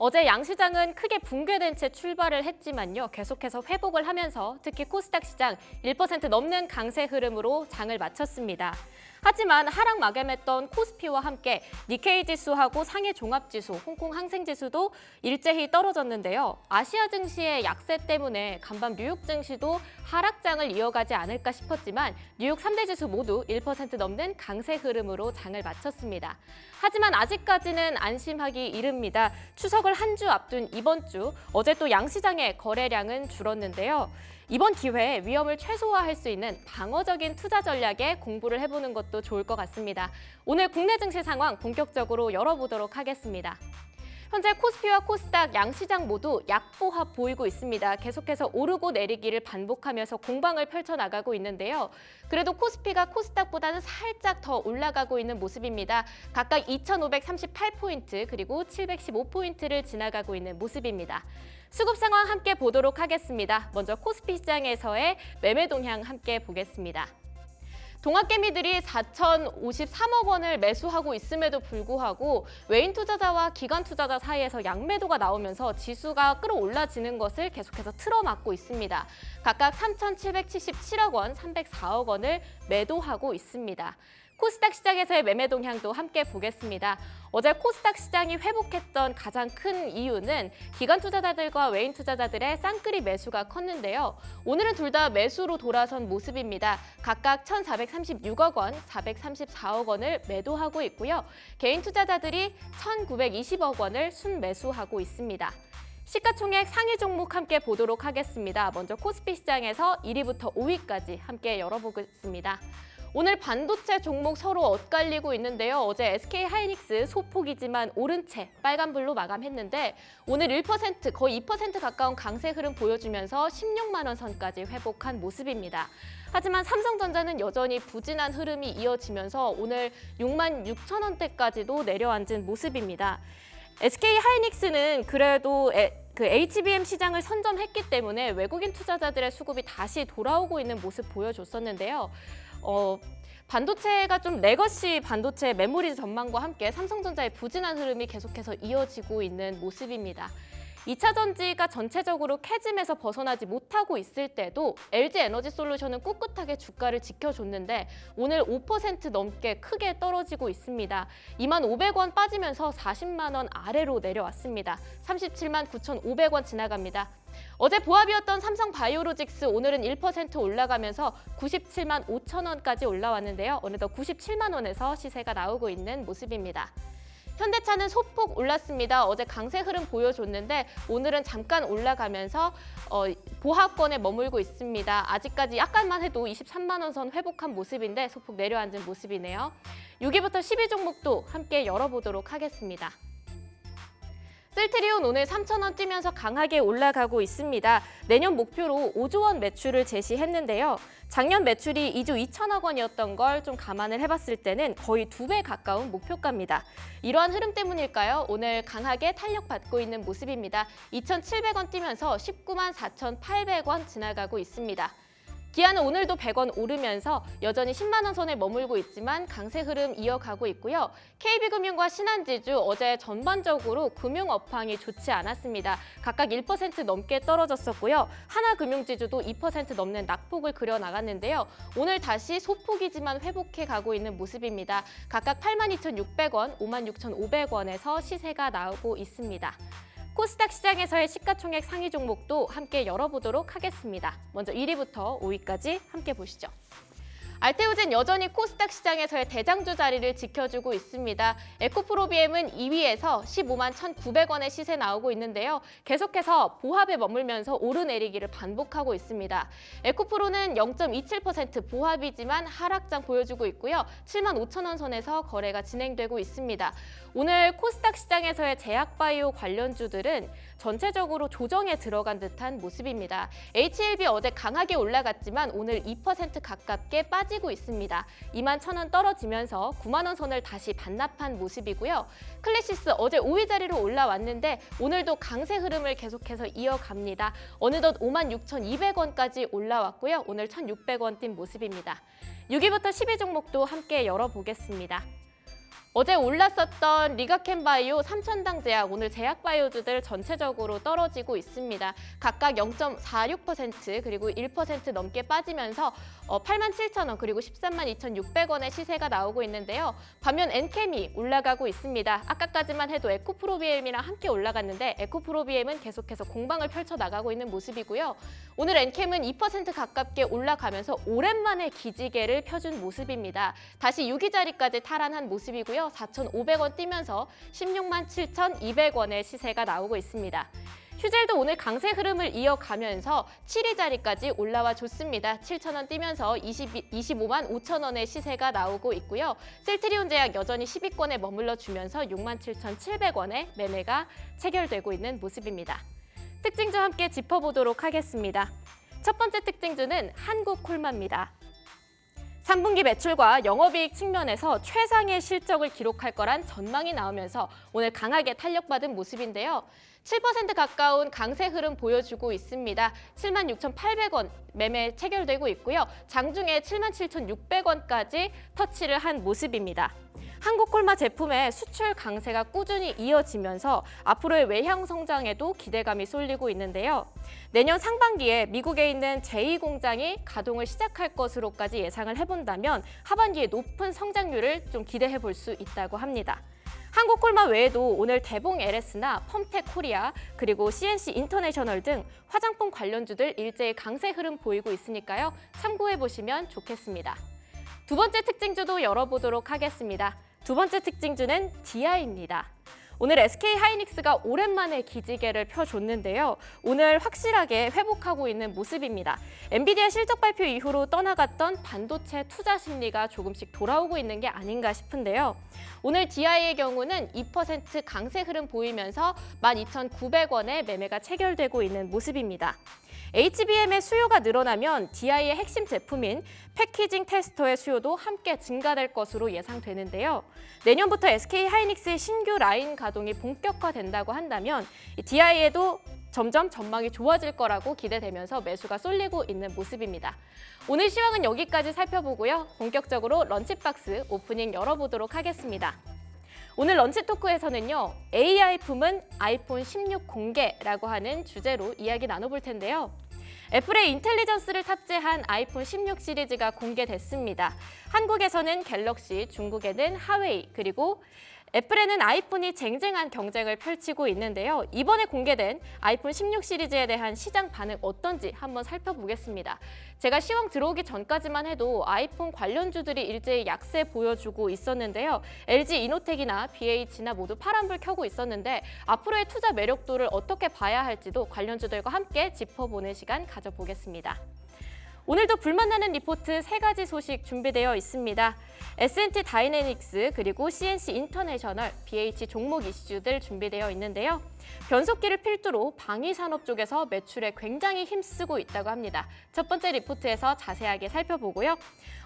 어제 양시장은 크게 붕괴된 채 출발을 했지만요. 계속해서 회복을 하면서 특히 코스닥 시장 1% 넘는 강세 흐름으로 장을 마쳤습니다. 하지만 하락 마감했던 코스피와 함께 니케이 지수하고 상해 종합지수, 홍콩 항생지수도 일제히 떨어졌는데요. 아시아 증시의 약세 때문에 간밤 뉴욕 증시도 하락장을 이어가지 않을까 싶었지만 뉴욕 3대 지수 모두 1% 넘는 강세 흐름으로 장을 마쳤습니다. 하지만 아직까지는 안심하기 이릅니다. 추석을 한 주 앞둔 이번 주, 어제 또 양시장의 거래량은 줄었는데요. 이번 기회에 위험을 최소화할 수 있는 방어적인 투자 전략에 공부를 해보는 것도 좋을 것 같습니다. 오늘 국내 증시 상황 본격적으로 열어보도록 하겠습니다. 현재 코스피와 코스닥 양시장 모두 약보합 보이고 있습니다. 계속해서 오르고 내리기를 반복하면서 공방을 펼쳐나가고 있는데요. 그래도 코스피가 코스닥보다는 살짝 더 올라가고 있는 모습입니다. 각각 2,538포인트 그리고 715포인트를 지나가고 있는 모습입니다. 수급 상황 함께 보도록 하겠습니다. 먼저 코스피 시장에서의 매매 동향 함께 보겠습니다. 동학개미들이 4,053억 원을 매수하고 있음에도 불구하고 외인 투자자와 기관 투자자 사이에서 양매도가 나오면서 지수가 끌어올라지는 것을 계속해서 틀어막고 있습니다. 각각 3,777억 원, 304억 원을 매도하고 있습니다. 코스닥 시장에서의 매매 동향도 함께 보겠습니다. 어제 코스닥 시장이 회복했던 가장 큰 이유는 기관 투자자들과 외인 투자자들의 쌍끌이 매수가 컸는데요. 오늘은 둘 다 매수로 돌아선 모습입니다. 각각 1,436억 원, 434억 원을 매도하고 있고요. 개인 투자자들이 1,920억 원을 순매수하고 있습니다. 시가총액 상위 종목 함께 보도록 하겠습니다. 먼저 코스피 시장에서 1위부터 5위까지 함께 열어보겠습니다. 오늘 반도체 종목 서로 엇갈리고 있는데요. 어제 SK 하이닉스 소폭이지만 오른 채 빨간불로 마감했는데 오늘 1% 거의 2% 가까운 강세 흐름 보여주면서 16만 원 선까지 회복한 모습입니다. 하지만 삼성전자는 여전히 부진한 흐름이 이어지면서 오늘 6만 6천 원대까지도 내려앉은 모습입니다. SK 하이닉스는 그래도 HBM 시장을 선점했기 때문에 외국인 투자자들의 수급이 다시 돌아오고 있는 모습 보여줬었는데요. 반도체가 좀 레거시 반도체 메모리 전망과 함께 삼성전자의 부진한 흐름이 계속해서 이어지고 있는 모습입니다. 2차 전지가 전체적으로 캐즘에서 벗어나지 못하고 있을 때도 LG에너지솔루션은 꿋꿋하게 주가를 지켜줬는데 오늘 5% 넘게 크게 떨어지고 있습니다. 2만 500원 빠지면서 40만 원 아래로 내려왔습니다. 37만 9,500원 지나갑니다. 어제 보합이었던 삼성바이오로직스 오늘은 1% 올라가면서 97만 5천 원까지 올라왔는데요. 어느덧 97만 원에서 시세가 나오고 있는 모습입니다. 현대차는 소폭 올랐습니다. 어제 강세 흐름 보여줬는데 오늘은 잠깐 올라가면서 보합권에 머물고 있습니다. 아직까지 약간만 해도 23만 원 선 회복한 모습인데 소폭 내려앉은 모습이네요. 6위부터 10위 종목도 함께 열어보도록 하겠습니다. 셀트리온 오늘 3,000원 뛰면서 강하게 올라가고 있습니다. 내년 목표로 5조 원 매출을 제시했는데요. 작년 매출이 2조 2천억 원이었던 걸 좀 감안을 해봤을 때는 거의 2배 가까운 목표가입니다. 이러한 흐름 때문일까요? 오늘 강하게 탄력받고 있는 모습입니다. 2,700원 뛰면서 19만 4,800원 지나가고 있습니다. 기아는 오늘도 100원 오르면서 여전히 10만 원 선에 머물고 있지만 강세 흐름 이어가고 있고요. KB금융과 신한지주 어제 전반적으로 금융 업황이 좋지 않았습니다. 각각 1% 넘게 떨어졌었고요. 하나금융지주도 2% 넘는 낙폭을 그려나갔는데요. 오늘 다시 소폭이지만 회복해 가고 있는 모습입니다. 각각 82,600원, 56,500원에서 시세가 나오고 있습니다. 코스닥 시장에서의 시가총액 상위 종목도 함께 열어보도록 하겠습니다. 먼저 1위부터 5위까지 함께 보시죠. 알테오젠 여전히 코스닥 시장에서의 대장주 자리를 지켜주고 있습니다. 에코프로비엠은 2위에서 15만 1,900원의 시세 나오고 있는데요. 계속해서 보합에 머물면서 오르내리기를 반복하고 있습니다. 에코프로는 0.27% 보합이지만 하락장 보여주고 있고요. 7만 5천 원 선에서 거래가 진행되고 있습니다. 오늘 코스닥 시장에서의 제약바이오 관련주들은 전체적으로 조정에 들어간 듯한 모습입니다. HLB 어제 강하게 올라갔지만 오늘 2% 가깝게 빠지고 있습니다. 2만 1,000원 떨어지면서 9만 원 선을 다시 반납한 모습이고요. 클래시스 어제 5위 자리로 올라왔는데 오늘도 강세 흐름을 계속해서 이어갑니다. 어느덧 5만 6,200원까지 올라왔고요. 오늘 1,600원 뛴 모습입니다. 6위부터 10위 종목도 함께 열어보겠습니다. 어제 올랐었던 리가켄바이오, 삼천당제약, 오늘 제약바이오주들 전체적으로 떨어지고 있습니다. 각각 0.46% 그리고 1% 넘게 빠지면서 87,000원 그리고 132,600원의 시세가 나오고 있는데요. 반면 엔캠이 올라가고 있습니다. 아까까지만 해도 에코프로비엠이랑 함께 올라갔는데 에코프로비엠은 계속해서 공방을 펼쳐나가고 있는 모습이고요. 오늘 엔캠은 2% 가깝게 올라가면서 오랜만에 기지개를 펴준 모습입니다. 다시 6위 자리까지 탈환한 모습이고요. 4,500원 뛰면서 167,200원의 시세가 나오고 있습니다. 휴젤도 오늘 강세 흐름을 이어가면서 7위 자리까지 올라와 줬습니다. 7,000원 뛰면서 25만 5천원의 시세가 나오고 있고요. 셀트리온 제약 여전히 10위권에 머물러 주면서 67,700원의 매매가 체결되고 있는 모습입니다. 특징주 함께 짚어보도록 하겠습니다. 첫 번째 특징주는 한국콜마입니다. 3분기 매출과 영업이익 측면에서 최상의 실적을 기록할 거란 전망이 나오면서 오늘 강하게 탄력받은 모습인데요. 7% 가까운 강세 흐름 보여주고 있습니다. 76,800원 매매 체결되고 있고요. 장중에 77,600원까지 터치를 한 모습입니다. 한국콜마 제품의 수출 강세가 꾸준히 이어지면서 앞으로의 외형 성장에도 기대감이 쏠리고 있는데요. 내년 상반기에 미국에 있는 제2공장이 가동을 시작할 것으로까지 예상을 해본다면 하반기에 높은 성장률을 좀 기대해 볼 수 있다고 합니다. 한국콜마 외에도 오늘 대봉 LS나 펌텍 코리아 그리고 CNC 인터내셔널 등 화장품 관련주들 일제히 강세 흐름 보이고 있으니까요. 참고해 보시면 좋겠습니다. 두 번째 특징주도 열어보도록 하겠습니다. 두 번째 특징주는 DI입니다. 오늘 SK하이닉스가 오랜만에 기지개를 펴줬는데요. 오늘 확실하게 회복하고 있는 모습입니다. 엔비디아 실적 발표 이후로 떠나갔던 반도체 투자 심리가 조금씩 돌아오고 있는 게 아닌가 싶은데요. 오늘 DI의 경우는 2% 강세 흐름 보이면서 12,900원에 매매가 체결되고 있는 모습입니다. HBM의 수요가 늘어나면 DI의 핵심 제품인 패키징 테스터의 수요도 함께 증가될 것으로 예상되는데요. 내년부터 SK하이닉스의 신규 라인 가동이 본격화된다고 한다면 DI에도 점점 전망이 좋아질 거라고 기대되면서 매수가 쏠리고 있는 모습입니다. 오늘 시황은 여기까지 살펴보고요. 본격적으로 런치박스 오프닝 열어보도록 하겠습니다. 오늘 런치 토크에서는요, AI 품은 아이폰 16 공개라고 하는 주제로 이야기 나눠볼 텐데요. 애플의 인텔리전스를 탑재한 아이폰 16 시리즈가 공개됐습니다. 한국에서는 갤럭시, 중국에는 하웨이, 그리고 애플에는 아이폰이 쟁쟁한 경쟁을 펼치고 있는데요. 이번에 공개된 아이폰 16 시리즈에 대한 시장 반응 어떤지 한번 살펴보겠습니다. 제가 시황 들어오기 전까지만 해도 아이폰 관련주들이 일제히 약세 보여주고 있었는데요. LG 이노텍이나 BH나 모두 파란불 켜고 있었는데 앞으로의 투자 매력도를 어떻게 봐야 할지도 관련주들과 함께 짚어보는 시간 가져보겠습니다. 오늘도 불만나는 리포트 3가지 소식 준비되어 있습니다. S&T 다이내믹스 그리고 CNC 인터내셔널, BH 종목 이슈들 준비되어 있는데요. 변속기를 필두로 방위산업 쪽에서 매출에 굉장히 힘쓰고 있다고 합니다. 첫 번째 리포트에서 자세하게 살펴보고요.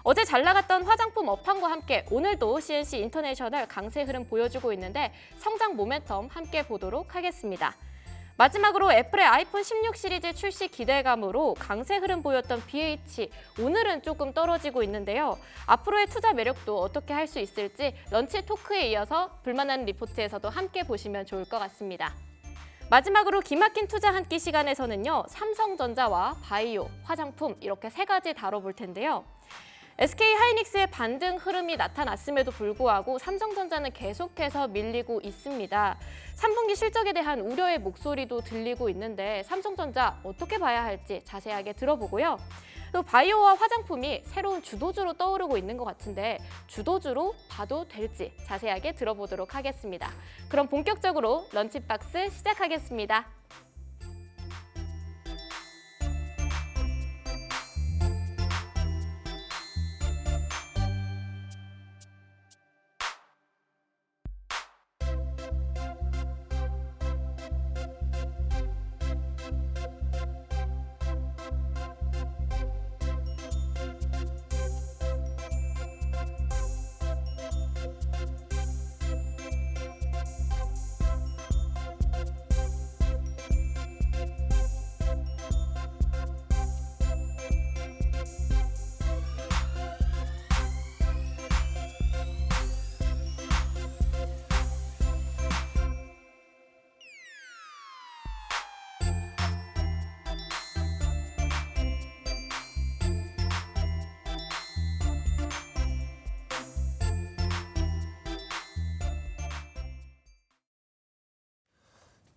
어제 잘 나갔던 화장품 업황과 함께 오늘도 CNC 인터내셔널 강세 흐름 보여주고 있는데 성장 모멘텀 함께 보도록 하겠습니다. 마지막으로 애플의 아이폰 16 시리즈 출시 기대감으로 강세 흐름 보였던 BH, 오늘은 조금 떨어지고 있는데요. 앞으로의 투자 매력도 어떻게 할 수 있을지 런치 토크에 이어서 불만난 리포트에서도 함께 보시면 좋을 것 같습니다. 마지막으로 기막힌 투자 한 끼 시간에서는요, 삼성전자와 바이오, 화장품 이렇게 3가지 다뤄볼 텐데요. SK하이닉스의 반등 흐름이 나타났음에도 불구하고 삼성전자는 계속해서 밀리고 있습니다. 3분기 실적에 대한 우려의 목소리도 들리고 있는데 삼성전자 어떻게 봐야 할지 자세하게 들어보고요. 또 바이오와 화장품이 새로운 주도주로 떠오르고 있는 것 같은데 주도주로 봐도 될지 자세하게 들어보도록 하겠습니다. 그럼 본격적으로 런치박스 시작하겠습니다.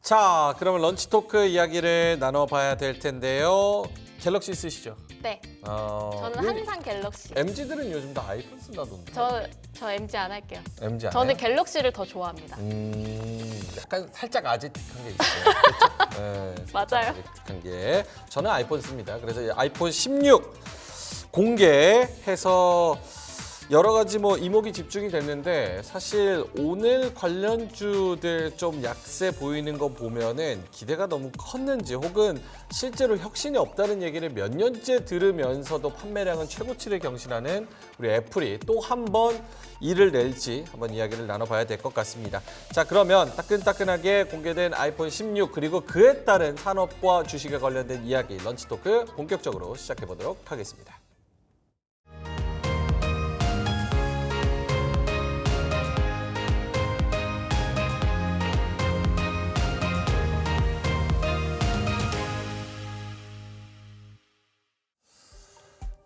자, 그러면 런치 토크 이야기를 나눠봐야 될 텐데요. 갤럭시 쓰시죠? 네, 어, 저는 항상 갤럭시. MZ들은 요즘 다 아이폰 쓴다던데. 저 MG 안 할게요. MZ 안 저는 해요? 갤럭시를 더 좋아합니다. 약간 살짝 아재틱한 게 있어요. 그렇죠? 네, 살짝 맞아요. 아재틱한 게. 저는 아이폰 씁니다. 그래서 이 아이폰 16 공개해서 여러 가지 뭐 이목이 집중이 됐는데 사실 오늘 관련주들 좀 약세 보이는 거 보면은 기대가 너무 컸는지 혹은 실제로 혁신이 없다는 얘기를 몇 년째 들으면서도 판매량은 최고치를 경신하는 우리 애플이 또 한 번 일을 낼지 한번 이야기를 나눠봐야 될 것 같습니다. 자, 그러면 따끈따끈하게 공개된 아이폰 16 그리고 그에 따른 산업과 주식에 관련된 이야기 런치 토크 본격적으로 시작해 보도록 하겠습니다.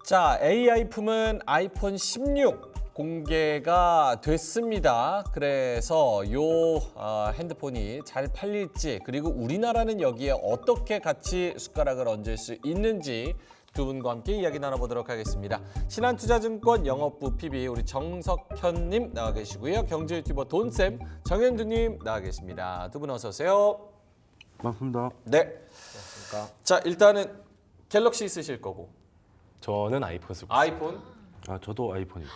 자, AI 품은 아이폰 16 공개가 됐습니다. 그래서 요 핸드폰이 잘 팔릴지 그리고 우리나라는 여기에 어떻게 같이 숟가락을 얹을 수 있는지 두 분과 함께 이야기 나눠보도록 하겠습니다. 신한투자증권 영업부 PB 우리 정석현님 나와 계시고요. 경제 유튜버 돈쌤 정현두님 나와 계십니다. 두 분 어서 오세요. 반갑습니다. 네. 자, 일단은 갤럭시 쓰실 거고 저는 아이폰 쓰고 아이폰 아 저도 아이폰이죠.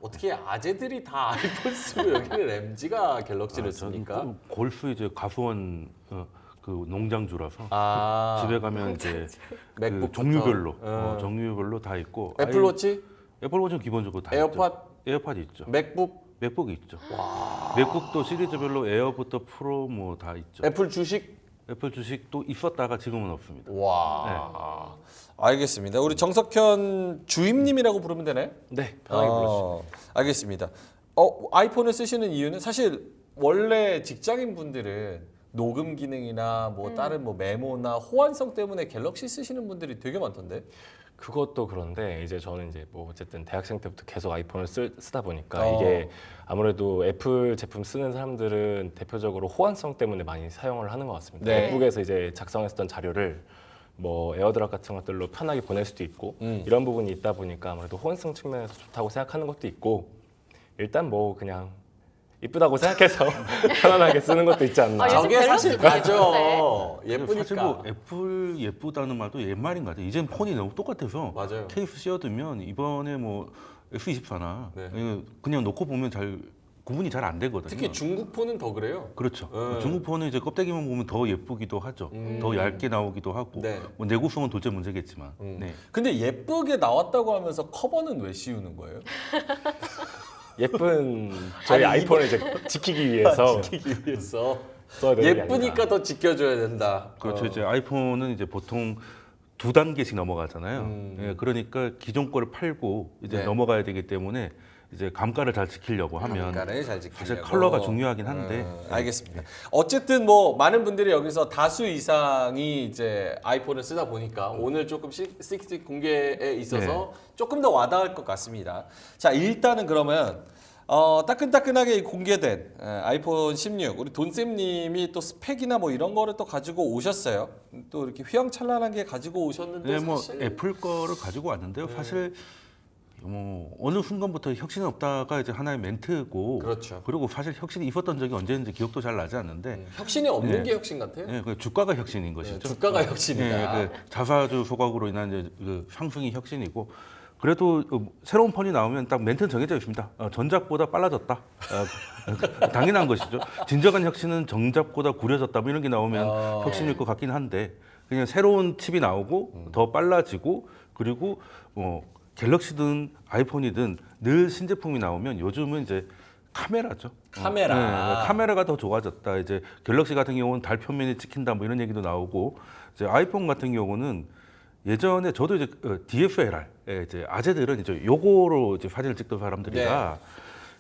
어떻게 아재들이 다 아이폰 쓰고 여기는 MG가 갤럭시를 저는 씁니까? 골프 이제 가수원 그 농장주라서 집에 가면 이제 그 맥북부터. 종류별로 종류별로 다 있고 애플워치, 애플워치는 기본적으로 다 에어팟, 있죠. 에어팟 있죠. 맥북, 맥북이 있죠. 맥북도 시리즈별로 에어부터 프로 뭐 다 있죠. 애플 주식. 애플 주식도 있었다가 지금은 없습니다. 와, 알겠습니다. 우리 정석현 주임님이라고 부르면 되나요? 네, 편하게 불러주시면 알겠습니다. 아이폰을 쓰시는 이유는 사실 원래 직장인 분들은 녹음 기능이나 뭐 다른 뭐 메모나 호환성 때문에 갤럭시 쓰시는 분들이 되게 많던데. 그것도 그런데 이제 저는 이제 뭐 어쨌든 대학생 때부터 계속 아이폰을 쓰다 보니까 어. 이게 아무래도 애플 제품 쓰는 사람들은 대표적으로 호환성 때문에 많이 사용을 하는 것 같습니다. 네. 맥북에서 이제 작성했던 자료를 뭐 에어드랍 같은 것들로 편하게 보낼 수도 있고 이런 부분이 있다 보니까 아무래도 호환성 측면에서 좋다고 생각하는 것도 있고 일단 뭐 그냥 이쁘다고 생각해서 편안하게 쓰는 것도 있지 않나. 요즘 저게 사실 갤럭시 맞죠. 사실 예쁘니까. 뭐 애플 예쁘다는 말도 옛말인 것 같아요. 이젠 폰이 너무 똑같아서 맞아요. 케이스 씌워두면 이번에 뭐 S24나 네. 그냥 놓고 보면 잘 구분이 잘 안 되거든요. 특히 중국 폰은 더 그래요. 그렇죠. 네. 중국 폰은 이제 껍데기만 보면 더 예쁘기도 하죠. 더 얇게 나오기도 하고 네. 뭐 내구성은 도대 문제겠지만. 네. 근데 예쁘게 나왔다고 하면서 커버는 왜 씌우는 거예요? 예쁜 저희 아니, 아이폰을 이제 지키기 위해서 지키기 위해서 써야 되는 게 아닌가. 예쁘니까 더 지켜줘야 된다. 그렇죠. 이제 아이폰은 이제 보통 2단계씩 넘어가잖아요. 예, 그러니까 기존 거를 팔고 이제 네. 넘어가야 되기 때문에 이제 감가를 잘 지키려고 하면 감가를 잘 지키려고. 사실 컬러가 중요하긴 한데 알겠습니다. 어쨌든 뭐 많은 분들이 여기서 다수 이상이 이제 아이폰을 쓰다 보니까 오늘 조금 6 공개에 있어서 조금 더 와닿을 것 같습니다. 자, 일단은 그러면 따끈따끈하게 공개된 아이폰 16 우리 돈쌤님이 또 스펙이나 뭐 이런 거를 또 가지고 오셨어요. 또 이렇게 휘황찬란하게 가지고 오셨는데 네, 뭐 사실 애플 거를 가지고 왔는데요. 사실 뭐 어느 순간부터 혁신은 없다가 이제 하나의 멘트고 그렇죠. 그리고 사실 혁신이 있었던 적이 언제인지 기억도 잘 나지 않는데 혁신이 없는 네. 게 혁신 같아요. 예, 그 주가가 혁신인 것이죠. 주가가 혁신이다. 예, 그 자사주 소각으로 인한 이제 그 상승이 혁신이고 그래도 새로운 폰이 나오면 딱 멘트는 정해져 있습니다. 전작보다 빨라졌다. 당연한 것이죠. 진정한 혁신은 정작보다 구려졌다. 뭐 이런 게 나오면 혁신일 것 같긴 한데 그냥 새로운 칩이 나오고 더 빨라지고 그리고 갤럭시든 아이폰이든 늘 신제품이 나오면 요즘은 이제 카메라죠. 카메라. 카메라가 더 좋아졌다. 이제 갤럭시 같은 경우는 달 표면이 찍힌다. 뭐 이런 얘기도 나오고 이제 아이폰 같은 경우는 예전에 저도 이제 DSLR 이제 아재들은 이제 요거로 이제 사진을 찍던 사람들이라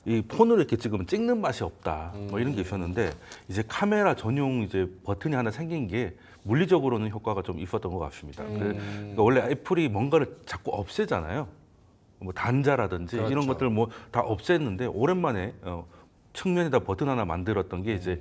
이 폰으로 이렇게 찍으면 찍는 맛이 없다. 뭐 이런 게 있었는데 이제 카메라 전용 이제 버튼이 하나 생긴 게 물리적으로는 효과가 좀 있었던 것 같습니다. 그러니까 원래 애플이 뭔가를 자꾸 없애잖아요. 뭐 단자라든지 이런 그렇죠. 것들 뭐 다 없앴는데 오랜만에 측면에다 버튼 하나 만들었던 게 이제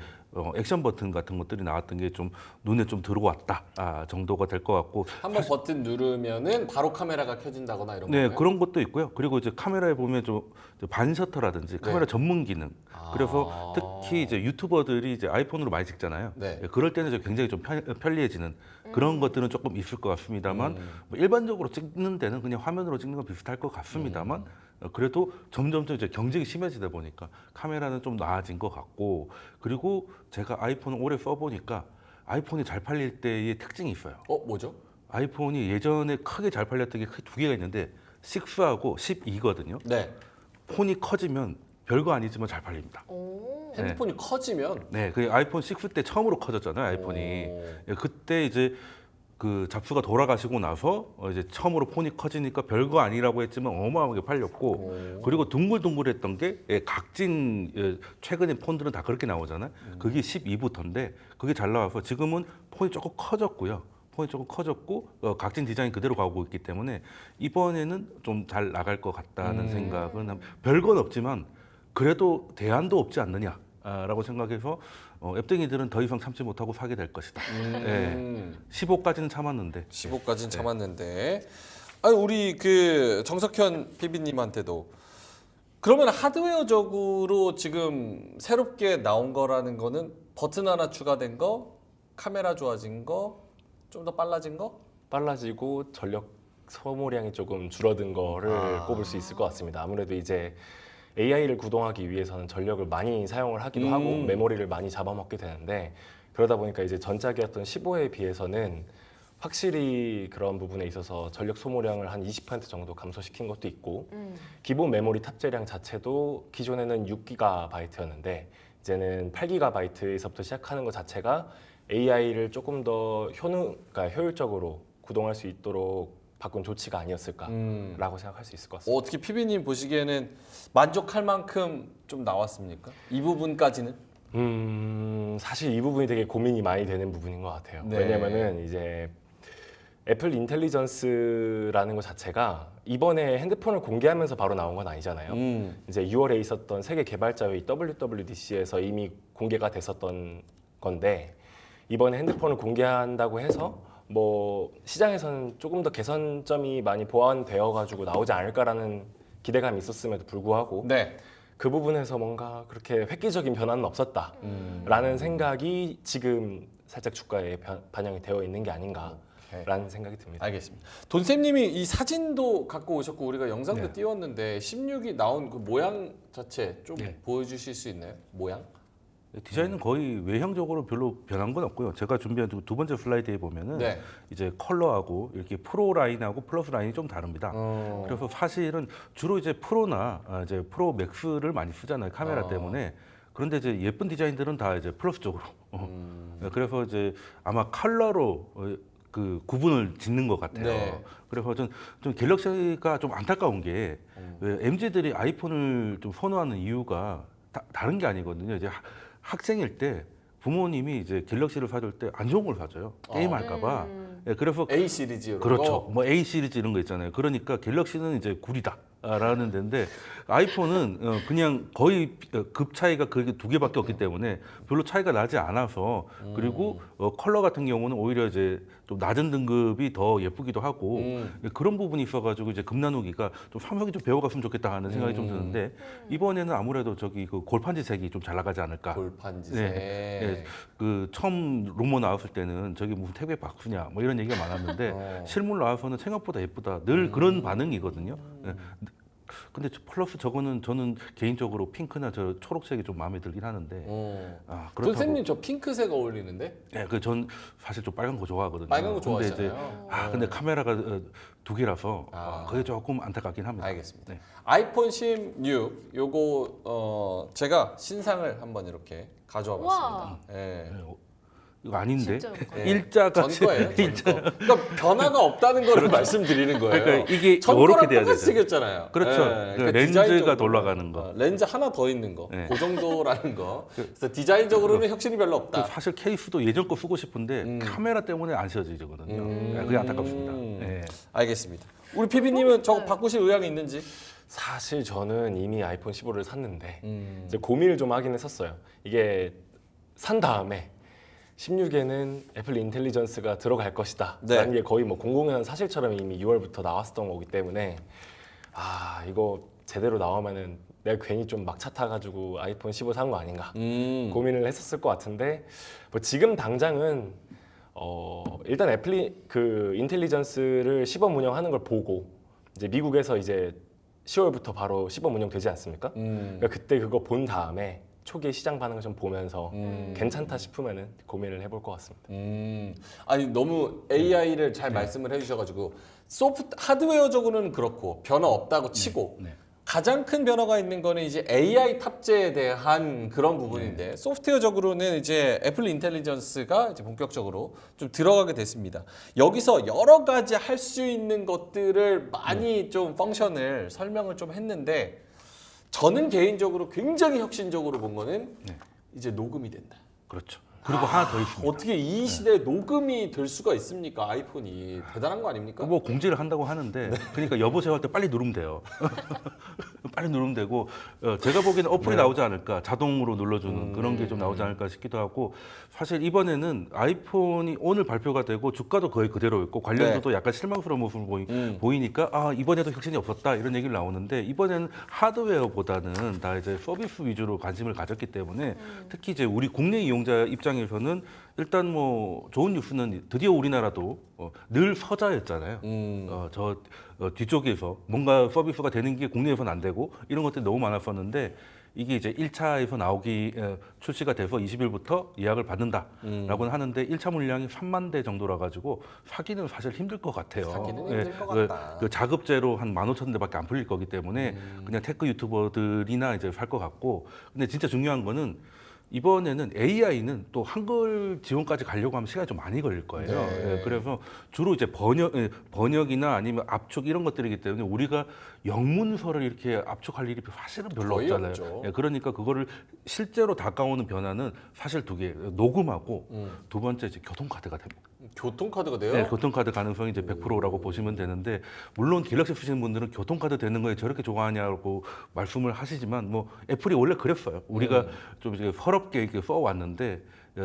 액션 버튼 같은 것들이 나왔던 게 좀 눈에 좀 들어왔다 정도가 될 것 같고 한번 버튼 누르면은 바로 카메라가 켜진다거나 이런 네 건가요? 그런 것도 있고요. 그리고 이제 카메라에 보면 좀 반셔터라든지 카메라 전문 기능 그래서 특히 이제 유튜버들이 이제 아이폰으로 많이 찍잖아요. 네. 그럴 때는 이제 굉장히 좀 편리해지는 그런 것들은 조금 있을 것 같습니다만 뭐 일반적으로 찍는 데는 그냥 화면으로 찍는 건 비슷할 것 같습니다만 그래도 점점 이제 경쟁이 심해지다 보니까 카메라는 좀 나아진 것 같고 그리고 제가 아이폰을 오래 써보니까 아이폰이 잘 팔릴 때의 특징이 있어요. 뭐죠? 아이폰이 예전에 크게 잘 팔렸던 게 크게 두 개가 있는데 6하고 12거든요. 네. 폰이 커지면 별거 아니지만 잘 팔립니다. 오. 핸드폰이 커지면 네, 그 아이폰 6 때 처음으로 커졌잖아요, 아이폰이. 예, 그때 이제 그 잡스가 돌아가시고 나서 이제 처음으로 폰이 커지니까 별거 아니라고 했지만 어마어마하게 팔렸고 그리고 둥글둥글했던 게 각진 최근에 폰들은 다 그렇게 나오잖아요. 그게 12부터인데 그게 잘 나와서 지금은 폰이 조금 커졌고요. 폰이 조금 커졌고 각진 디자인 그대로 가고 있기 때문에 이번에는 좀 잘 나갈 것 같다는 생각은 별건 없지만 그래도 대안도 없지 않느냐라고 생각해서 앱등이들은 더 이상 참지 못하고 사게 될 것이다. 네. 15까지는 참았는데 15까지는 참았는데 아니 우리 그 정석현 PB님한테도 그러면 하드웨어적으로 지금 새롭게 나온 거라는 거는 버튼 하나 추가된 거, 카메라 좋아진 거, 좀 더 빨라진 거? 빨라지고 전력 소모량이 조금 줄어든 거를 꼽을 수 있을 것 같습니다. 아무래도 이제 AI를 구동하기 위해서는 전력을 많이 사용을 하기도 하고 메모리를 많이 잡아먹게 되는데 그러다 보니까 이제 전작이었던 15에 비해서는 확실히 그런 부분에 있어서 전력 소모량을 한 20% 정도 감소시킨 것도 있고 기본 메모리 탑재량 자체도 기존에는 6GB였는데 이제는 8GB에서부터 시작하는 것 자체가 AI를 조금 더 그러니까 효율적으로 구동할 수 있도록 바꾼 조치가 아니었을까라고 생각할 수 있을 것 같습니다. 어떻게 PB님 보시기에는 만족할 만큼 좀 나왔습니까? 이 부분까지는? 사실 이 부분이 되게 고민이 많이 되는 부분인 것 같아요. 네. 왜냐면은 이제 애플 인텔리전스라는 것 자체가 이번에 핸드폰을 공개하면서 바로 나온 건 아니잖아요. 이제 6월에 있었던 세계 개발자회의 WWDC에서 이미 공개가 됐었던 건데 이번에 핸드폰을 공개한다고 해서 뭐 시장에서는 조금 더 개선점이 많이 보완되어 가지고 나오지 않을까라는 기대감이 있었음에도 불구하고 네. 그 부분에서 뭔가 그렇게 획기적인 변화는 없었다라는 생각이 지금 살짝 주가에 반영이 되어 있는 게 아닌가라는 생각이 듭니다. 알겠습니다. 돈쌤님이 이 사진도 갖고 오셨고 우리가 영상도 네. 띄웠는데 16이 나온 그 모양 자체 좀 네. 보여주실 수 있나요? 모양? 디자인은 거의 외형적으로 별로 변한 건 없고요. 제가 준비한 두 번째 슬라이드에 보면은 네. 이제 컬러하고 이렇게 프로 라인하고 플러스 라인이 좀 다릅니다. 그래서 사실은 주로 이제 프로나 이제 프로 맥스를 많이 쓰잖아요. 카메라 때문에. 그런데 이제 예쁜 디자인들은 다 이제 플러스 쪽으로. 그래서 이제 아마 컬러로 그 구분을 짓는 것 같아요. 네. 그래서 좀 갤럭시가 좀 안타까운 게 MZ들이 아이폰을 좀 선호하는 이유가 다른 게 아니거든요. 이제 학생일 때 부모님이 이제 갤럭시를 사줄 때 안 좋은 걸 사줘요. 게임할까봐. 예, 그래서 A 시리즈 이런 그렇죠. 거? 뭐 A 시리즈 이런 거 있잖아요. 그러니까 갤럭시는 이제 구리다라는 데인데 아이폰은 그냥 거의 급 차이가 그게 두 개밖에 없기 때문에 별로 차이가 나지 않아서 그리고 컬러 같은 경우는 오히려 이제 좀 낮은 등급이 더 예쁘기도 하고 그런 부분이 있어가지고 이제 급 나누기가 좀 삼성이 좀 배워갔으면 좋겠다 하는 생각이 좀 드는데 이번에는 아무래도 저기 그 골판지 색이 좀 잘 나가지 않을까. 골판지 네. 색. 네. 그 처음 루머 나왔을 때는 저게 무슨 택배 박스냐 뭐 이런 얘기가 많았는데 실물 나와서는 생각보다 예쁘다 늘 그런 반응이거든요. 네. 근데 플러스 저거는 저는 개인적으로 핑크나 저 초록색이 좀 마음에 들긴 하는데 그렇다고 돈쌤님 저 핑크색 어울리는데? 네, 전 사실 좀 빨간 거 좋아하거든요. 빨간 거 근데 좋아하시잖아요. 근데 카메라가 두 개라서 그게 조금 안타깝긴 합니다. 알겠습니다. 네. 아이폰 16 요거 제가 신상을 한번 이렇게 가져와 봤습니다. 예. 네, 이거 아닌데 진짜요? 예. 일자가 전 거예요. 전 거. 그러니까 변화가 없다는 거를 말씀드리는 거예요. 그러니까 이게 전 이렇게 거랑 돼야 똑같이 되죠. 생겼잖아요. 그렇죠. 예. 그 렌즈가 디자인적으로, 돌아가는 거. 렌즈 하나 더 있는 거. 네. 그 정도라는 거. 그래서 디자인적으로는 혁신이 별로 없다. 사실 케이스도 예전 거 쓰고 싶은데 카메라 때문에 안 씌워지거든요. 네, 그게 안타깝습니다. 네. 알겠습니다. 우리 PB님은 저거 바꾸실 의향이 있는지? 사실 저는 이미 아이폰 15를 샀는데 음. 이제 고민을 좀 하긴 했었어요. 이게 산 다음에 16에는 애플 인텔리전스가 들어갈 것이다 네. 라는 게 거의 뭐 공공연한 사실처럼 이미 6월부터 나왔었던 거기 때문에 아 이거 제대로 나오면은 내가 괜히 좀 막차 타가지고 아이폰 15 산 거 아닌가 고민을 했었을 것 같은데 뭐 지금 당장은 일단 애플이 그 인텔리전스를 시범 운영하는 걸 보고 이제 미국에서 이제 10월부터 바로 시범 운영되지 않습니까? 그러니까 그때 그거 본 다음에 초기의 시장 반응을 좀 보면서 괜찮다 싶으면은 고민을 해볼 것 같습니다. 아니 너무 AI를 잘 말씀을 해주셔가지고 하드웨어적으로는 그렇고 변화 없다고 치고 가장 큰 변화가 있는 거는 이제 AI 탑재에 대한 그런 부분인데 소프트웨어적으로는 이제 애플 인텔리전스가 이제 본격적으로 좀 들어가게 됐습니다. 여기서 여러 가지 할 수 있는 것들을 많이 좀 펑션을 설명을 좀 했는데 저는 개인적으로 굉장히 혁신적으로 본 거는 이제 녹음이 된다. 그렇죠. 그리고 하나 더 있습니다. 어떻게 이 시대에 녹음이 될 수가 있습니까? 아이폰이 대단한 거 아닙니까? 뭐 공지를 한다고 하는데 그러니까 여보세요 할 때 빨리 누르면 돼요. 빨리 누르면 되고 제가 보기에는 어플이 나오지 않을까 자동으로 눌러주는 그런 게 좀 나오지 않을까 싶기도 하고 사실 이번에는 아이폰이 오늘 발표가 되고 주가도 거의 그대로였고 관련주도 약간 실망스러운 모습을 보이니까 아 이번에도 혁신이 없었다 이런 얘기를 나오는데 이번에는 하드웨어보다는 다 이제 서비스 위주로 관심을 가졌기 때문에 특히 이제 우리 국내 이용자 입장에서는 일단 뭐 좋은 뉴스는 드디어 우리나라도 늘 서자였잖아요. 뒤쪽에서 뭔가 서비스가 되는 게 국내에서는 안 되고 이런 것들이 너무 많았었는데 이게 이제 1차에서 출시가 돼서 20일부터 예약을 받는다라고는 하는데 1차 물량이 3만 대 정도라 가지고 사기는 사실 힘들 것 같아요. 사기는 힘들 것 같다. 그 자급제로 한 15,000대밖에 안 풀릴 거기 때문에 그냥 테크 유튜버들이나 이제 살 것 같고 근데 진짜 중요한 거는 이번에는 AI는 또 한글 지원까지 가려고 하면 시간이 좀 많이 걸릴 거예요. 네. 예, 그래서 주로 이제 번역이나 아니면 압축 이런 것들이기 때문에 우리가 영문서를 이렇게 압축할 일이 사실은 별로 거의 없잖아요. 없죠. 예, 그러니까 그거를 실제로 다가오는 변화는 사실 두 개, 녹음하고 두 번째 이제 교통카드가 됩니다. 교통카드가 돼요? 네, 교통카드 가능성이 이제 100%라고 보시면 되는데 물론 갤럭시 쓰시는 분들은 교통카드 되는 거에 저렇게 좋아하냐고 말씀을 하시지만 뭐 애플이 원래 그랬어요. 우리가 좀 이제 서럽게 이렇게 써왔는데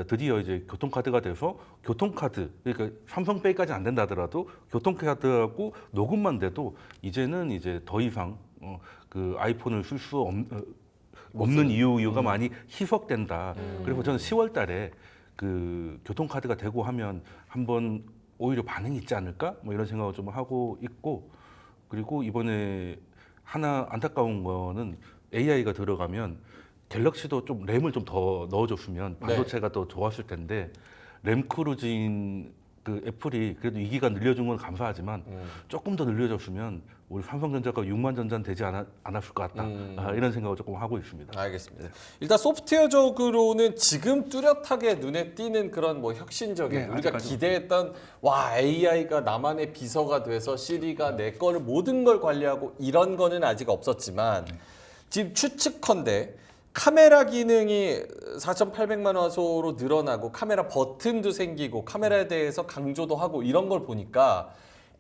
드디어 이제 교통카드가 돼서 교통카드 그러니까 삼성페이까지 안 된다 하더라도 교통카드하고 녹음만 돼도 이제는 이제 더 이상 그 아이폰을 쓸 수 없는 이유가 많이 희석된다. 그리고 저는 10월달에 그 교통카드가 되고 하면 한번 오히려 반응이 있지 않을까? 뭐 이런 생각을 좀 하고 있고 그리고 이번에 하나 안타까운 거는 AI가 들어가면 갤럭시도 좀 램을 좀 더 넣어줬으면 반도체가 더 좋았을 텐데 램 크루즈인 그 애플이 그래도 2기가 늘려준 건 감사하지만 조금 더 늘려줬으면 우리 삼성전자가 6만 전자는 되지 않았을 것 같다. 이런 생각을 조금 하고 있습니다. 알겠습니다. 일단 소프트웨어적으로는 지금 뚜렷하게 눈에 띄는 그런 뭐 혁신적인 우리가 아직까지 기대했던 와 AI가 나만의 비서가 돼서 시리가 내 거를 모든 걸 관리하고 이런 거는 아직 없었지만 지금 추측컨대 카메라 기능이 4,800만 화소로 늘어나고 카메라 버튼도 생기고 카메라에 대해서 강조도 하고 이런 걸 보니까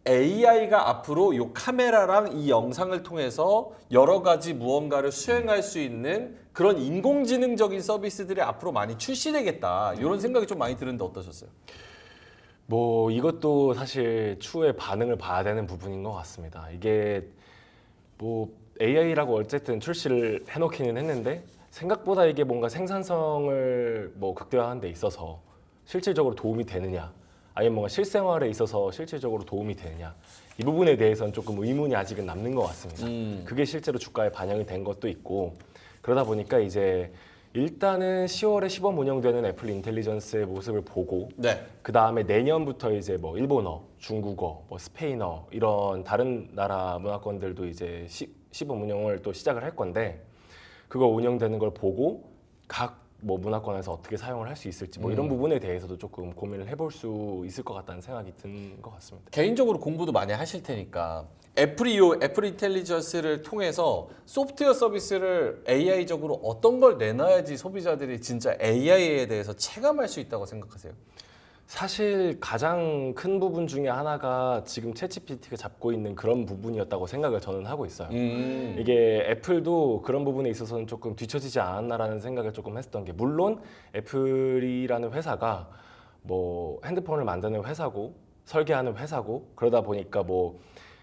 AI가 앞으로 이 카메라랑 이 영상을 통해서 여러 가지 무언가를 수행할 수 있는 그런 인공지능적인 서비스들이 앞으로 많이 출시되겠다 이런 생각이 좀 많이 드는데 어떠셨어요? 뭐 이것도 사실 추후에 반응을 봐야 되는 부분인 것 같습니다. 이게 뭐 AI라고 어쨌든 출시를 해놓기는 했는데 생각보다 이게 뭔가 생산성을 뭐 극대화하는 데 있어서 실질적으로 도움이 되느냐 아니면 뭔가 실생활에 있어서 실질적으로 도움이 되느냐 이 부분에 대해서는 조금 의문이 아직은 남는 것 같습니다. 그게 실제로 주가에 반영이 된 것도 있고 그러다 보니까 이제 일단은 10월에 시범 운영되는 애플 인텔리전스의 모습을 보고 그 다음에 내년부터 이제 뭐 일본어, 중국어, 뭐 스페인어 이런 다른 나라 문화권들도 이제 시범 운영을 또 시작을 할 건데 그거 운영되는 걸 보고 각 뭐 문화권에서 어떻게 사용을 할 수 있을지 뭐 이런 부분에 대해서도 조금 고민을 해볼 수 있을 것 같다는 생각이 든 것 같습니다. 개인적으로 공부도 많이 하실 테니까 애플 인텔리전스를 통해서 소프트웨어 서비스를 AI적으로 어떤 걸 내놔야지 소비자들이 진짜 AI에 대해서 체감할 수 있다고 생각하세요? 사실 가장 큰 부분 중에 하나가 지금 챗GPT가 잡고 있는 그런 부분이었다고 생각을 저는 하고 있어요. 이게 애플도 그런 부분에 있어서는 조금 뒤처지지 않았나라는 생각을 조금 했었던 게, 물론 애플이라는 회사가 뭐 핸드폰을 만드는 회사고 설계하는 회사고 그러다 보니까 뭐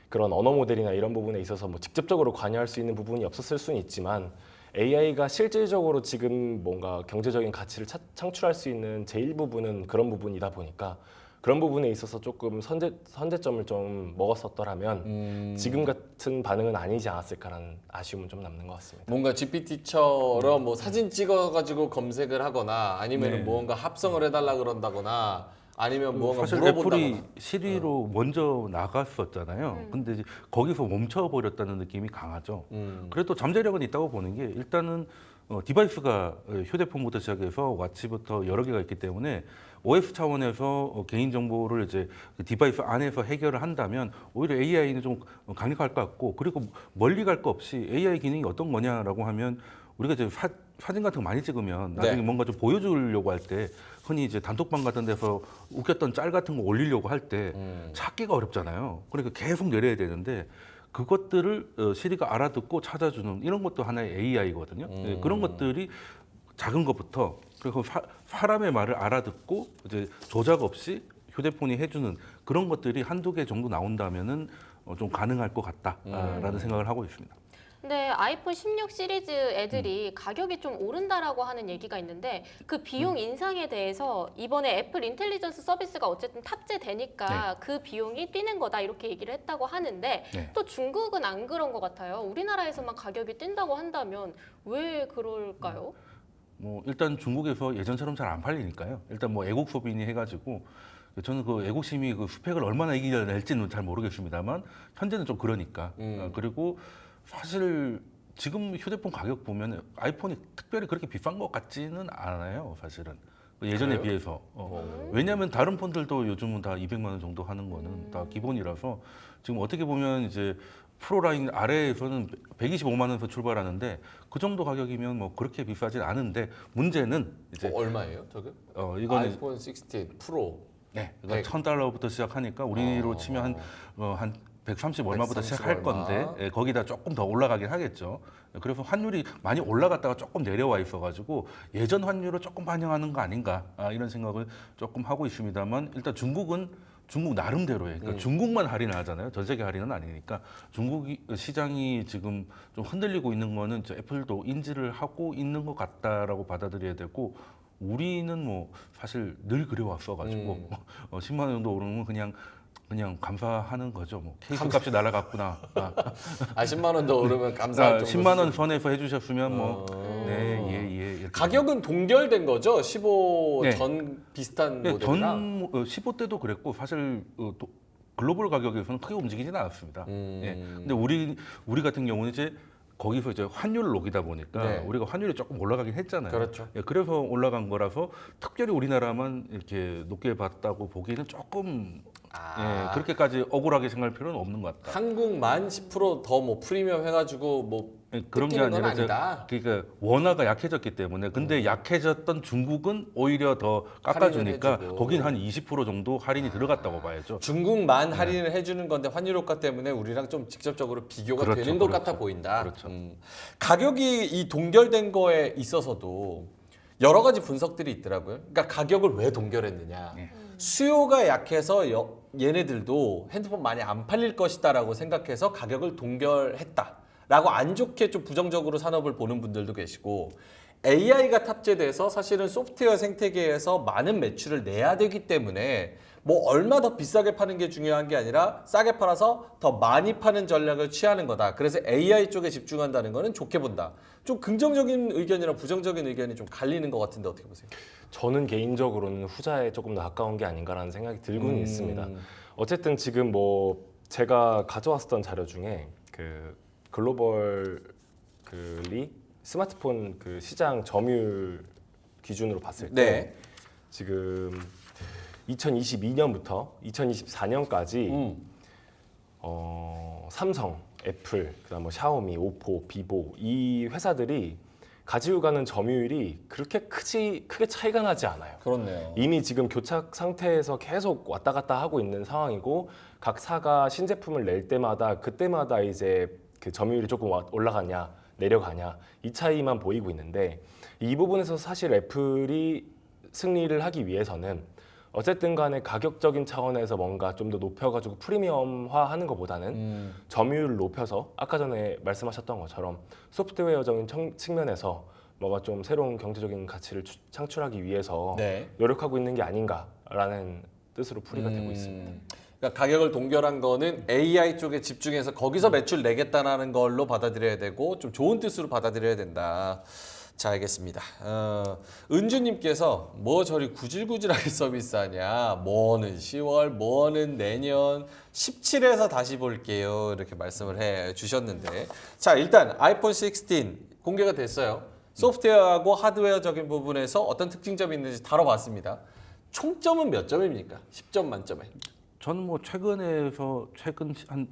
그런 언어 모델이나 이런 부분에 있어서 뭐 직접적으로 관여할 수 있는 부분이 없었을 수는 있지만, AI가 실질적으로 지금 뭔가 경제적인 가치를 창출할 수 있는 제일 부분은 그런 부분이다 보니까, 그런 부분에 있어서 조금 선제점을 좀 먹었었더라면 지금 같은 반응은 아니지 않았을까라는 아쉬움은 좀 남는 것 같습니다. 뭔가 GPT처럼 뭐 사진 찍어가지고 검색을 하거나 아니면 네. 무언가 합성을 해달라 그런다거나 아니면 무언가 사실 물어본다거나. 애플이 시리로 먼저 나갔었잖아요. 근데 이제 거기서 멈춰버렸다는 느낌이 강하죠. 그래도 잠재력은 있다고 보는 게, 일단은 디바이스가 휴대폰부터 시작해서 와치부터 여러 개가 있기 때문에 OS 차원에서 개인 정보를 이제 그 디바이스 안에서 해결을 한다면 오히려 AI는 좀 강력할 것 같고, 그리고 멀리 갈 거 없이 AI 기능이 어떤 거냐라고 하면, 우리가 이제 사진 같은 거 많이 찍으면 나중에 네. 뭔가 좀 보여주려고 할 때, 흔히 이제 단톡방 같은 데서 웃겼던 짤 같은 거 올리려고 할 때 찾기가 어렵잖아요. 그러니까 계속 내려야 되는데, 그것들을 시리가 알아듣고 찾아주는 이런 것도 하나의 AI거든요. 그런 것들이 작은 것부터, 그리고 사람의 말을 알아듣고 이제 조작 없이 휴대폰이 해주는 그런 것들이 한두 개 정도 나온다면은 좀 가능할 것 같다라는 생각을 하고 있습니다. 근데 아이폰 16 시리즈 애들이 가격이 좀 오른다라고 하는 얘기가 있는데, 그 비용 인상에 대해서 이번에 애플 인텔리전스 서비스가 어쨌든 탑재되니까 그 비용이 뛰는 거다 이렇게 얘기를 했다고 하는데, 또 중국은 안 그런 것 같아요. 우리나라에서만 가격이 뛴다고 한다면 왜 그럴까요? 뭐 일단 중국에서 예전처럼 잘 안 팔리니까요. 일단 뭐 애국 소비니 해가지고, 저는 그 애국심이 그 스펙을 얼마나 이겨낼지는 잘 모르겠습니다만 현재는 좀 그러니까. 그리고 사실 지금 휴대폰 가격 보면 아이폰이 특별히 그렇게 비싼 것 같지는 않아요, 사실은. 예전에 그래요? 비해서. 왜냐하면 다른 폰들도 요즘은 다 200만 원 정도 하는 거는 다 기본이라서, 지금 어떻게 보면 이제 프로 라인 아래에서는 125만 원에서 출발하는데, 그 정도 가격이면 뭐 그렇게 비싸진 않은데, 문제는 이제 얼마예요, 저게? 이거는 아이폰 16 프로. 네, 그러니까 1,000달러부터 시작하니까 우리로 치면 한 130 얼마부터 130 시작할 얼마. 건데, 거기다 조금 더 올라가긴 하겠죠. 그래서 환율이 많이 올라갔다가 조금 내려와 있어가지고 예전 환율을 조금 반영하는 거 아닌가, 이런 생각을 조금 하고 있습니다만, 일단 중국은 중국 나름대로의, 그러니까 중국만 할인을 하잖아요. 전 세계 할인은 아니니까. 중국 시장이 지금 좀 흔들리고 있는 거는 애플도 인지를 하고 있는 것 같다라고 받아들여야 되고, 우리는 뭐 사실 늘 그래왔어가지고 10만 원 정도 오르면 그냥 감사하는 거죠. 뭐 케이스 값이 날아갔구나. 10만 원 더 오르면 감사할 정도. 10만 원 선에서 해주셨으면 뭐 네, 이렇게. 가격은 동결된 거죠? 15 네. 전 비슷한 네, 모델이랑. 전 15대도 그랬고, 사실 또 글로벌 가격에서는 크게 움직이지는 않았습니다. 예. 근데 우리 같은 경우는 이제 거기서 이제 환율을 녹이다 보니까 네. 우리가 환율이 조금 올라가긴 했잖아요. 그렇죠. 예, 그래서 올라간 거라서 특별히 우리나라만 이렇게 높게 봤다고 보기에는 조금 그렇게까지 억울하게 생각할 필요는 없는 것 같다. 한국만 10%더 뭐 프리미엄 해가지고 뭐 예, 그런 게 뜯기는 건 아니라 아니다. 그러니까 원화가 약해졌기 때문에, 근데 약해졌던 중국은 오히려 더 깎아주니까 할인을 해주고. 거긴 한 20% 정도 할인이 들어갔다고 봐야죠. 중국만 할인을 해주는 건데 환율 효과 때문에 우리랑 좀 직접적으로 비교가 그렇죠, 되는 것 그렇죠. 같아 보인다. 그렇죠. 가격이 이 동결된 거에 있어서도 여러 가지 분석들이 있더라고요. 그러니까 가격을 왜 동결했느냐. 수요가 약해서 얘네들도 핸드폰 많이 안 팔릴 것이다라고 생각해서 가격을 동결했다라고 안 좋게 좀 부정적으로 산업을 보는 분들도 계시고, AI가 탑재돼서 사실은 소프트웨어 생태계에서 많은 매출을 내야 되기 때문에 뭐 얼마 더 비싸게 파는 게 중요한 게 아니라 싸게 팔아서 더 많이 파는 전략을 취하는 거다. 그래서 AI 쪽에 집중한다는 거는 좋게 본다. 좀 긍정적인 의견이랑 부정적인 의견이 좀 갈리는 것 같은데 어떻게 보세요? 저는 개인적으로는 후자에 조금 더 가까운 게 아닌가라는 생각이 들고는 있습니다. 어쨌든 지금 뭐 제가 가져왔었던 자료 중에 그 글로벌 스마트폰 그 시장 점유율 기준으로 봤을 때 네. 지금 2022년부터 2024년까지 삼성, 애플, 그다음 뭐 샤오미, 오포, 비보 이 회사들이 가지고 가는 점유율이 그렇게 크게 차이가 나지 않아요. 그렇네요. 이미 지금 교착 상태에서 계속 왔다 갔다 하고 있는 상황이고 각 사가 신제품을 낼 때마다 그때마다 이제 그 점유율이 조금 올라가냐 내려가냐 이 차이만 보이고 있는데 이 부분에서 사실 애플이 승리를 하기 위해서는 어쨌든 간에 가격적인 차원에서 뭔가 좀 더 높여가지고 프리미엄화하는 것보다는 점유율을 높여서 아까 전에 말씀하셨던 것처럼 소프트웨어적인 측면에서 뭔가 좀 새로운 경제적인 가치를 창출하기 위해서 네. 노력하고 있는 게 아닌가라는 뜻으로 풀이가 되고 있습니다. 그러니까 가격을 동결한 거는 AI 쪽에 집중해서 거기서 매출 내겠다는 걸로 받아들여야 되고 좀 좋은 뜻으로 받아들여야 된다. 자, 알겠습니다. 은주님께서 뭐 저리 구질구질하게 서비스하냐, 뭐는 10월, 뭐는 내년 17에서 다시 볼게요. 이렇게 말씀을 해 주셨는데, 자, 일단 아이폰 16 공개가 됐어요. 소프트웨어하고 하드웨어적인 부분에서 어떤 특징점이 있는지 다뤄봤습니다. 총점은 몇 점입니까? 10점 만점에. 저는 뭐 최근 한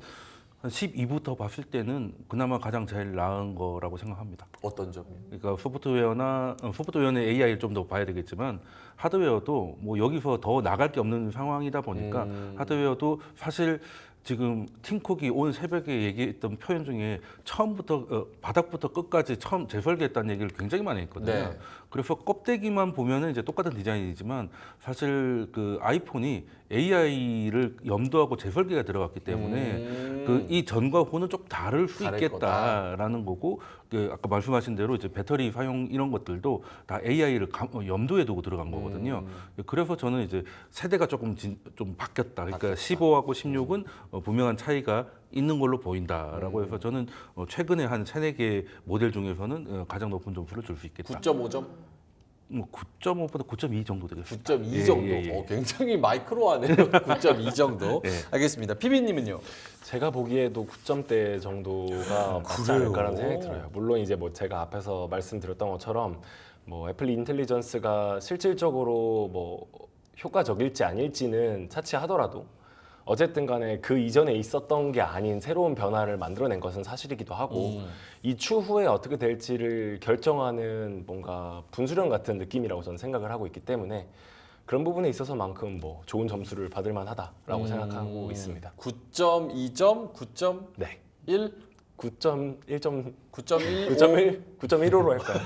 12부터 봤을 때는 그나마 가장 제일 나은 거라고 생각합니다. 어떤 점이요? 그러니까 소프트웨어는 AI를 좀 더 봐야 되겠지만 하드웨어도 뭐 여기서 더 나갈 게 없는 상황이다 보니까 하드웨어도 사실 지금 팀쿡이 오늘 새벽에 얘기했던 표현 중에 처음부터 바닥부터 끝까지 처음 재설계했다는 얘기를 굉장히 많이 했거든요. 네. 그래서 껍데기만 보면은 이제 똑같은 디자인이지만 사실 그 아이폰이 AI를 염두하고 재설계가 들어갔기 때문에 그 이 전과 후는 좀 다를 수 다를 있겠다라는 거고 그 아까 말씀하신 대로 이제 배터리 사용 이런 것들도 다 AI를 염두에 두고 들어간 거거든요. 그래서 저는 이제 세대가 조금 좀 바뀌었다. 그러니까 15하고 16은 분명한 차이가 있는 걸로 보인다라고 해서 저는 최근에 한 3-4개 모델 중에서는 가장 높은 점수를 줄 수 있겠다. 9.5점? 뭐 9.5보다 9.2 정도 되겠습니다. 9.2 예, 정도. 예, 예. 굉장히 마이크로하네요. 9.2 정도. 예. 알겠습니다. 피비님은요? 제가 보기에도 9점대 정도가 맞지 않을까라는 생각이 들어요. 물론 이제 뭐 제가 앞에서 말씀드렸던 것처럼 뭐 애플 인텔리전스가 실질적으로 뭐 효과적일지 아닐지는 차치하더라도 어쨌든 간에 그 이전에 있었던 게 아닌 새로운 변화를 만들어낸 것은 사실이기도 하고 이 추후에 어떻게 될지를 결정하는 뭔가 분수령 같은 느낌이라고 저는 생각을 하고 있기 때문에 그런 부분에 있어서만큼 뭐 좋은 점수를 받을 만하다라고 생각하고 있습니다. 9.2점, 9.1, 네. 9.1점 9.1, 9.15로 할까요?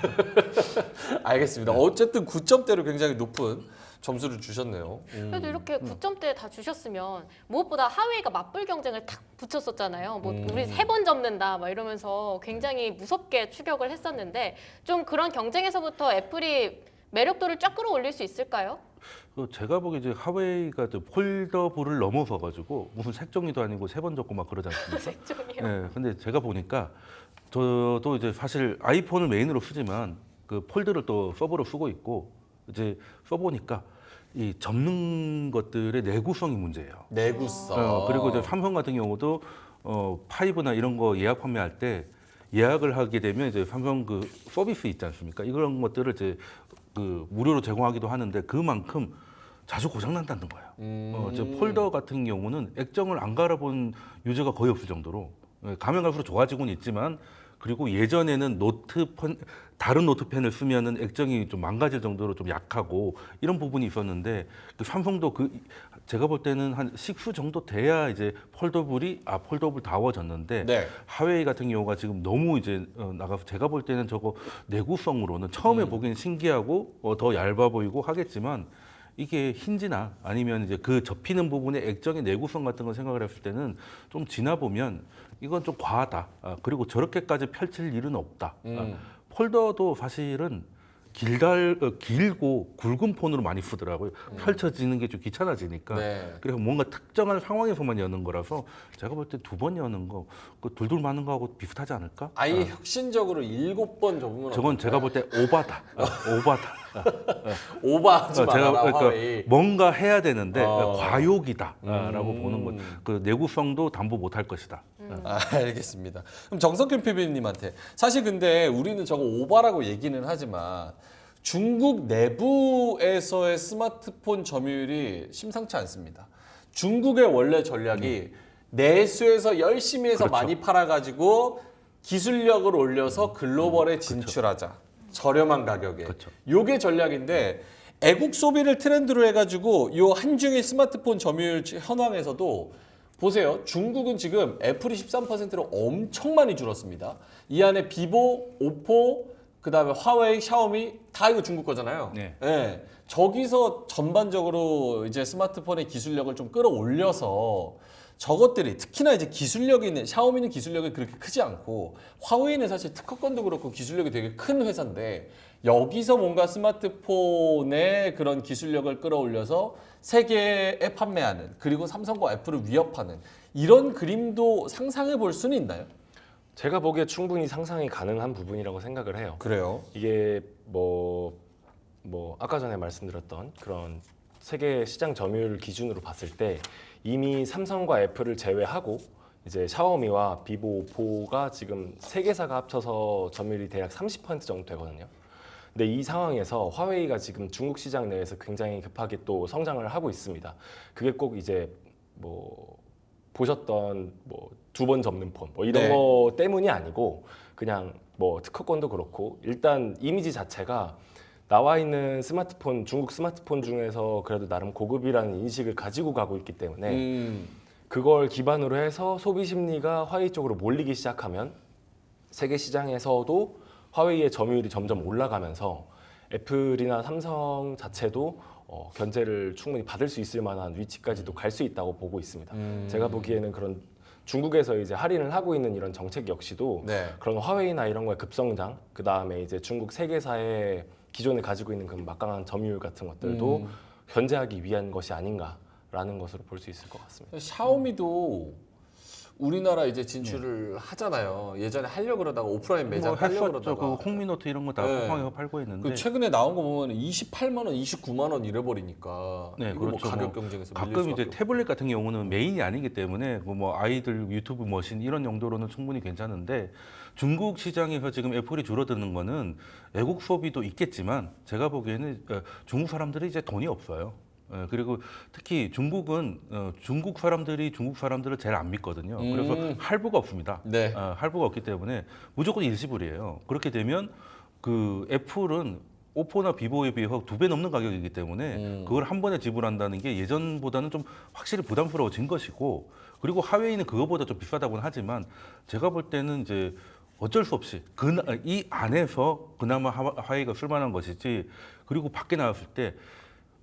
알겠습니다. 어쨌든 9점대로 굉장히 높은 점수를 주셨네요. 그래도 이렇게 9점대 다 주셨으면 무엇보다 하웨이가 맞불 경쟁을 탁 붙였었잖아요. 뭐 우리 3번 접는다 막 이러면서 굉장히 무섭게 추격을 했었는데 좀 그런 경쟁에서부터 애플이 매력도를 쫙 끌어올릴 수 있을까요? 제가 보기에 이제 하웨이가 폴더블을 넘어서 가지고 무슨 색종이도 아니고 3번 접고 막 그러지 않습니까? 색종이요? 네, 근데 제가 보니까 저도 이제 사실 아이폰을 메인으로 쓰지만 그 폴드를 또 서버로 쓰고 있고 이제 써보니까 이 접는 것들의 내구성이 문제예요. 내구성. 그리고 이제 삼성 같은 경우도 5나 이런 거 예약 판매할 때 예약을 하게 되면 이제 삼성 그 서비스 있지 않습니까? 이런 것들을 이제 그 무료로 제공하기도 하는데 그만큼 자주 고장 난다는 거예요. 이제 폴더 같은 경우는 액정을 안 갈아본 유저가 거의 없을 정도로 가면 갈수록 좋아지고는 있지만 그리고 예전에는 다른 노트펜을 쓰면은 액정이 좀 망가질 정도로 좀 약하고 이런 부분이 있었는데 그 삼성도 제가 볼 때는 한 6 정도 돼야 이제 폴더블 다워졌는데 네. 하웨이 같은 경우가 지금 너무 이제 나가서 제가 볼 때는 저거 내구성으로는 처음에 보기엔 신기하고 더 얇아 보이고 하겠지만 이게 힌지나 아니면 이제 그 접히는 부분의 액정의 내구성 같은 걸 생각을 했을 때는 좀 지나 보면 이건 좀 과하다. 그리고 저렇게까지 펼칠 일은 없다. 폴더도 사실은 길고 굵은 폰으로 많이 쓰더라고요. 펼쳐지는 게 좀 귀찮아지니까. 네. 그래서 뭔가 특정한 상황에서만 여는 거라서 제가 볼 때 2번 여는 거, 그 둘둘 마는 거하고 비슷하지 않을까? 아예 혁신적으로 7번 접으면 저건 제가 볼 때 오바다. 오버하지 말아라, 그러니까 화웨이. 뭔가 해야 되는데 과욕이다라고 보는 것. 그 내구성도 담보 못할 것이다. 알겠습니다. 그럼 정석현 PB님한테 사실 근데 우리는 저거 오바라고 얘기는 하지만 중국 내부에서의 스마트폰 점유율이 심상치 않습니다. 중국의 원래 전략이 내수에서 열심히 해서 그렇죠. 많이 팔아가지고 기술력을 올려서 글로벌에 진출하자. 저렴한 가격에. 그렇죠. 요게 전략인데 애국 소비를 트렌드로 해가지고 요 한중일 스마트폰 점유율 현황에서도 보세요. 중국은 지금 애플이 13%로 엄청 많이 줄었습니다. 이 안에 비보, 오포, 그다음에 화웨이, 샤오미 다 이거 중국 거잖아요. 네. 예. 저기서 전반적으로 이제 스마트폰의 기술력을 좀 끌어올려서 저것들이 특히나 이제 기술력이 있는 샤오미는 기술력이 그렇게 크지 않고 화웨이는 사실 특허권도 그렇고 기술력이 되게 큰 회사인데 여기서 뭔가 스마트폰의 그런 기술력을 끌어올려서 세계에 판매하는 그리고 삼성과 애플을 위협하는 이런 그림도 상상해 볼 수는 있나요? 제가 보기에 충분히 상상이 가능한 부분이라고 생각을 해요. 그래요. 이게 뭐 아까 전에 말씀드렸던 그런 세계 시장 점유율 기준으로 봤을 때 이미 삼성과 애플을 제외하고 이제 샤오미와 비보, 오포가 지금 세 개사가 합쳐서 점유율이 대략 30% 정도 되거든요. 근데 이 상황에서 화웨이가 지금 중국 시장 내에서 굉장히 급하게 또 성장을 하고 있습니다. 그게 꼭 이제 뭐 보셨던 뭐 두 번 접는 폰 뭐 이런 네. 거 때문이 아니고 그냥 뭐 특허권도 그렇고 일단 이미지 자체가 나와 있는 스마트폰 중국 스마트폰 중에서 그래도 나름 고급이라는 인식을 가지고 가고 있기 때문에 그걸 기반으로 해서 소비 심리가 화웨이 쪽으로 몰리기 시작하면 세계 시장에서도 화웨이의 점유율이 점점 올라가면서 애플이나 삼성 자체도 견제를 충분히 받을 수 있을 만한 위치까지도 갈 수 있다고 보고 있습니다. 제가 보기에는 그런 중국에서 이제 할인을 하고 있는 이런 정책 역시도 네. 그런 화웨이나 이런 거의 급성장, 그 다음에 이제 중국 세계사의 기존에 가지고 있는 그 막강한 점유율 같은 것들도 견제하기 위한 것이 아닌가라는 것으로 볼 수 있을 것 같습니다. 샤오미도 우리나라 이제 진출을 하잖아요. 예전에 하려고 그러다가 오프라인 매장 하려고 했었죠. 그러다가 그 홍미노트 이런 거 다 네. 쿠팡에서 팔고 있는데 그 최근에 나온 거 보면 28만 원, 29만 원 이래버리니까 네, 이거 그렇죠. 뭐 가격 뭐 경쟁에서 밀릴 가끔 수밖에 이제 태블릿 같은 경우는 메인이 아니기 때문에 뭐 아이들 유튜브 머신 이런 용도로는 충분히 괜찮은데 중국 시장에서 지금 애플이 줄어드는 거는 애국 소비도 있겠지만 제가 보기에는 중국 사람들이 이제 돈이 없어요. 그리고 특히 중국은 중국 사람들이 중국 사람들을 제일 안 믿거든요. 그래서 할부가 없습니다. 네. 할부가 없기 때문에 무조건 일시불이에요. 그렇게 되면 그 애플은 오포나 비보에 비해서 2배 넘는 가격이기 때문에 그걸 한 번에 지불한다는 게 예전보다는 좀 확실히 부담스러워진 것이고 그리고 하웨이는 그거보다 좀 비싸다고는 하지만 제가 볼 때는 이제 어쩔 수 없이 이 안에서 그나마 하웨이가 쓸만한 것이지 그리고 밖에 나왔을 때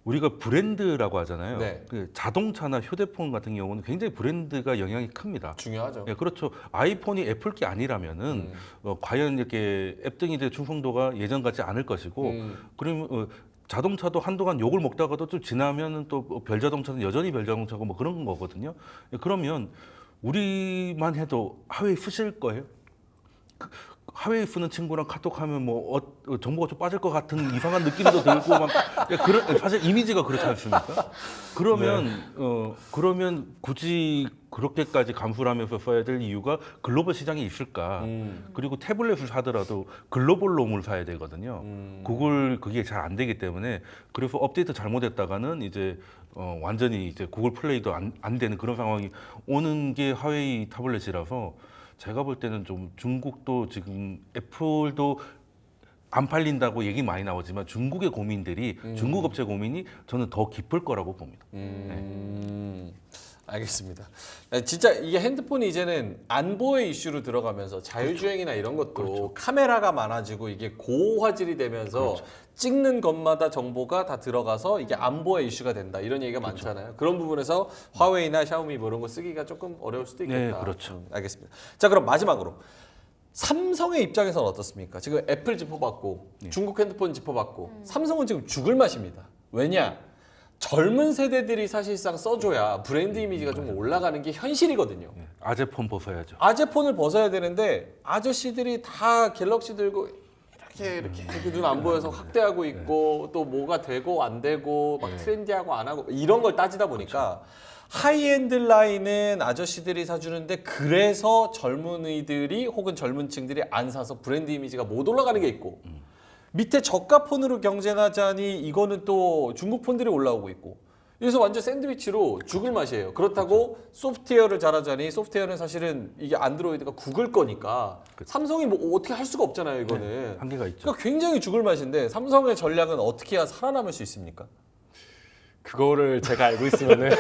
우리가 브랜드라고 하잖아요. 네. 그 자동차나 휴대폰 같은 경우는 굉장히 브랜드가 영향이 큽니다. 중요하죠. 예, 그렇죠. 아이폰이 애플 게 아니라면은 과연 이렇게 앱 등이의 충성도가 예전 같지 않을 것이고, 그러면 자동차도 한동안 욕을 먹다가도 좀 지나면은 또 별자동차는 여전히 별자동차고 뭐 그런 거거든요. 예, 그러면 우리만 해도 하웨이 쓰실 거예요? 하웨이 쓰는 친구랑 카톡하면 뭐 정보가 좀 빠질 것 같은 이상한 느낌도 들고 막 그런 사실 이미지가 그렇지 않습니까? 그러면 그러면 굳이 그렇게까지 감수를 하면서 써야 될 이유가 글로벌 시장이 있을까? 그리고 태블릿을 사더라도 글로벌 롬을 사야 되거든요. 그게 잘 안 되기 때문에 그래서 업데이트 잘못했다가는 이제 완전히 이제 구글 플레이도 안 되는 그런 상황이 오는 게 하웨이 타블렛이라서. 제가 볼 때는 좀 중국도 지금 애플도 안 팔린다고 얘기 많이 나오지만 중국의 고민들이 중국 업체 고민이 저는 더 깊을 거라고 봅니다. 알겠습니다. 네, 진짜 이게 핸드폰이 이제는 안보의 이슈로 들어가면서 자율주행이나 이런 것도 카메라가 많아지고 이게 고화질이 되면서 찍는 것마다 정보가 다 들어가서 이게 안보의 이슈가 된다 이런 얘기가 많잖아요. 그런 부분에서 화웨이나 샤오미 뭐 이런 거 쓰기가 조금 어려울 수도 있겠다. 네, 그렇죠. 알겠습니다. 자, 그럼 마지막으로 삼성의 입장에서는 어떻습니까? 지금 애플 짚어봤고 중국 핸드폰 짚어봤고 삼성은 지금 죽을 맛입니다. 왜냐? 젊은 세대들이 사실상 써줘야 브랜드 이미지가 좀 올라가는 게 현실이거든요. 아재폰 벗어야죠. 아재폰을 벗어야 되는데 아저씨들이 다 갤럭시 들고 이렇게 눈 안 보여서 확대하고 있고 또 뭐가 되고 안 되고 막 트렌디하고 안 하고 이런 걸 따지다 보니까 하이엔드 라인은 아저씨들이 사주는데 그래서 젊은이들이 혹은 젊은 층들이 안 사서 브랜드 이미지가 못 올라가는 게 있고 밑에 저가 폰으로 경쟁하자니 이거는 또 중국 폰들이 올라오고 있고 그래서 완전 샌드위치로 죽을 맛이에요. 그렇다고 소프트웨어를 잘하자니 소프트웨어는 사실은 이게 안드로이드가 구글 거니까 삼성이 뭐 어떻게 할 수가 없잖아요, 이거는. 한계가 있죠. 그러니까 굉장히 죽을 맛인데 삼성의 전략은 어떻게 해야 살아남을 수 있습니까? 그거를 제가 알고 있으면은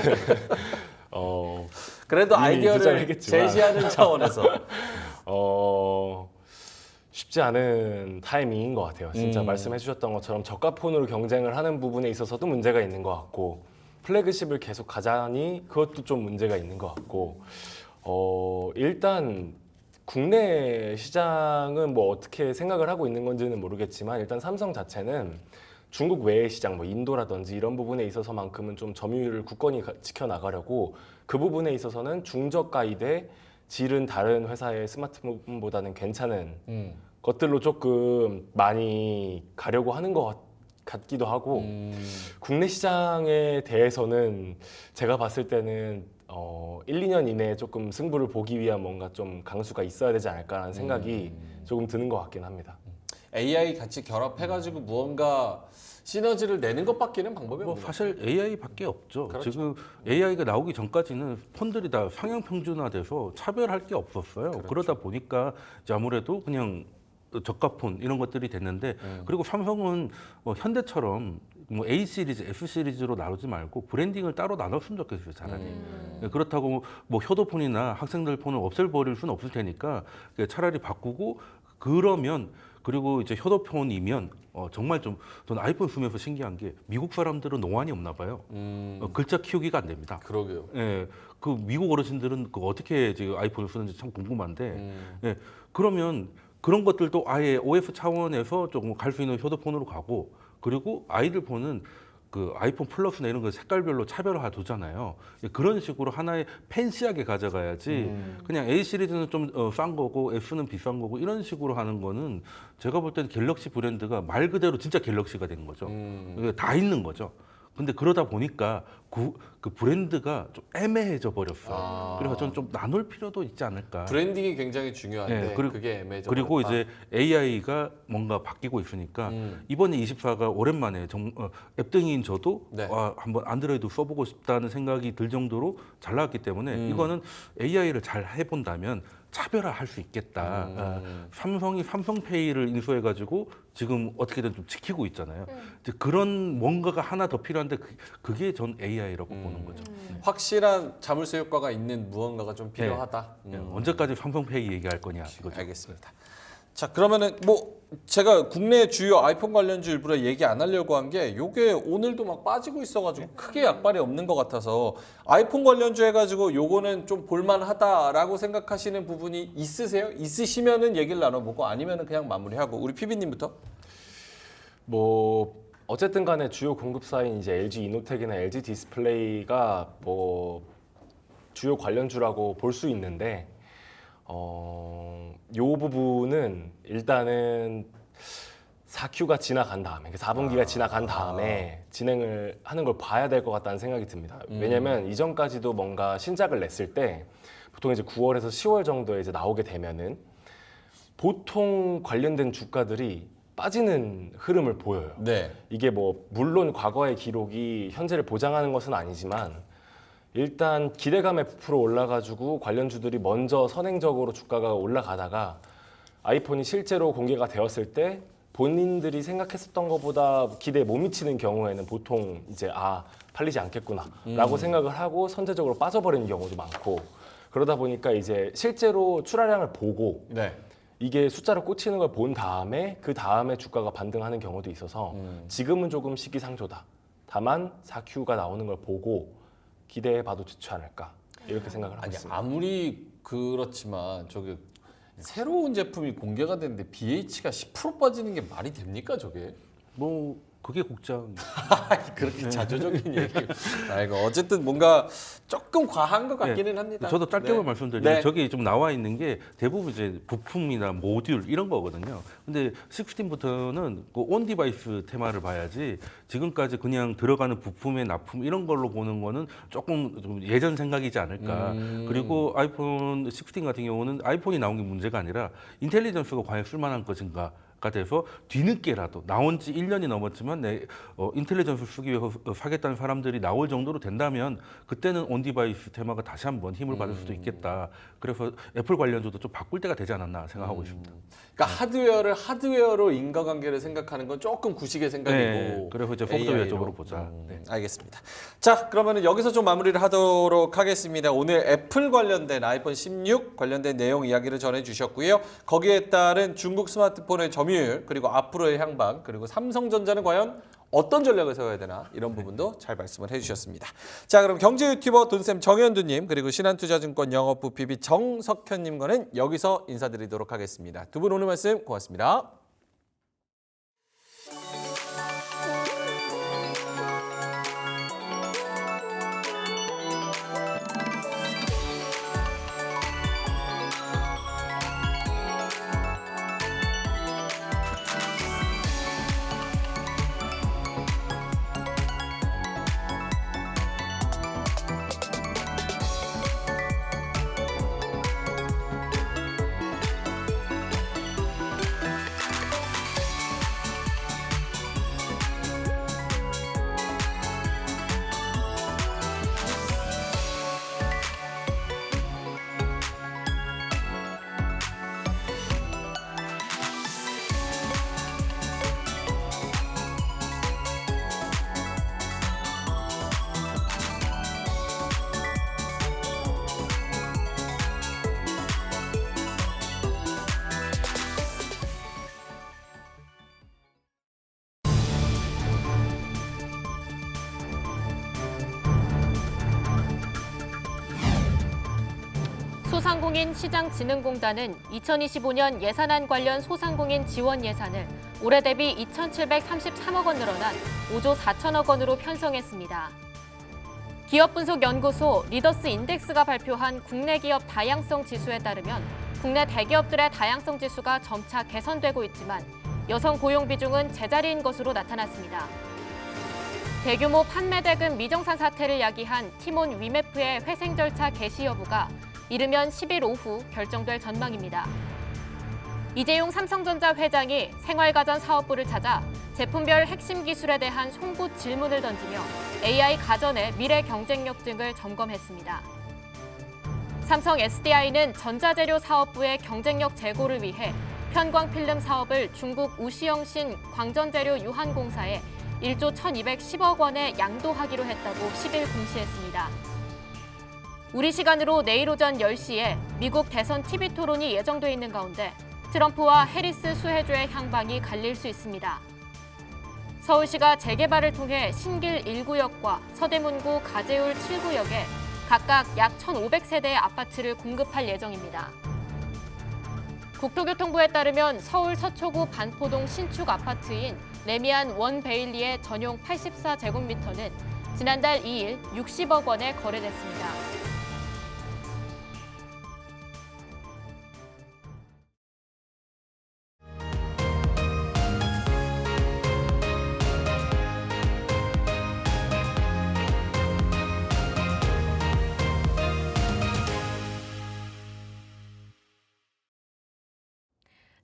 그래도 이미 아이디어를 투자했겠지만. 제시하는 차원에서 쉽지 않은 타이밍인 것 같아요. 진짜 음. 말씀해주셨던 것처럼 저가폰으로 경쟁을 하는 부분에 있어서도 문제가 있는 것 같고 플래그십을 계속 가자니 그것도 좀 문제가 있는 것 같고 일단 국내 시장은 뭐 어떻게 생각을 하고 있는 건지는 모르겠지만 일단 삼성 자체는 중국 외의 시장, 뭐 인도라든지 이런 부분에 있어서만큼은 좀 점유율을 굳건히 지켜나가려고 그 부분에 있어서는 중저가이되 질은 다른 회사의 스마트폰보다는 괜찮은 것들로 조금 많이 가려고 하는 것 같기도 하고 국내 시장에 대해서는 제가 봤을 때는 1, 2년 이내에 조금 승부를 보기 위한 뭔가 좀 강수가 있어야 되지 않을까라는 생각이 조금 드는 것 같긴 합니다. AI 같이 결합해가지고 무언가 시너지를 내는 것밖에는 방법이 뭐 없는 사실 AI밖에 없죠. 그렇죠. 지금 AI가 나오기 전까지는 폰들이 다 상향 평준화돼서 차별할 게 없었어요. 그렇죠. 그러다 보니까 이제 아무래도 그냥 저가폰 이런 것들이 됐는데 그리고 삼성은 뭐 현대처럼 뭐 A 시리즈, F 시리즈로 나누지 말고 브랜딩을 따로 나눴으면 좋겠어요, 차라리. 네, 그렇다고 뭐 효도폰이나 학생들 폰을 없애버릴 수는 없을 테니까 차라리 바꾸고 그러면 그리고 이제 효도폰이면 정말 좀 저는 아이폰 쓰면서 신기한 게 미국 사람들은 노안이 없나 봐요. 글자 키우기가 안 됩니다. 그러게요. 예, 그 미국 어르신들은 그 어떻게 지금 아이폰을 쓰는지 참 궁금한데, 예, 그러면 그런 것들도 아예 OS 차원에서 조금 갈 수 있는 효도폰으로 가고, 그리고 아이들 폰은 그 아이폰 플러스나 이런 거 색깔별로 차별화 두잖아요. 그런 식으로 하나의 팬시하게 가져가야지 그냥 A 시리즈는 좀 싼 거고 F는 비싼 거고 이런 식으로 하는 거는 제가 볼 때는 갤럭시 브랜드가 말 그대로 진짜 갤럭시가 되는 거죠. 다 있는 거죠. 근데 그러다 보니까 그 브랜드가 좀 애매해져 버렸어요. 그래서 저는 좀 나눌 필요도 있지 않을까. 브랜딩이 굉장히 중요한데 네, 그리고- 그게 애매해져 그리고 버렸다. 이제 AI가 뭔가 바뀌고 있으니까 이번에 24가 오랜만에 앱등인 저도 네. 한번 안드로이드 써보고 싶다는 생각이 들 정도로 잘 나왔기 때문에 이거는 AI를 잘 해본다면 차별화할 수 있겠다. 삼성이 삼성페이를 인수해가지고 지금 어떻게든 좀 지키고 있잖아요. 이제 그런 뭔가가 하나 더 필요한데 그게 전 AI라고 보는 거죠. 확실한 자물쇠 효과가 있는 무언가가 좀 필요하다. 언제까지 삼성페이 얘기할 거냐 이거죠. 알겠습니다. 자, 그러면은 뭐 제가 국내 주요 아이폰 관련주 일부러 얘기 안 하려고 한 게 요게 오늘도 막 빠지고 있어가지고 크게 약발이 없는 것 같아서 아이폰 관련주 해가지고 요거는 좀 볼만하다라고 생각하시는 부분이 있으세요? 있으시면은 얘기를 나눠보고 아니면은 그냥 마무리하고 우리 PB님부터. 뭐 어쨌든 간에 주요 공급사인 이제 LG 이노텍이나 LG 디스플레이가 뭐 주요 관련주라고 볼 수 있는데 요 부분은 일단은 4Q가 지나간 다음에 4분기가 지나간 다음에 진행을 하는 걸 봐야 될 것 같다는 생각이 듭니다. 왜냐면 이전까지도 뭔가 신작을 냈을 때 보통 이제 9월에서 10월 정도에 이제 나오게 되면은 보통 관련된 주가들이 빠지는 흐름을 보여요. 네. 이게 뭐 물론 과거의 기록이 현재를 보장하는 것은 아니지만 일단 기대감에 부풀어 올라가지고 관련주들이 먼저 선행적으로 주가가 올라가다가 아이폰이 실제로 공개가 되었을 때 본인들이 생각했었던 것보다 기대에 못 미치는 경우에는 보통 이제 팔리지 않겠구나라고 생각을 하고 선제적으로 빠져버리는 경우도 많고 그러다 보니까 이제 실제로 출하량을 보고 네. 이게 숫자로 꽂히는 걸 본 다음에 그 다음에 주가가 반등하는 경우도 있어서 지금은 조금 시기상조다. 다만 4Q가 나오는 걸 보고 기대해봐도 좋지 않을까 이렇게 생각을 하고 아니 있습니다. 아무리 그렇지만 저기 새로운 제품이 공개가 됐는데 BH가 10% 빠지는 게 말이 됩니까 저게? 뭐 그게 국장. 그렇게 자조적인 얘기. 아이고 어쨌든 뭔가 조금 과한 것 같기는 합니다. 저도 짧게만 네. 말씀드리면 네. 저기 좀 나와 있는 게 대부분 이제 부품이나 모듈 이런 거거든요. 근데 16부터는 그 온 디바이스 테마를 봐야지 지금까지 그냥 들어가는 부품의 납품 이런 걸로 보는 거는 조금 좀 예전 생각이지 않을까. 그리고 아이폰 16 같은 경우는 아이폰이 나온 게 문제가 아니라 인텔리전스가 과연 쓸만한 것인가. 돼서 뒤늦게라도 나온 지 1년이 넘었지만 인텔리전스 쓰기 위해서 사겠다는 사람들이 나올 정도로 된다면 그때는 온디바이스 테마가 다시 한번 힘을 받을 수도 있겠다. 그래서 애플 관련주도 좀 바꿀 때가 되지 않았나 생각하고 있습니다. 그러니까 하드웨어를 하드웨어로 인과관계를 생각하는 건 조금 구식의 생각이고 네, 그래서 이제 소프트웨어 AI 로. 쪽으로 보자. 네. 알겠습니다. 자, 그러면 여기서 좀 마무리를 하도록 하겠습니다. 오늘 애플 관련된 아이폰 16 관련된 내용 이야기를 전해주셨고요. 거기에 따른 중국 스마트폰의 점유율 그리고 앞으로의 향방 그리고 삼성전자는 과연 어떤 전략을 세워야 되나 이런 부분도 잘 말씀을 해주셨습니다. 자, 그럼 경제 유튜버 돈쌤 정현두님 그리고 신한투자증권 영업부 PB 정석현님과는 여기서 인사드리도록 하겠습니다. 두 분 오늘 말씀 고맙습니다. 소상공인 시장진흥공단은 2025년 예산안 관련 소상공인 지원 예산을 올해 대비 2,733억 원 늘어난 5조 4천억 원으로 편성했습니다. 기업분석연구소 리더스 인덱스가 발표한 국내 기업 다양성 지수에 따르면 국내 대기업들의 다양성 지수가 점차 개선되고 있지만 여성 고용 비중은 제자리인 것으로 나타났습니다. 대규모 판매 대금 미정산 사태를 야기한 티몬 위메프의 회생 절차 개시 여부가 이르면 10일 오후 결정될 전망입니다. 이재용 삼성전자 회장이 생활가전 사업부를 찾아 제품별 핵심 기술에 대한 송구 질문을 던지며 AI 가전의 미래 경쟁력 등을 점검했습니다. 삼성 SDI는 전자재료 사업부의 경쟁력 제고를 위해 편광필름 사업을 중국 우시영신 광전재료 유한공사에 1조 1,210억 원에 양도하기로 했다고 10일 공시했습니다. 우리 시간으로 내일 오전 10시에 미국 대선 TV 토론이 예정돼 있는 가운데 트럼프와 해리스 수혜주의 향방이 갈릴 수 있습니다. 서울시가 재개발을 통해 신길 1구역과 서대문구 가재울 7구역에 각각 약 1,500세대의 아파트를 공급할 예정입니다. 국토교통부에 따르면 서울 서초구 반포동 신축 아파트인 레미안 원베일리의 전용 84제곱미터는 지난달 2일 60억 원에 거래됐습니다.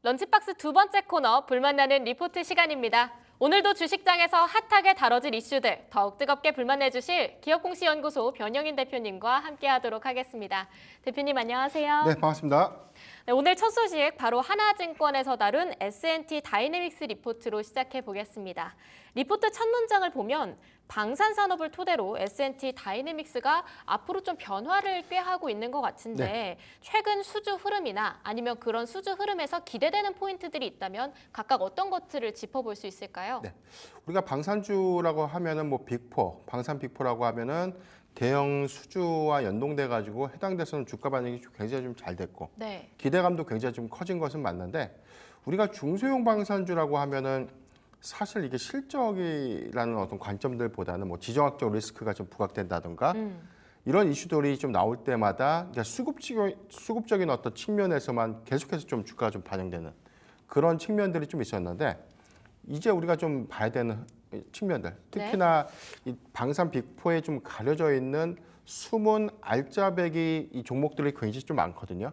런치박스 두 번째 코너 불만나는 리포트 시간입니다. 오늘도 주식장에서 핫하게 다뤄질 이슈들 더욱 뜨겁게 불만내주실 기업공시연구소 변영인 대표님과 함께하도록 하겠습니다. 대표님 안녕하세요. 네, 반갑습니다. 네, 오늘 첫 소식 바로 하나증권에서 다룬 S&T 다이내믹스 리포트로 시작해 보겠습니다. 리포트 첫 문장을 보면 방산산업을 토대로 S&T 다이내믹스가 앞으로 좀 변화를 꾀하고 있는 것 같은데 네. 최근 수주 흐름이나 아니면 그런 수주 흐름에서 기대되는 포인트들이 있다면 각각 어떤 것들을 짚어볼 수 있을까요? 네. 우리가 방산주라고 하면은 뭐 빅4, 방산 빅4라고 하면은 대형 수주와 연동돼 가지고 해당돼서는 주가 반응이 굉장히 좀 잘 됐고 네. 기대감도 굉장히 좀 커진 것은 맞는데 우리가 중소형 방산주라고 하면은 사실 이게 실적이라는 어떤 관점들보다는 뭐 지정학적 리스크가 좀 부각된다든가 이런 이슈들이 좀 나올 때마다 그러니까 수급적인 어떤 측면에서만 계속해서 좀 주가가 좀 반영되는 그런 측면들이 좀 있었는데 이제 우리가 좀 봐야 되는 측면들 특히나 이 방산 빅4에 좀 가려져 있는 숨은 알짜배기 이 종목들이 굉장히 좀 많거든요.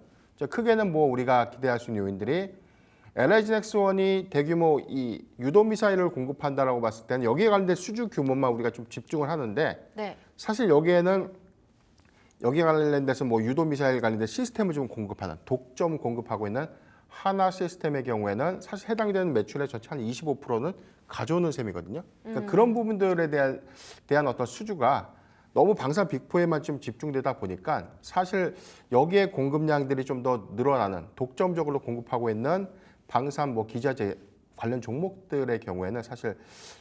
크게는 뭐 우리가 기대할 수 있는 요인들이 LH-X1이 대규모 이 유도 미사일을 공급한다라고 봤을 때는 여기에 관련된 수주 규모만 우리가 좀 집중을 하는데 네. 사실 여기에 관련돼서 뭐 유도 미사일 관련된 시스템을 좀 공급하는 독점 공급하고 있는 하나 시스템의 경우에는 사실 해당되는 매출의 전체 한 25%는 가져오는 셈이거든요. 그러니까 그런 부분들에 대한 어떤 수주가 너무 방산 빅4에만 좀 집중되다 보니까 사실 여기에 공급량들이 좀 더 늘어나는 독점적으로 공급하고 있는 방산 뭐 기자재 관련 종목들의 경우에는 사실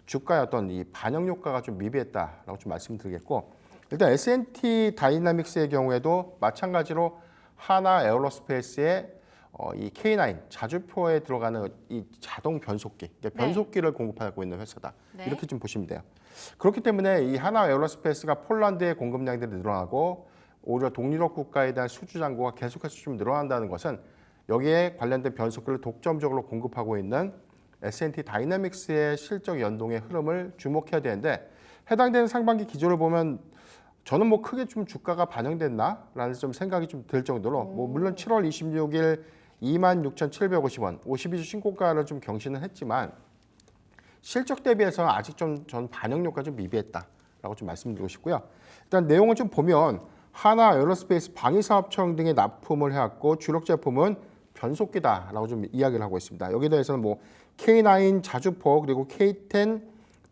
주가의 어떤 이 반영 효과가 좀 미비했다라고 좀 말씀드리겠고, 일단 S&T 다이나믹스의 경우에도 마찬가지로 하나 에어로스페이스의 이 K9 자주포에 들어가는 이 자동 변속기, 변속기를 공급하고 있는 회사다. 네. 이렇게 좀 보시면 돼요. 그렇기 때문에 이 하나 에어로스페이스가 폴란드의 공급량들이 늘어나고 오히려 동유럽 국가에 대한 수주 잔고가 계속해서 좀 늘어난다는 것은 여기에 관련된 변속기를 독점적으로 공급하고 있는 S&T 다이나믹스의 실적 연동의 흐름을 주목해야 되는데, 해당되는 상반기 기조를 보면 저는 뭐 크게 좀 주가가 반영됐나라는 좀 생각이 좀 들 정도로 뭐 물론 7월 26일 26,750원 52주 신고가를 좀 경신은 했지만 실적 대비해서 아직 좀 전 반영 효과가 좀 미비했다라고 좀 말씀드리고 싶고요. 일단 내용을 좀 보면 하나 에어로스페이스 방위사업청 등에 납품을 해왔고 주력 제품은 변속기다라고 좀 이야기를 하고 있습니다. 여기에 대해서는 뭐 K9 자주포 그리고 K10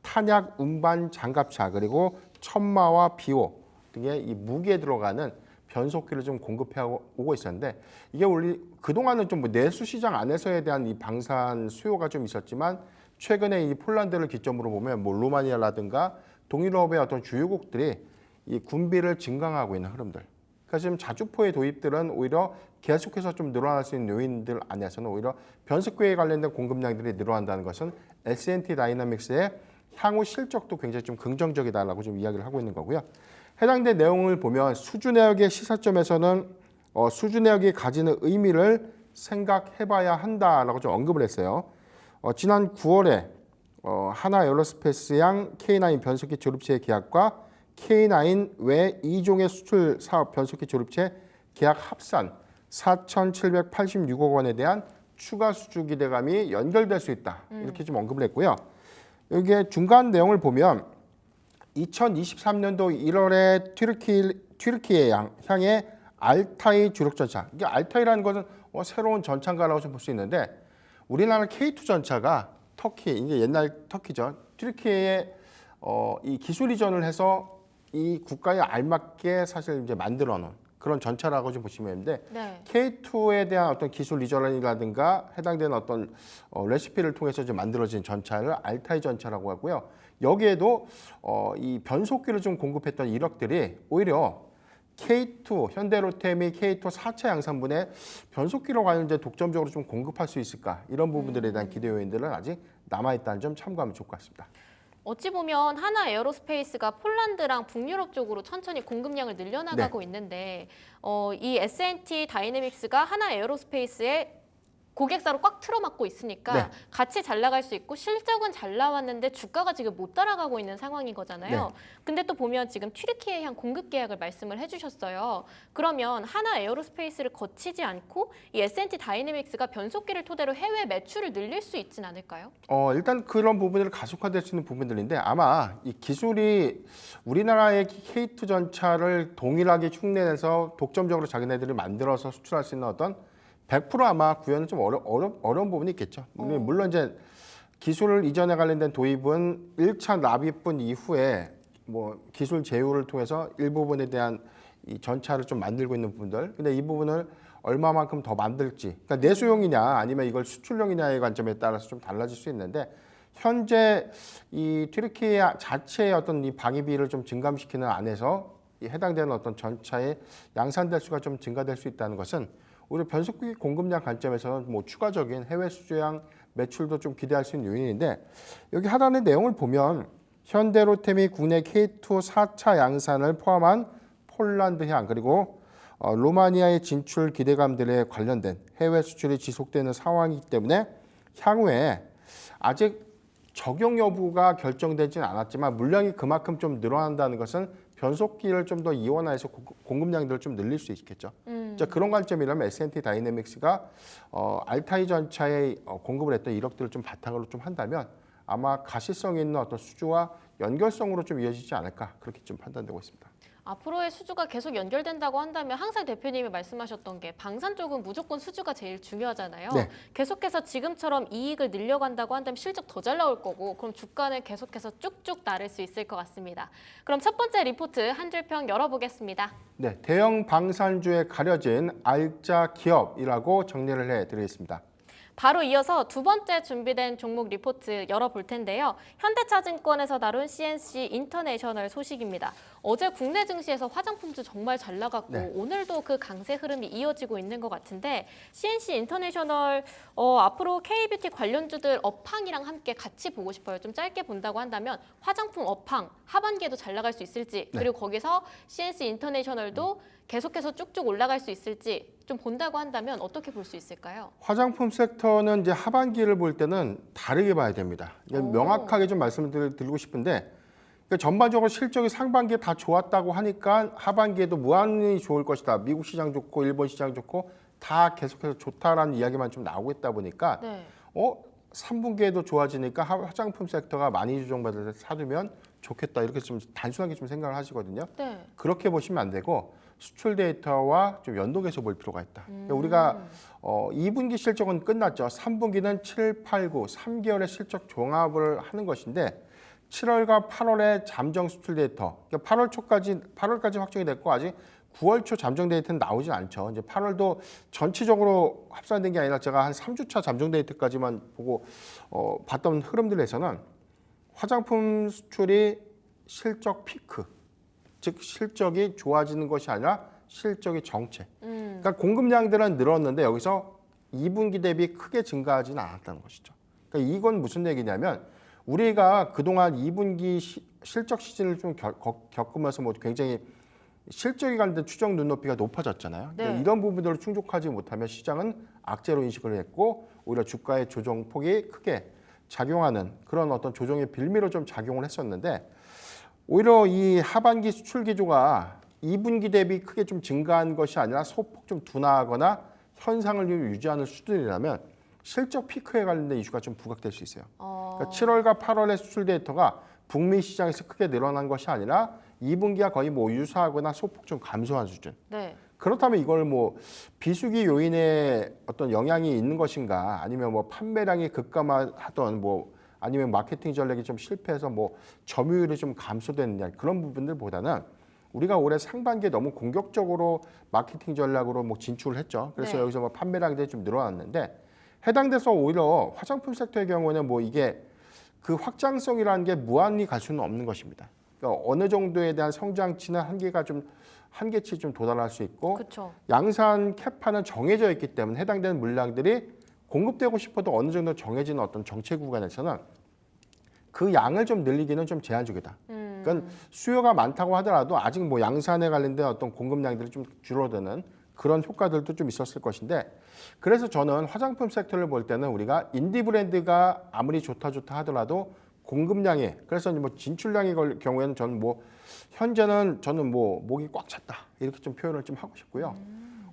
탄약 운반 장갑차 그리고 천마와 비호 등의 이 무기에 들어가는 변속기를 좀 공급해 오고 있었는데, 이게 원래 그동안은 좀 뭐 내수 시장 안에서에 대한 이 방산 수요가 좀 있었지만 최근에 이 폴란드를 기점으로 보면 뭐 루마니아라든가 동유럽의 어떤 주요국들이 이 군비를 증강하고 있는 흐름들. 그러니까 지금 자주포의 도입들은 오히려 계속해서 좀 늘어날 수 있는 요인들 안에서는 오히려 변속기에 관련된 공급량들이 늘어난다는 것은 S&T 다이나믹스의 향후 실적도 굉장히 좀 긍정적이다라고 좀 이야기를 하고 있는 거고요. 해당된 내용을 보면 수주 내역의 시사점에서는 수주 내역이 가지는 의미를 생각해봐야 한다라고 좀 언급을 했어요. 지난 9월에 하나 에어로스페이스 양 K9 변속기 조립체 계약과 K9 외 2종의 수출 사업 변속기 조립체 계약 합산 4,786억 원에 대한 추가 수주 기대감이 연결될 수 있다. 이렇게 좀 언급을 했고요. 여기에 중간 내용을 보면 2023년도 1월에 튀르키예 향해 알타이 주력 전차. 이게 알타이라는 것은 새로운 전차인가라고 좀 볼 수 있는데, 우리나라 K2 전차가 터키, 이게 옛날 터키죠. 튀르키예에 이 기술 이전을 해서 이 국가에 알맞게 사실 이제 만들어 놓은 그런 전차라고 좀 보시면 되는데, 네. K2에 대한 어떤 기술 이전이라든가 해당되는 어떤 레시피를 통해서 좀 만들어진 전차를 알타이 전차라고 하고요. 여기에도 이 변속기를 좀 공급했던 이력들이 오히려 K2 현대로템이 K2 4차 양산분에 변속기로 관련된 독점적으로 좀 공급할 수 있을까, 이런 부분들에 대한 기대 요인들은 아직 남아있다는 점 참고하면 좋을 것 같습니다. 어찌 보면 하나 에어로스페이스가 폴란드랑 북유럽 쪽으로 천천히 공급량을 늘려나가고 있는데 이 S&T 다이내믹스가 하나 에어로스페이스의 고객사로 꽉 틀어막고 있으니까 네. 같이 잘 나갈 수 있고 실적은 잘 나왔는데 주가가 지금 못 따라가고 있는 상황인 거잖아요. 네. 근데 또 보면 지금 튀르키예 향 공급 계약을 말씀을 해주셨어요. 그러면 하나 에어로스페이스를 거치지 않고 이 S&T 다이내믹스가 변속기를 토대로 해외 매출을 늘릴 수 있진 않을까요? 일단 그런 부분을 가속화될 수 있는 부분들인데, 아마 이 기술이 우리나라의 K2 전차를 동일하게 흉내내서 독점적으로 자기네들이 만들어서 수출할 수 있는 어떤 100% 아마 구현은 좀 어려운 부분이 있겠죠. 물론 이제 기술을 이전에 관련된 도입은 1차 납입분 이후에 뭐 기술 제휴를 통해서 일부분에 대한 이 전차를 좀 만들고 있는 부분들. 근데 이 부분을 얼마만큼 더 만들지, 그러니까 내수용이냐 아니면 이걸 수출용이냐의 관점에 따라서 좀 달라질 수 있는데, 현재 이 튀르키예 자체의 어떤 이 방위비를 좀 증감시키는 안에서 이 해당되는 어떤 전차의 양산 대수가 좀 증가될 수 있다는 것은 오히려 변속기 공급량 관점에서는 뭐 추가적인 해외 수주양 매출도 좀 기대할 수 있는 요인인데, 여기 하단의 내용을 보면 현대로템이 국내 K2 4차 양산을 포함한 폴란드향 그리고 루마니아의 진출 기대감들에 관련된 해외 수출이 지속되는 상황이기 때문에 향후에 아직 적용 여부가 결정되지는 않았지만 물량이 그만큼 좀 늘어난다는 것은 변속기를 좀 더 이원화해서 공급량들을 좀 늘릴 수 있겠죠. 진짜 그런 관점이라면 S&T 다이내믹스가 알타이 전차에 공급을 했던 이력들을 좀 바탕으로 좀 한다면 아마 가시성 있는 어떤 수주와 연결성으로 좀 이어지지 않을까 그렇게 좀 판단되고 있습니다. 앞으로의 수주가 계속 연결된다고 한다면 항상 대표님이 말씀하셨던 게 방산 쪽은 무조건 수주가 제일 중요하잖아요. 네. 계속해서 지금처럼 이익을 늘려간다고 한다면 실적 더 잘 나올 거고 그럼 주가는 계속해서 쭉쭉 나를 수 있을 것 같습니다. 그럼 첫 번째 리포트 한 줄 평 열어보겠습니다. 네, 대형 방산주에 가려진 알짜 기업이라고 정리를 해드리겠습니다. 바로 이어서 두 번째 준비된 종목 리포트 열어볼 텐데요. 현대차증권에서 다룬 CNC 인터내셔널 소식입니다. 어제 국내 증시에서 화장품주 정말 잘 나갔고 네. 오늘도 그 강세 흐름이 이어지고 있는 것 같은데 CNC 인터내셔널 앞으로 K뷰티 관련주들 업황이랑 함께 같이 보고 싶어요. 좀 짧게 본다고 한다면 화장품 업황 하반기에도 잘 나갈 수 있을지 그리고 거기서 CNC 인터내셔널도 계속해서 쭉쭉 올라갈 수 있을지 좀 본다고 한다면 어떻게 볼 수 있을까요? 화장품 섹터는 이제 하반기를 볼 때는 다르게 봐야 됩니다. 이게 오. 명확하게 좀 말씀을 드리고 싶은데 그러니까 전반적으로 실적이 상반기에 다 좋았다고 하니까 하반기에도 무한히 좋을 것이다. 미국 시장 좋고 일본 시장 좋고 다 계속해서 좋다라는 이야기만 좀 나오고 있다 보니까 네. 3분기에도 좋아지니까 화장품 섹터가 많이 조정받을 때 사두면 좋겠다. 이렇게 좀 단순하게 좀 생각을 하시거든요. 네. 그렇게 보시면 안 되고 수출 데이터와 좀 연동해서 볼 필요가 있다. 그러니까 우리가 2분기 실적은 끝났죠. 3분기는 7, 8, 9, 3개월의 실적 종합을 하는 것인데 7월과 8월의 잠정 수출 데이터, 그러니까 8월까지 확정이 됐고 아직 9월 초 잠정 데이터는 나오진 않죠. 이제 8월도 전체적으로 합산된 게 아니라 제가 한 3주차 잠정 데이터까지만 보고 봤던 흐름들에서는 화장품 수출이 실적 피크, 즉 실적이 좋아지는 것이 아니라 실적이 정체. 그러니까 공급량들은 늘었는데 여기서 2분기 대비 크게 증가하지는 않았다는 것이죠. 그러니까 이건 무슨 얘기냐면 우리가 그동안 2분기 실적 시즌을 좀 겪으면서 뭐 굉장히 실적에 관련된 추정 눈높이가 높아졌잖아요. 네. 이런 부분들을 충족하지 못하면 시장은 악재로 인식을 했고 오히려 주가의 조정폭이 크게 작용하는 그런 어떤 조정의 빌미로 좀 작용을 했었는데 오히려 이 하반기 수출 기조가 2분기 대비 크게 좀 증가한 것이 아니라 소폭 좀 둔화하거나 현상을 유지하는 수준이라면 실적 피크에 관련된 이슈가 좀 부각될 수 있어요. 그러니까 7월과 8월의 수출 데이터가 북미 시장에서 크게 늘어난 것이 아니라 2분기가 거의 뭐 유사하거나 소폭 좀 감소한 수준. 네. 그렇다면 이걸 뭐 비수기 요인의 어떤 영향이 있는 것인가 아니면 뭐 판매량이 급감하던 뭐 아니면 마케팅 전략이 좀 실패해서 뭐 점유율이 좀 감소됐느냐 그런 부분들보다는 우리가 올해 상반기에 너무 공격적으로 마케팅 전략으로 뭐 진출을 했죠. 그래서 네. 여기서 뭐 판매량이 좀 늘어났는데 해당돼서 오히려 화장품 섹터의 경우에는 뭐 이게 그 확장성이라는 게 무한히 갈 수는 없는 것입니다. 그러니까 어느 정도에 대한 성장치는 한계치 좀 도달할 수 있고 그렇죠. 양산 캐파는 정해져 있기 때문에 해당되는 물량들이 공급되고 싶어도 어느 정도 정해지는 어떤 정체 구간에서는 그 양을 좀 늘리기는 좀 제한적이다. 그러니까 수요가 많다고 하더라도 아직 뭐 양산에 관련된 어떤 공급량들이 좀 줄어드는 그런 효과들도 좀 있었을 것인데 그래서 저는 화장품 섹터를 볼 때는 우리가 인디 브랜드가 아무리 좋다 하더라도 공급량에 그래서 뭐 진출량의 경우에는 저는 뭐 현재는 저는 뭐 목이 꽉 찼다 이렇게 좀 표현을 좀 하고 싶고요.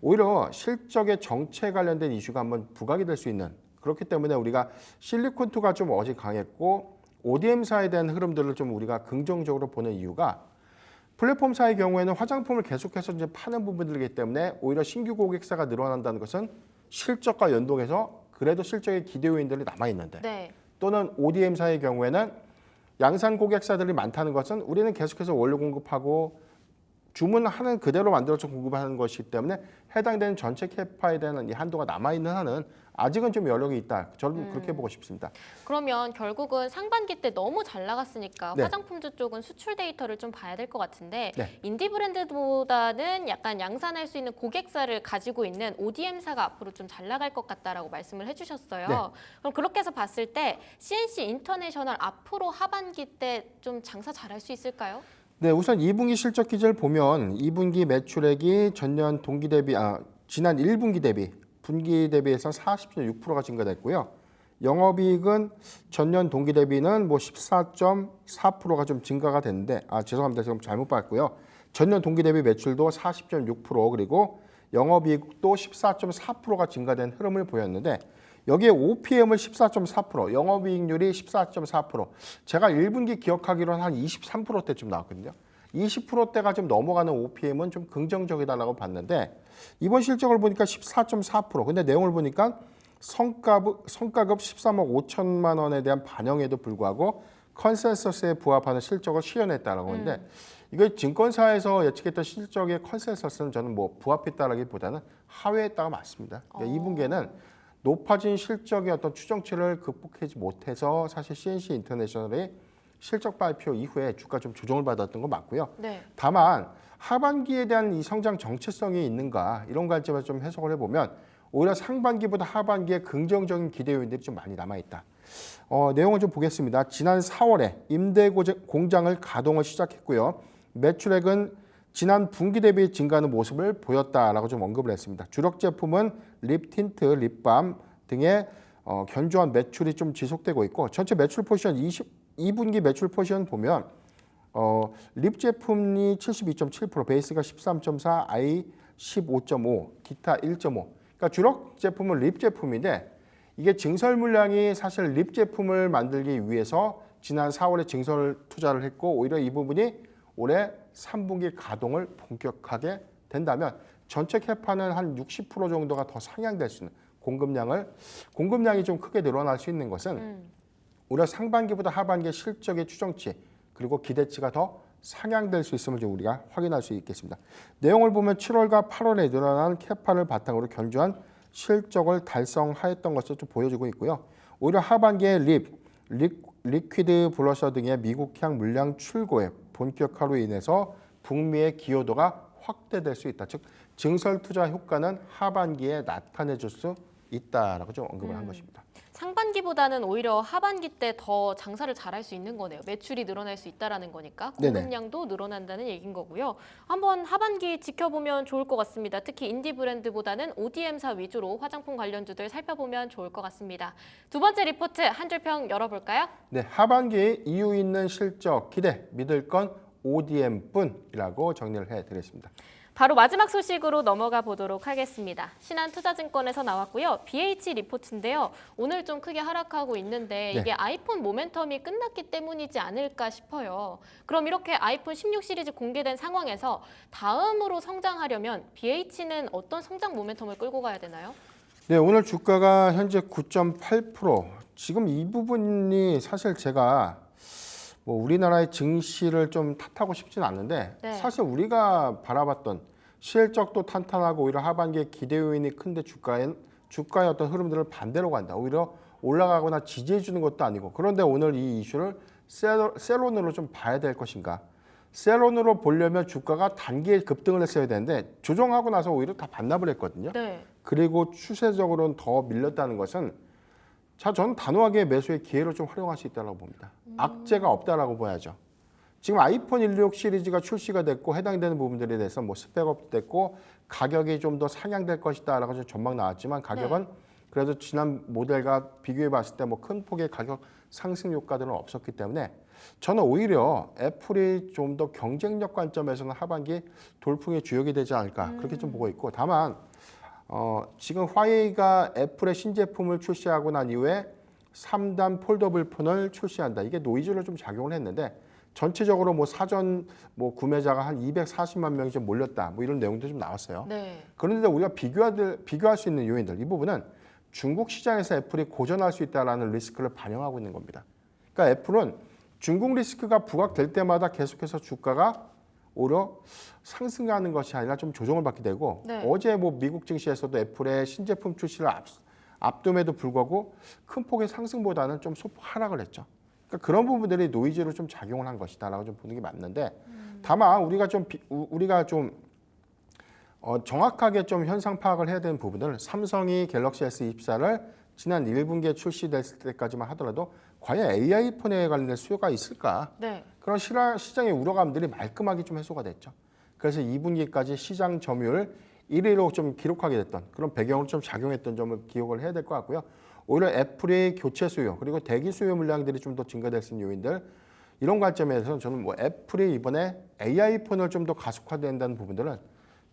오히려 실적의 정체 관련된 이슈가 한번 부각이 될 수 있는 그렇기 때문에 우리가 실리콘투가 좀 어제 강했고 ODM사에 대한 흐름들을 좀 우리가 긍정적으로 보는 이유가 플랫폼사의 경우에는 화장품을 계속해서 이제 파는 부분들이기 때문에 오히려 신규 고객사가 늘어난다는 것은 실적과 연동해서 그래도 실적의 기대 요인들이 남아 있는데 네. 또는 ODM사의 경우에는 양산 고객사들이 많다는 것은 우리는 계속해서 원료 공급하고 주문하는 그대로 만들어서 공급하는 것이기 때문에 해당되는 전체 캐파에 대한 이 한도가 남아있는 한은 아직은 좀 여력이 있다. 저는 그렇게 보고 싶습니다. 그러면 결국은 상반기 때 너무 잘 나갔으니까 네. 화장품주 쪽은 수출 데이터를 좀 봐야 될 것 같은데 네. 인디 브랜드보다는 약간 양산할 수 있는 고객사를 가지고 있는 ODM사가 앞으로 좀 잘 나갈 것 같다라고 말씀을 해주셨어요. 네. 그럼 그렇게 해서 봤을 때 CNC 인터내셔널 앞으로 하반기 때 좀 장사 잘할 수 있을까요? 네, 우선 2분기 실적 기조를 보면 2분기 매출액이 전년 동기 대비 지난 1분기 대비 분기 대비해서 40.6%가 증가됐고요. 영업이익은 전년 동기 대비는 뭐 14.4%가 좀 증가가 됐는데 죄송합니다. 지금 잘못 봤고요. 전년 동기 대비 매출도 40.6% 그리고 영업이익도 14.4%가 증가된 흐름을 보였는데 여기에 OPM을 14.4%, 영업이익률이 14.4%. 제가 1분기 기억하기로는 한 23%대쯤 나왔거든요. 20%대가 좀 넘어가는 OPM은 좀 긍정적이다라고 봤는데 이번 실적을 보니까 14.4%. 근데 내용을 보니까 성과급 13억 5천만 원에 대한 반영에도 불구하고 컨센서스에 부합하는 실적을 실현했다라고 하는데 이거 증권사에서 예측했던 실적의 컨센서스는 저는 뭐 부합했다라기보다는 하회했다가 맞습니다. 그러니까 2분기에는 높아진 실적의 어떤 추정치를 극복하지 못해서 사실 CNC 인터내셔널의 실적 발표 이후에 주가 좀 조정을 받았던 거 맞고요. 네. 다만 하반기에 대한 이 성장 정체성이 있는가 이런 관점에서 좀 해석을 해보면 오히려 상반기보다 하반기에 긍정적인 기대 요인들이 좀 많이 남아있다. 내용을 좀 보겠습니다. 지난 4월에 임대 공장을 가동을 시작했고요. 매출액은 지난 분기 대비 증가하는 모습을 보였다라고 좀 언급을 했습니다. 주력 제품은 립 틴트, 립밤 등의 견조한 매출이 좀 지속되고 있고 전체 매출 포지션 22분기 매출 포지션 보면 립 제품이 72.7%, 베이스가 13.4, 아이 15.5, 기타 1.5. 그러니까 주력 제품은 립 제품인데 이게 증설 물량이 사실 립 제품을 만들기 위해서 지난 4월에 증설 투자를 했고 오히려 이 부분이 올해 3분기 가동을 본격하게 된다면 전체 캐파는 한 60% 정도가 더 상향될 수 있는 공급량이 좀 크게 늘어날 수 있는 것은 오히려 상반기보다 하반기 실적의 추정치 그리고 기대치가 더 상향될 수 있음을 좀 우리가 확인할 수 있겠습니다. 내용을 보면 7월과 8월에 늘어난 캐파를 바탕으로 견조한 실적을 달성하였던 것을 좀 보여주고 있고요. 오히려 하반기에 리퀴드 블러셔 등의 미국향 물량 출고에 본격화로 인해서 북미의 기여도가 확대될 수 있다. 즉 증설 투자 효과는 하반기에 나타내줄 수 있다라고 좀 언급을 한 것입니다. 상반기보다는 오히려 하반기 때 더 장사를 잘할 수 있는 거네요. 매출이 늘어날 수 있다라는 거니까 공급량도 늘어난다는 얘기인 거고요. 한번 하반기 지켜보면 좋을 것 같습니다. 특히 인디 브랜드보다는 ODM사 위주로 화장품 관련주들 살펴보면 좋을 것 같습니다. 두 번째 리포트 한 줄 평 열어볼까요? 네, 하반기에 이유 있는 실적 기대 믿을 건 ODM뿐이라고 정리를 해드렸습니다. 바로 마지막 소식으로 넘어가 보도록 하겠습니다. 신한투자증권에서 나왔고요. BH 리포트인데요. 오늘 좀 크게 하락하고 있는데 이게 아이폰 모멘텀이 끝났기 때문이지 않을까 싶어요. 그럼 이렇게 아이폰 16 시리즈 공개된 상황에서 다음으로 성장하려면 BH는 어떤 성장 모멘텀을 끌고 가야 되나요? 네, 오늘 주가가 현재 9.8%. 지금 이 부분이 사실 제가 뭐 우리나라의 증시를 좀 탓하고 싶지는 않는데 사실 우리가 바라봤던 실적도 탄탄하고 오히려 하반기에 기대 요인이 큰데 주가의 어떤 흐름들을 반대로 간다. 오히려 올라가거나 지지해 주는 것도 아니고 그런데 오늘 이 이슈를 셀론으로 좀 봐야 될 것인가. 셀론으로 보려면 주가가 단기에 급등을 했어야 되는데 조정하고 나서 오히려 다 반납을 했거든요. 그리고 추세적으로는 더 밀렸다는 것은 저는 단호하게 매수의 기회로 좀 활용할 수 있다고 봅니다. 악재가 없다라고 봐야죠. 지금 아이폰 16 시리즈가 출시가 됐고 해당되는 부분들에 대해서 뭐 스펙업도 됐고 가격이 좀 더 상향될 것이다라고 좀 전망 나왔지만 가격은 그래도 지난 모델과 비교해 봤을 때 뭐 큰 폭의 가격 상승 효과들은 없었기 때문에 저는 오히려 애플이 좀 더 경쟁력 관점에서는 하반기 돌풍의 주역이 되지 않을까 그렇게 좀 보고 있고 다만 지금 화웨이가 애플의 신제품을 출시하고 난 이후에 3단 폴더블 폰을 출시한다. 이게 노이즈를 좀 작용을 했는데 전체적으로 뭐 사전 뭐 구매자가 한 240만 명이 좀 몰렸다. 뭐 이런 내용도 좀 나왔어요. 그런데 우리가 비교할 수 있는 요인들 이 부분은 중국 시장에서 애플이 고전할 수 있다라는 리스크를 반영하고 있는 겁니다. 그러니까 애플은 중국 리스크가 부각될 때마다 계속해서 주가가 오히려 상승하는 것이 아니라 좀 조정을 받게 되고 어제 뭐 미국 증시에서도 애플의 신제품 출시를 앞둠에도 불구하고 큰 폭의 상승보다는 좀 소폭 하락을 했죠. 그러니까 그런 부분들이 노이즈로 좀 작용을 한 것이다라고 좀 보는 게 맞는데 다만 우리가 좀 정확하게 좀 현상 파악을 해야 되는 부분은 삼성이 갤럭시 S24를 지난 1분기에 출시됐을 때까지만 하더라도 과연 AI 폰에 관련된 수요가 있을까? 그런 시장의 우려감들이 말끔하게 좀 해소가 됐죠. 그래서 2분기까지 시장 점유율 1위로 좀 기록하게 됐던 그런 배경으로 좀 작용했던 점을 기억을 해야 될 것 같고요. 오히려 애플의 교체 수요 그리고 대기 수요 물량들이 좀 더 증가될 수 있는 요인들 이런 관점에서 저는 뭐 애플이 이번에 AI 폰을 좀 더 가속화된다는 부분들은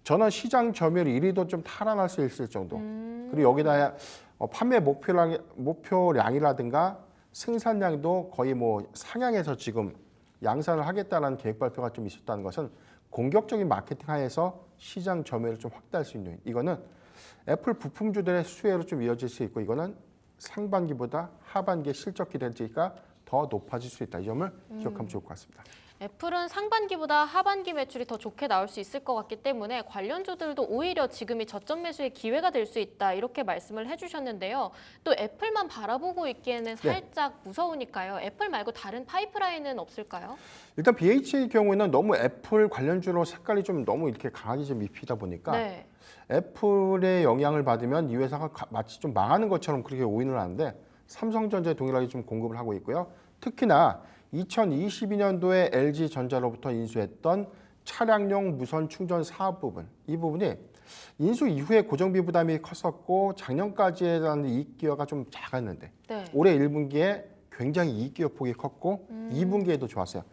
저는 시장 점유율 1위도 좀 탈환할 수 있을 정도. 그리고 여기다 판매 목표량이라든가 생산량도 거의 뭐 상향해서 지금 양산을 하겠다는 계획 발표가 좀 있었다는 것은 공격적인 마케팅 하에서 시장 점유율을 좀 확대할 수 있는, 이거는 애플 부품주들의 수혜로 좀 이어질 수 있고, 이거는 상반기보다 하반기의 실적 기대치가 더 높아질 수 있다. 이 점을 기억하면 좋을 것 같습니다. 애플은 상반기보다 하반기 매출이 더 좋게 나올 수 있을 것 같기 때문에 관련주들도 오히려 지금이 저점 매수의 기회가 될 수 있다, 이렇게 말씀을 해주셨는데요. 또 애플만 바라보고 있기에는 살짝 무서우니까요. 애플 말고 다른 파이프라인은 없을까요? 일단 BH의 경우에는 너무 애플 관련주로 색깔이 좀 너무 이렇게 강하게 좀 입히다 보니까 네. 애플의 영향을 받으면 이 회사가 마치 좀 망하는 것처럼 그렇게 오인을 하는데, 삼성전자에 동일하게 좀 공급을 하고 있고요. 특히나 2022년도에 LG전자로부터 인수했던 차량용 무선 충전 사업 부분, 이 부분이 인수 이후에 고정비 부담이 컸었고 작년까지에 대한 이익 기여가 좀 작았는데 네. 올해 1분기에 굉장히 이익 기여 폭이 컸고 2분기에도 좋았어요.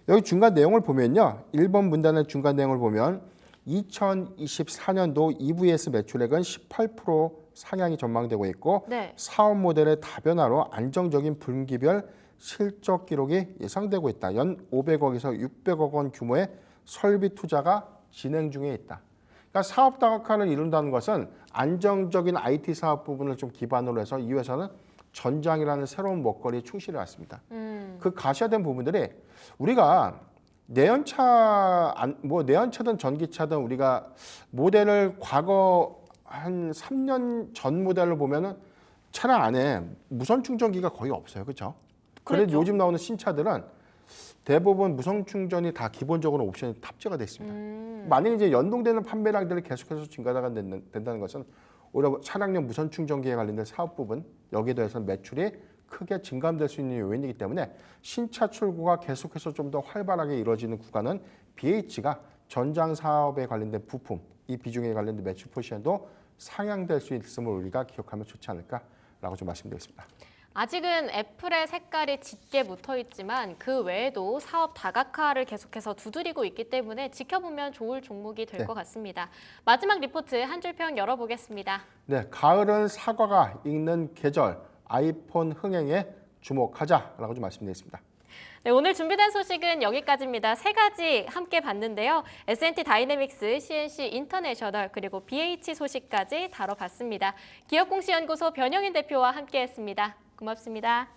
여기 중간 내용을 보면요. 1번 문단의 중간 내용을 보면 2024년도 EVS 매출액은 18% 상향이 전망되고 있고 네. 사업 모델의 다변화로 안정적인 분기별 실적 기록이 예상되고 있다. 연 500억에서 600억 원 규모의 설비 투자가 진행 중에 있다. 그러니까 사업 다각화를 이룬다는 것은 안정적인 IT 사업 부분을 좀 기반으로 해서 이 회사는 전장이라는 새로운 먹거리에 충실해 왔습니다. 그 가시화된 부분들이 우리가 내연차든 전기차든 우리가 모델을 과거 한 3년 전 모델을 보면은 차량 안에 무선 충전기가 거의 없어요. 그렇죠? 그래도 그렇죠. 요즘 나오는 신차들은 대부분 무선 충전이 다 기본적으로 옵션이 탑재가 돼 있습니다. 만약에 이제 연동되는 판매량들이 계속해서 증가가 된다는 것은 오히려 차량용 무선 충전기에 관련된 사업 부분, 여기에 대해서는 매출이 크게 증감될 수 있는 요인이기 때문에 신차 출고가 계속해서 좀 더 활발하게 이루어지는 구간은 BH가 전장 사업에 관련된 부품, 이 비중에 관련된 매출 포지션도 상향될 수 있음을 우리가 기억하면 좋지 않을까라고 좀 말씀드리겠습니다. 아직은 애플의 색깔이 짙게 묻어 있지만 그 외에도 사업 다각화를 계속해서 두드리고 있기 때문에 지켜보면 좋을 종목이 될 것 같습니다. 마지막 리포트 한 줄 평 열어보겠습니다. 네, 가을은 사과가 익는 계절, 아이폰 흥행에 주목하자라고 좀 말씀드리겠습니다. 네, 오늘 준비된 소식은 여기까지입니다. 세 가지 함께 봤는데요. S&T 다이내믹스, CNC 인터내셔널, 그리고 BH 소식까지 다뤄봤습니다. 기업공시연구소 변영인 대표와 함께했습니다. 고맙습니다.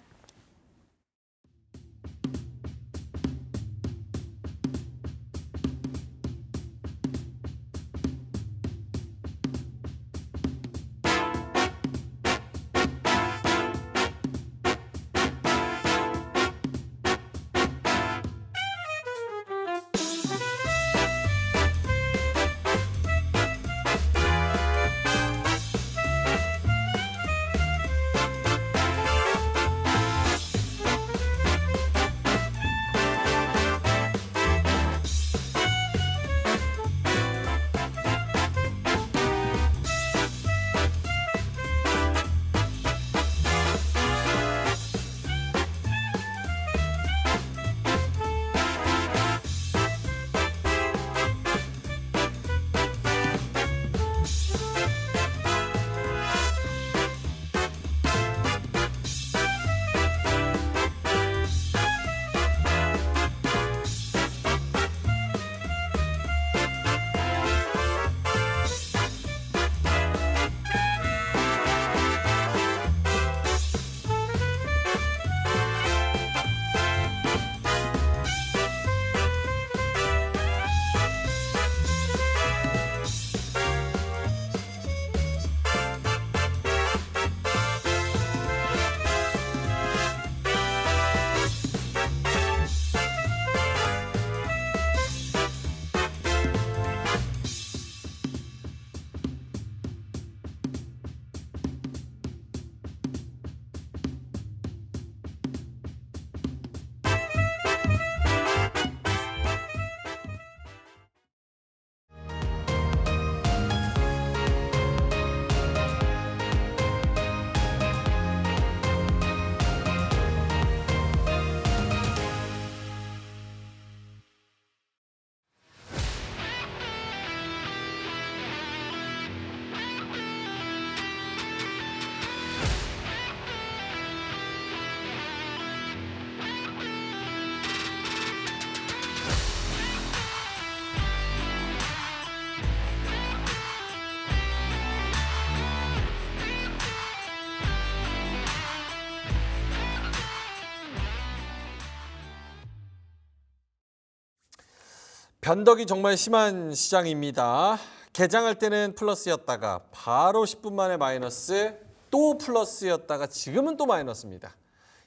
변덕이 정말 심한 시장입니다. 개장할 때는 플러스였다가 바로 10분 만에 마이너스, 또 플러스였다가 지금은 또 마이너스입니다.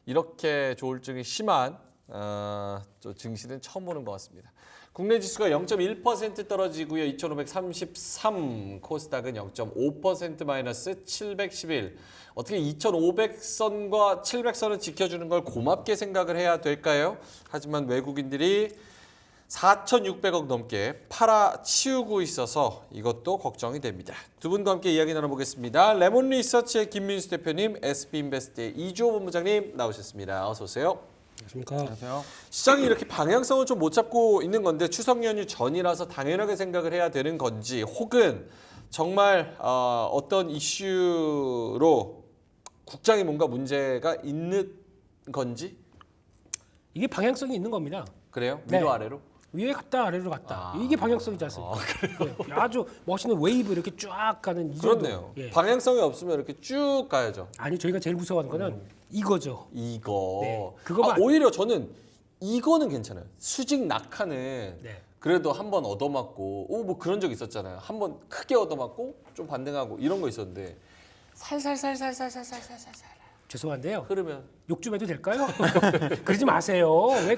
이렇게 조울증이 심한 또 증시는 처음 보는 것 같습니다. 국내 지수가 0.1% 떨어지고요. 2533, 코스닥은 0.5% 마이너스 711. 어떻게 2500선과 700선을 지켜주는 걸 고맙게 생각을 해야 될까요? 하지만 외국인들이 4,600억 넘게 팔아치우고 있어서 이것도 걱정이 됩니다. 두 분과 함께 이야기 나눠보겠습니다. 레몬 리서치의 김민수 대표님, SB인베스트의 이주호 본부장님 나오셨습니다. 어서 오세요. 안녕하십니까. 안녕하세요. 시장이 이렇게 방향성을 좀 못 잡고 있는 건데 추석 연휴 전이라서 당연하게 생각을 해야 되는 건지, 혹은 정말 어떤 이슈로 국장이 뭔가 문제가 있는 건지. 이게 방향성이 있는 겁니다. 그래요? 네. 위로 아래로? 위에 갔다 아래로 갔다. 이게 방향성이지 않습니까? 네. 아주 멋있는 웨이브 이렇게 쫙 가는 이 정도. 그렇네요. 예. 방향성이 없으면 이렇게 쭉 가야죠. 아니 저희가 제일 무서워하는 거는 이거죠. 이거. 네, 그거만 오히려 저는 이거는 괜찮아요. 수직 낙하는 네. 그래도 한 번 얻어맞고, 뭐 그런 적 있었잖아요. 한 번 크게 얻어맞고 좀 반등하고 이런 거 있었는데 살살살살살살살살살 죄송한데요. 흐르면 욕 좀 해도 될까요? 그러지 마세요. 왜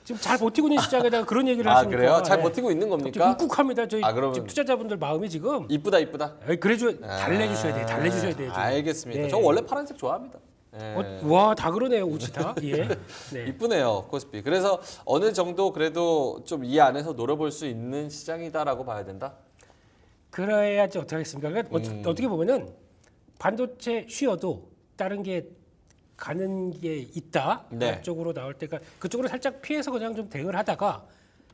지금 잘 버티고 있는 시장에다가 그런 얘기를 하십니까? 그래요? 잘 네. 버티고 있는 겁니까? 욱욱합니다. 저희 그러면 지금 투자자분들 마음이 지금 이쁘다 이쁘다. 달래주셔야 돼요. 달래주셔야 돼요. 지금. 알겠습니다. 네. 저 원래 파란색 좋아합니다. 예. 와, 다 그러네요. 옷이 다. 예. 네. 이쁘네요, 코스피. 그래서 어느 정도 그래도 좀 이 안에서 노려볼 수 있는 시장이다라고 봐야 된다. 그래야지 어떻게 하겠습니까? 그러니까 어떻게 보면은 반도체 쉬어도 다른 게 가는 게 있다. 네. 그쪽으로 나올 때가 그쪽으로 살짝 피해서 그냥 좀 대응을 하다가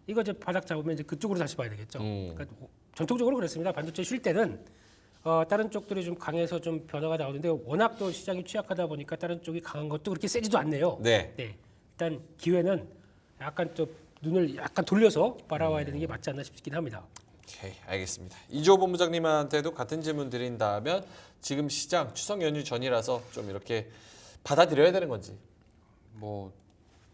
이거 이제 바닥 잡으면 이제 그쪽으로 다시 봐야 되겠죠. 그러니까 전통적으로 그렇습니다. 반도체 쉴 때는 다른 쪽들이 좀 강해서 좀 변화가 나오는데 워낙 또 시장이 취약하다 보니까 다른 쪽이 강한 것도 그렇게 세지도 않네요. 네. 일단 기회는 약간 또 눈을 약간 돌려서 바라봐야 되는 게 맞지 않나 싶긴 합니다. 오케이, 알겠습니다. 이주호 본부장님한테도 같은 질문 드린다면 지금 시장 추석 연휴 전이라서 좀 이렇게 받아들여야 되는 건지. 뭐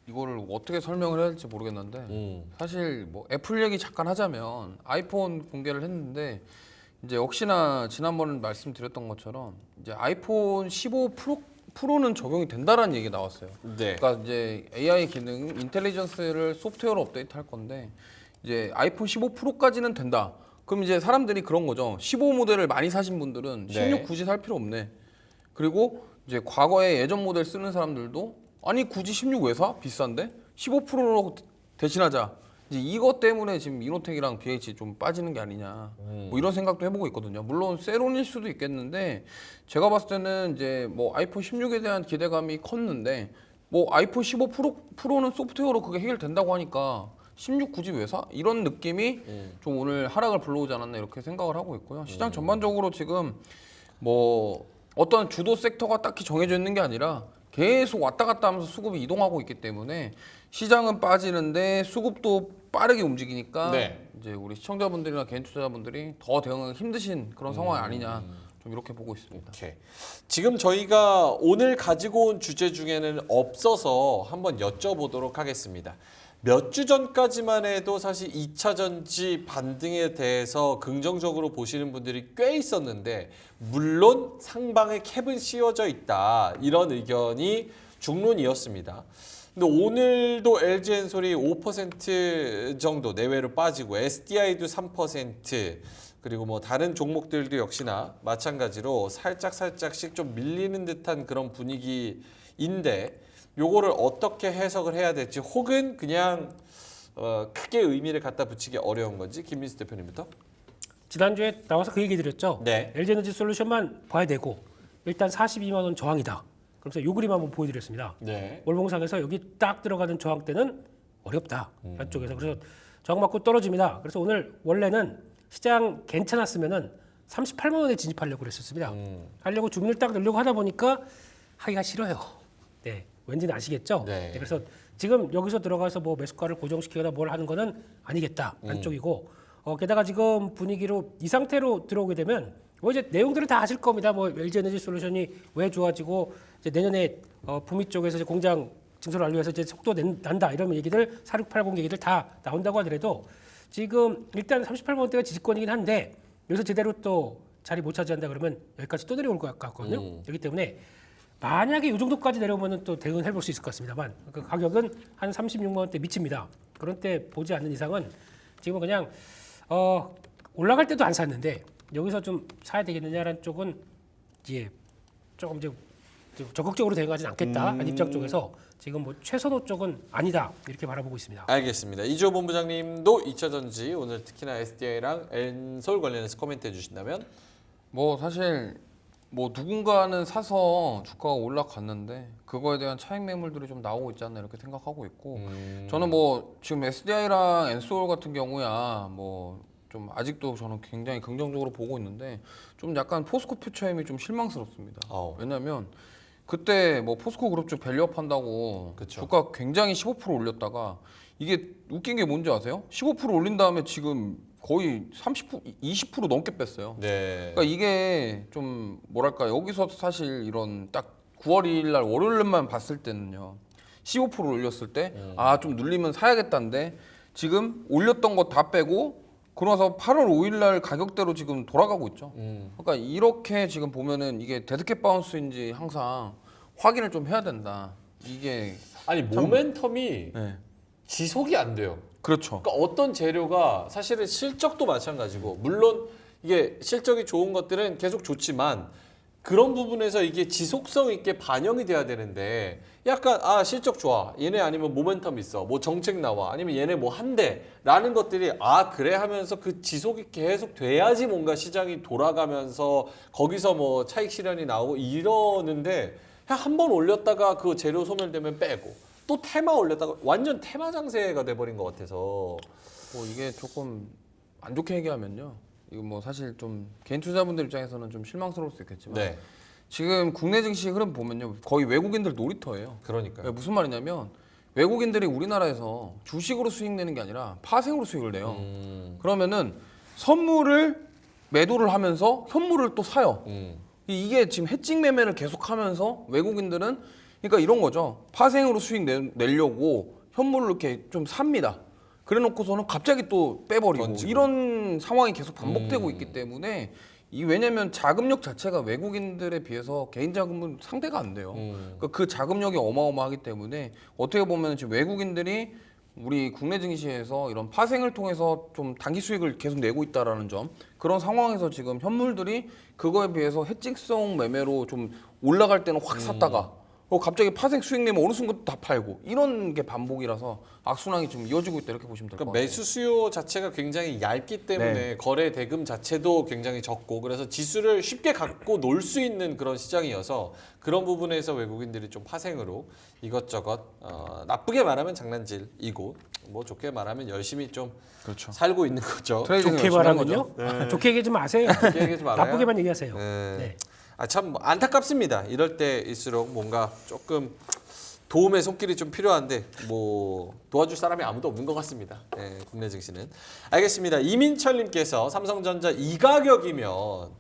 이거를 어떻게 설명을 해야 될지 모르겠는데 사실 뭐 애플 얘기 잠깐 하자면 아이폰 공개를 했는데 이제 역시나 지난번 말씀드렸던 것처럼 이제 아이폰 15 프로는 적용이 된다라는 얘기가 나왔어요. 네. 그러니까 이제 AI 기능, 인텔리전스를 소프트웨어로 업데이트할 건데 이제 아이폰 15 프로까지는 된다. 그럼 이제 사람들이 그런 거죠. 15 모델을 많이 사신 분들은 16 네. 굳이 살 필요 없네. 그리고 이제 과거에 예전 모델 쓰는 사람들도 아니 굳이 16 왜 사? 비싼데? 15 프로로 대신하자. 이제 이것 때문에 지금 이노텍이랑 BH 좀 빠지는 게 아니냐. 뭐 이런 생각도 해보고 있거든요. 물론 세론일 수도 있겠는데 제가 봤을 때는 이제 뭐 아이폰 16에 대한 기대감이 컸는데 뭐 아이폰 15 프로는 소프트웨어로 그게 해결된다고 하니까 16 굳이 왜 사? 이런 느낌이 좀 오늘 하락을 불러오지 않았나 이렇게 생각을 하고 있고요. 시장 전반적으로 지금 뭐 어떤 주도 섹터가 딱히 정해져 있는 게 아니라 계속 왔다 갔다 하면서 수급이 이동하고 있기 때문에 시장은 빠지는데 수급도 빠르게 움직이니까 네. 이제 우리 시청자분들이나 개인 투자자분들이 더 대응하기 힘드신 그런 상황이 아니냐 좀 이렇게 보고 있습니다. 오케이. 지금 저희가 오늘 가지고 온 주제 중에는 없어서 한번 여쭤보도록 하겠습니다. 몇 주 전까지만 해도 사실 2차 전지 반등에 대해서 긍정적으로 보시는 분들이 꽤 있었는데, 물론 상방에 캡은 씌워져 있다, 이런 의견이 중론이었습니다. 근데 오늘도 LG엔솔이 5% 정도 내외로 빠지고 SDI도 3%, 그리고 뭐 다른 종목들도 역시나 마찬가지로 살짝씩 좀 밀리는 듯한 그런 분위기인데, 요거를 어떻게 해석을 해야 될지, 혹은 그냥 크게 의미를 갖다 붙이기 어려운 건지, 김민수 대표님부터. 지난주에 나와서 그 얘기 드렸죠. 네. LG에너지 솔루션만 봐야 되고 일단 42만 원 저항이다. 그래서 요 그림 한번 보여드렸습니다. 네. 월봉상에서 여기 딱 들어가는 저항대는 어렵다. 한쪽에서. 그래서 저항 맞고 떨어집니다. 그래서 오늘 원래는 시장 괜찮았으면은 38만 원에 진입하려고 그랬었습니다. 하려고 주문을 딱 넣으려고 하다 보니까 하기가 싫어요. 네. 왠지는 아시겠죠? 네. 그래서 지금 여기서 들어가서 뭐 매수가를 고정시키거나 뭘 하는 거는 아니겠다. 안쪽이고. 게다가 지금 분위기로 이 상태로 들어오게 되면 뭐 이제 내용들을 다 아실 겁니다. 뭐 LG에너지 솔루션이 왜 좋아지고 이제 내년에 북미 쪽에서 이제 공장 증설 완료해서 이제 속도 난다 이런 얘기들 4680 얘기들 다 나온다고 하더라도 지금 일단 38만 원대가 지지권이긴 한데 여기서 제대로 또 자리 못 차지한다 그러면 여기까지 또 내려올 것 같거든요. 그렇기 때문에 만약에 이 정도까지 내려오면 또 대응을 해볼 수 있을 것 같습니다만 그 가격은 한 36만 원대 미칩니다. 그런 때 보지 않는 이상은 지금은 그냥 올라갈 때도 안 샀는데 여기서 좀 사야 되겠느냐라는 쪽은 이제 조금 이제 좀 적극적으로 대응하지는 않겠다. 한 입장 쪽에서 지금 뭐 최선호 쪽은 아니다 이렇게 바라보고 있습니다. 알겠습니다. 이주호 본부장님도 2차전지 오늘 특히나 SDI랑 엔솔 관련해서 코멘트 해주신다면? 뭐 사실 뭐 누군가는 사서 주가가 올라갔는데 그거에 대한 차익 매물들이 좀 나오고 있지 않나 이렇게 생각하고 있고 저는 뭐 지금 SDI랑 엔솔 같은 경우야 뭐 좀 아직도 저는 굉장히 긍정적으로 보고 있는데 좀 약간 포스코 퓨처엠이 좀 실망스럽습니다. 왜냐면 그때 뭐 포스코 그룹주 밸류업 한다고 그쵸. 주가 굉장히 15% 올렸다가 이게 웃긴 게 뭔지 아세요? 15% 올린 다음에 지금 거의 30%, 20% 넘게 뺐어요. 네. 그러니까 이게 좀 뭐랄까 여기서 사실 이런 딱 9월 2일 날 월요일만 봤을 때는요. 15% 올렸을 때 아 좀 눌리면 사야겠다는데 지금 올렸던 거 다 빼고 그러면서 8월 5일 날 가격대로 지금 돌아가고 있죠. 그러니까 이렇게 지금 보면은 이게 데드캣 바운스인지 항상 확인을 좀 해야 된다. 이게 아니 모멘텀이 네. 지속이 안 돼요. 그렇죠. 그러니까 어떤 재료가 사실은 실적도 마찬가지고 물론 이게 실적이 좋은 것들은 계속 좋지만 그런 부분에서 이게 지속성 있게 반영이 돼야 되는데 약간 아 실적 좋아 얘네 아니면 모멘텀 있어 뭐 정책 나와 아니면 얘네 뭐 한대라는 것들이 아 그래 하면서 그 지속이 계속 돼야지 뭔가 시장이 돌아가면서 거기서 뭐 차익 실현이 나오고 이러는데 그냥 한 번 올렸다가 그 재료 소멸되면 빼고 또 테마 올렸다가 완전 테마 장세가 돼버린 것 같아서 뭐 이게 조금 안 좋게 얘기하면요. 이거 뭐 사실 좀 개인 투자분들 입장에서는 좀 실망스러울 수 있겠지만 네 지금 국내 증시 흐름 보면요. 거의 외국인들 놀이터예요. 그러니까요. 무슨 말이냐면 외국인들이 우리나라에서 주식으로 수익 내는 게 아니라 파생으로 수익을 내요. 그러면은 선물을 매도를 하면서 현물을 또 사요. 이게 지금 해칭 매매를 계속하면서 외국인들은 그러니까 이런 거죠. 파생으로 수익 내려고 현물을 이렇게 좀 삽니다. 그래놓고서는 갑자기 또 빼버리고 던지고. 이런 상황이 계속 반복되고 있기 때문에 왜냐면 자금력 자체가 외국인들에 비해서 개인 자금은 상대가 안 돼요. 그러니까 그 자금력이 어마어마하기 때문에 어떻게 보면 지금 외국인들이 우리 국내 증시에서 이런 파생을 통해서 좀 단기 수익을 계속 내고 있다라는 점 그런 상황에서 지금 현물들이 그거에 비해서 해칭성 매매로 좀 올라갈 때는 확 샀다가 갑자기 파생 수익 내면 어느 순간 다 팔고 이런 게 반복이라서 악순환이 좀 이어지고 있다 이렇게 보시면 될 것 그러니까 같아요. 매수 수요 자체가 굉장히 얇기 때문에 네. 거래 대금 자체도 굉장히 적고 그래서 지수를 쉽게 갖고 놀 수 있는 그런 시장이어서 그런 부분에서 외국인들이 좀 파생으로 이것저것 나쁘게 말하면 장난질이고 뭐 좋게 말하면 열심히 좀 그렇죠. 살고 있는 거죠. 트레이딩을 좋게 열심히 하는 말하면요. 거죠. 좋게 얘기 좀 마세요. 그렇게 얘기하지 말아요. 나쁘게만 얘기하세요. 네. 네. 참 안타깝습니다. 이럴 때일수록 뭔가 조금 도움의 손길이 좀 필요한데 뭐 도와줄 사람이 아무도 없는 것 같습니다. 네, 국내 증시는. 알겠습니다. 이민철님께서 삼성전자 이 가격이면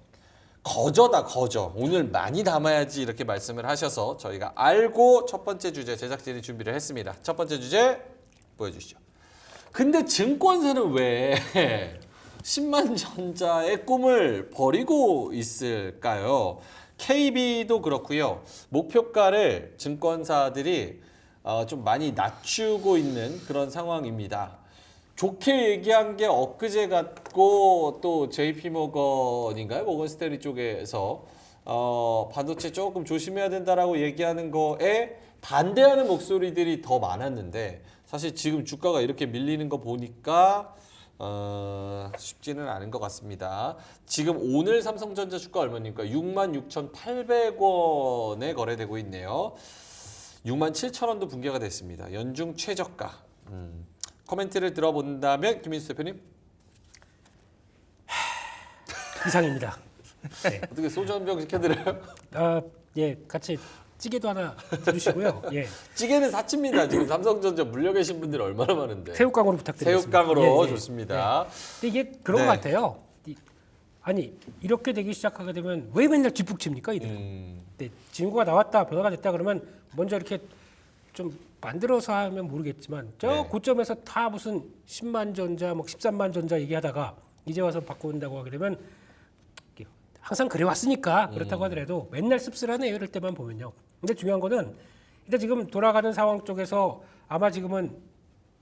거저다 거저. 오늘 많이 담아야지 이렇게 말씀을 하셔서 저희가 알고 첫 번째 주제 제작진이 준비를 했습니다. 첫 번째 주제 보여주시죠. 근데 증권사는 왜 10만 전자의 꿈을 버리고 있을까요? KB도 그렇고요. 목표가를 증권사들이 좀 많이 낮추고 있는 그런 상황입니다. 좋게 얘기한 게 엊그제 같고 또 JP모건인가요? 모건스탠리 쪽에서 반도체 조금 조심해야 된다라고 얘기하는 거에 반대하는 목소리들이 더 많았는데 사실 지금 주가가 이렇게 밀리는 거 보니까 쉽지는 않은 것 같습니다. 지금 오늘 삼성전자 주가 얼마입니까? 66,800원에 거래되고 있네요. 67,000원도 붕괴가 됐습니다. 연중 최저가. 코멘트를 들어본다면 김민수 대표님 이상입니다. 네. 어떻게 소주 한 병 시켜드려요? 예, 같이 찌개도 하나 드시고요. 예, 찌개는 사치입니다. 지금 삼성전자 물려 계신 분들 얼마나 많은데. 새우깡으로 부탁드리겠습니다. 새우깡으로 예, 예. 좋습니다. 근데 이게 그런 네. 것 같아요. 아니 이렇게 되기 시작하게 되면 왜 맨날 뒷북칩니까 이들은? 네, 진구가 나왔다 변화가 됐다 그러면 먼저 이렇게 좀 만들어서 하면 모르겠지만 저 네. 고점에서 다 무슨 10만 전자, 뭐 13만 전자 얘기하다가 이제 와서 바꾼다고 하게 되면 항상 그래 왔으니까 그렇다고 하더라도 맨날 씁쓸하네요. 이럴 때만 보면요. 근데 중요한 거는 일단 지금 돌아가는 상황 쪽에서 아마 지금은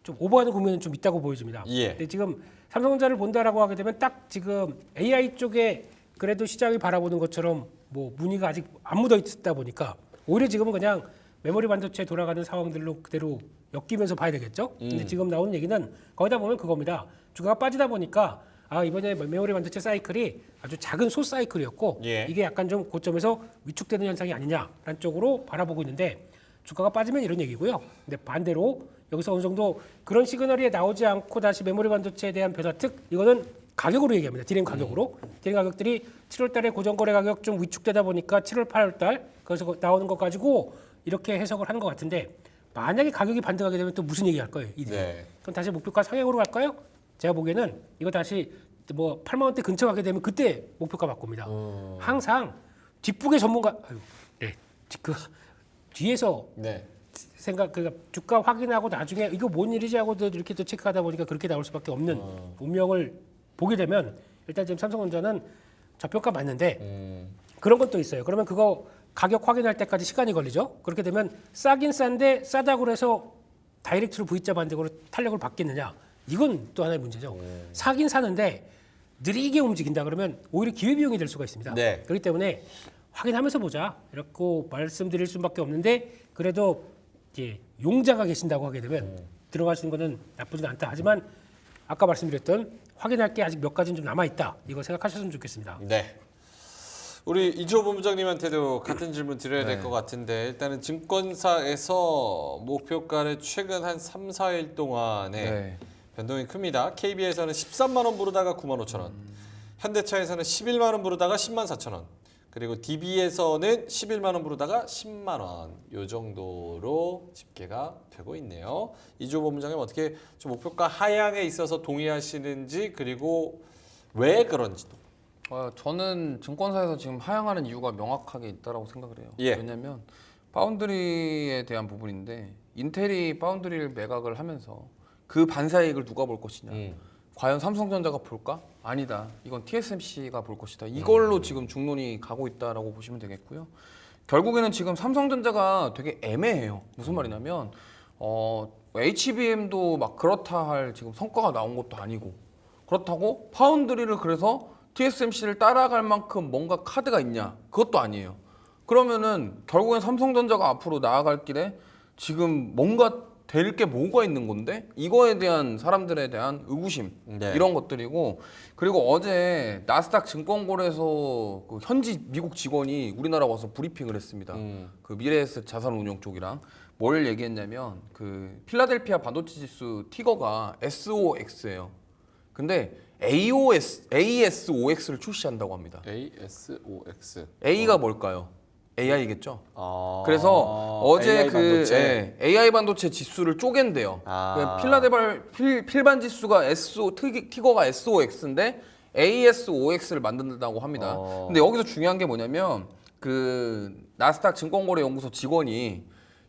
좀 오버하는 국면은 좀 있다고 보여집니다. 예. 근데 지금 삼성전자를 본다라고 하게 되면 딱 지금 AI 쪽에 그래도 시장이 바라보는 것처럼 뭐 문의가 아직 안 묻어 있다 보니까 오히려 지금은 그냥 메모리 반도체 돌아가는 상황들로 그대로 엮이면서 봐야 되겠죠. 근데 지금 나오는 얘기는 거기다 보면 그겁니다. 주가가 빠지다 보니까 이번에 메모리 반도체 사이클이 아주 작은 소 사이클이었고 예. 이게 약간 좀 고점에서 위축되는 현상이 아니냐라는 쪽으로 바라보고 있는데 주가가 빠지면 이런 얘기고요. 근데 반대로 여기서 어느 정도 그런 시그널이 나오지 않고 다시 메모리 반도체에 대한 변화 특 이거는 가격으로 얘기합니다. 디램 가격으로. 디램 가격들이 7월 달에 고정 거래 가격 좀 위축되다 보니까 7월 8월 달 그래서 나오는 것 가지고 이렇게 해석을 하는 것 같은데 만약에 가격이 반등하게 되면 또 무슨 얘기 할 거예요? 이들이. 네. 그럼 다시 목표가 상향으로 갈까요? 제가 보기에는 이거 다시 뭐 8만 원대 근처 가게 되면 그때 목표가 바꿉니다. 항상 뒷북의 전문가 네. 그 뒤에서 네. 주가 확인하고 나중에 이거 뭔 일이지 하고도 이렇게 또 체크하다 보니까 그렇게 나올 수밖에 없는 운명을 보게 되면 일단 지금 삼성전자는 저평가 맞는데 그런 것도 있어요. 그러면 그거 가격 확인할 때까지 시간이 걸리죠. 그렇게 되면 싸긴 싼데 싸다고 해서 다이렉트로 V자 반대로 탄력을 받겠느냐? 이건 또 하나의 문제죠. 사긴 사는데 느리게 움직인다 그러면 오히려 기회비용이 될 수가 있습니다. 네. 그렇기 때문에 확인하면서 보자 이렇게 말씀드릴 수밖에 없는데 그래도 이제 용자가 계신다고 하게 되면 들어가시는 거는 나쁘진 않다. 하지만 아까 말씀드렸던 확인할 게 아직 몇 가지는 좀 남아 있다. 이거 생각하셨으면 좋겠습니다. 네. 우리 이주호 본부장님한테도 같은 질문 드려야 될 것 같은데 일단은 증권사에서 목표가를 최근 한 3, 4일 동안에 네. 변동이 큽니다. KB에서는 13만 원 부르다가 9만 5천 원, 현대차에서는 11만 원 부르다가 10만 4천 원, 그리고 DB에서는 11만 원 부르다가 10만 원, 요 정도로 집계가 되고 있네요. 이주호 본부장님 어떻게 좀 목표가 하향에 있어서 동의하시는지 그리고 왜 그런지도. 저는 증권사에서 지금 하향하는 이유가 명확하게 있다라고 생각을 해요. 예. 왜냐하면 파운드리에 대한 부분인데 인텔이 파운드리를 매각을 하면서 그 반사이익을 누가 볼 것이냐. 과연 삼성전자가 볼까? 아니다. 이건 TSMC가 볼 것이다. 이걸로 지금 중론이 가고 있다라고 보시면 되겠고요. 결국에는 지금 삼성전자가 되게 애매해요. 무슨 말이냐면 HBM도 막 그렇다 할 지금 성과가 나온 것도 아니고 그렇다고 파운드리를 그래서 TSMC를 따라갈 만큼 뭔가 카드가 있냐? 그것도 아니에요. 그러면은 결국엔 삼성전자가 앞으로 나아갈 길에 지금 뭔가 될 게 뭐가 있는 건데 이거에 대한 사람들에 대한 의구심 네. 이런 것들이고 그리고 어제 나스닥 증권거래소 그 현지 미국 직원이 우리나라 와서 브리핑을 했습니다. 그 미래에셋 자산운용 쪽이랑 뭘 얘기했냐면 그 필라델피아 반도체 지수 티거가 SOX예요. 근데 ASOX를 출시한다고 합니다. ASOX. A가 뭘까요? AI겠죠. 아, 그래서 어제 AI 반도체. AI 반도체 지수를 쪼갠대요. 아. 필반 지수가 티거가 SOX인데 ASOX를 만든다고 합니다. 근데 여기서 중요한 게 뭐냐면 그 나스닥 증권거래연구소 직원이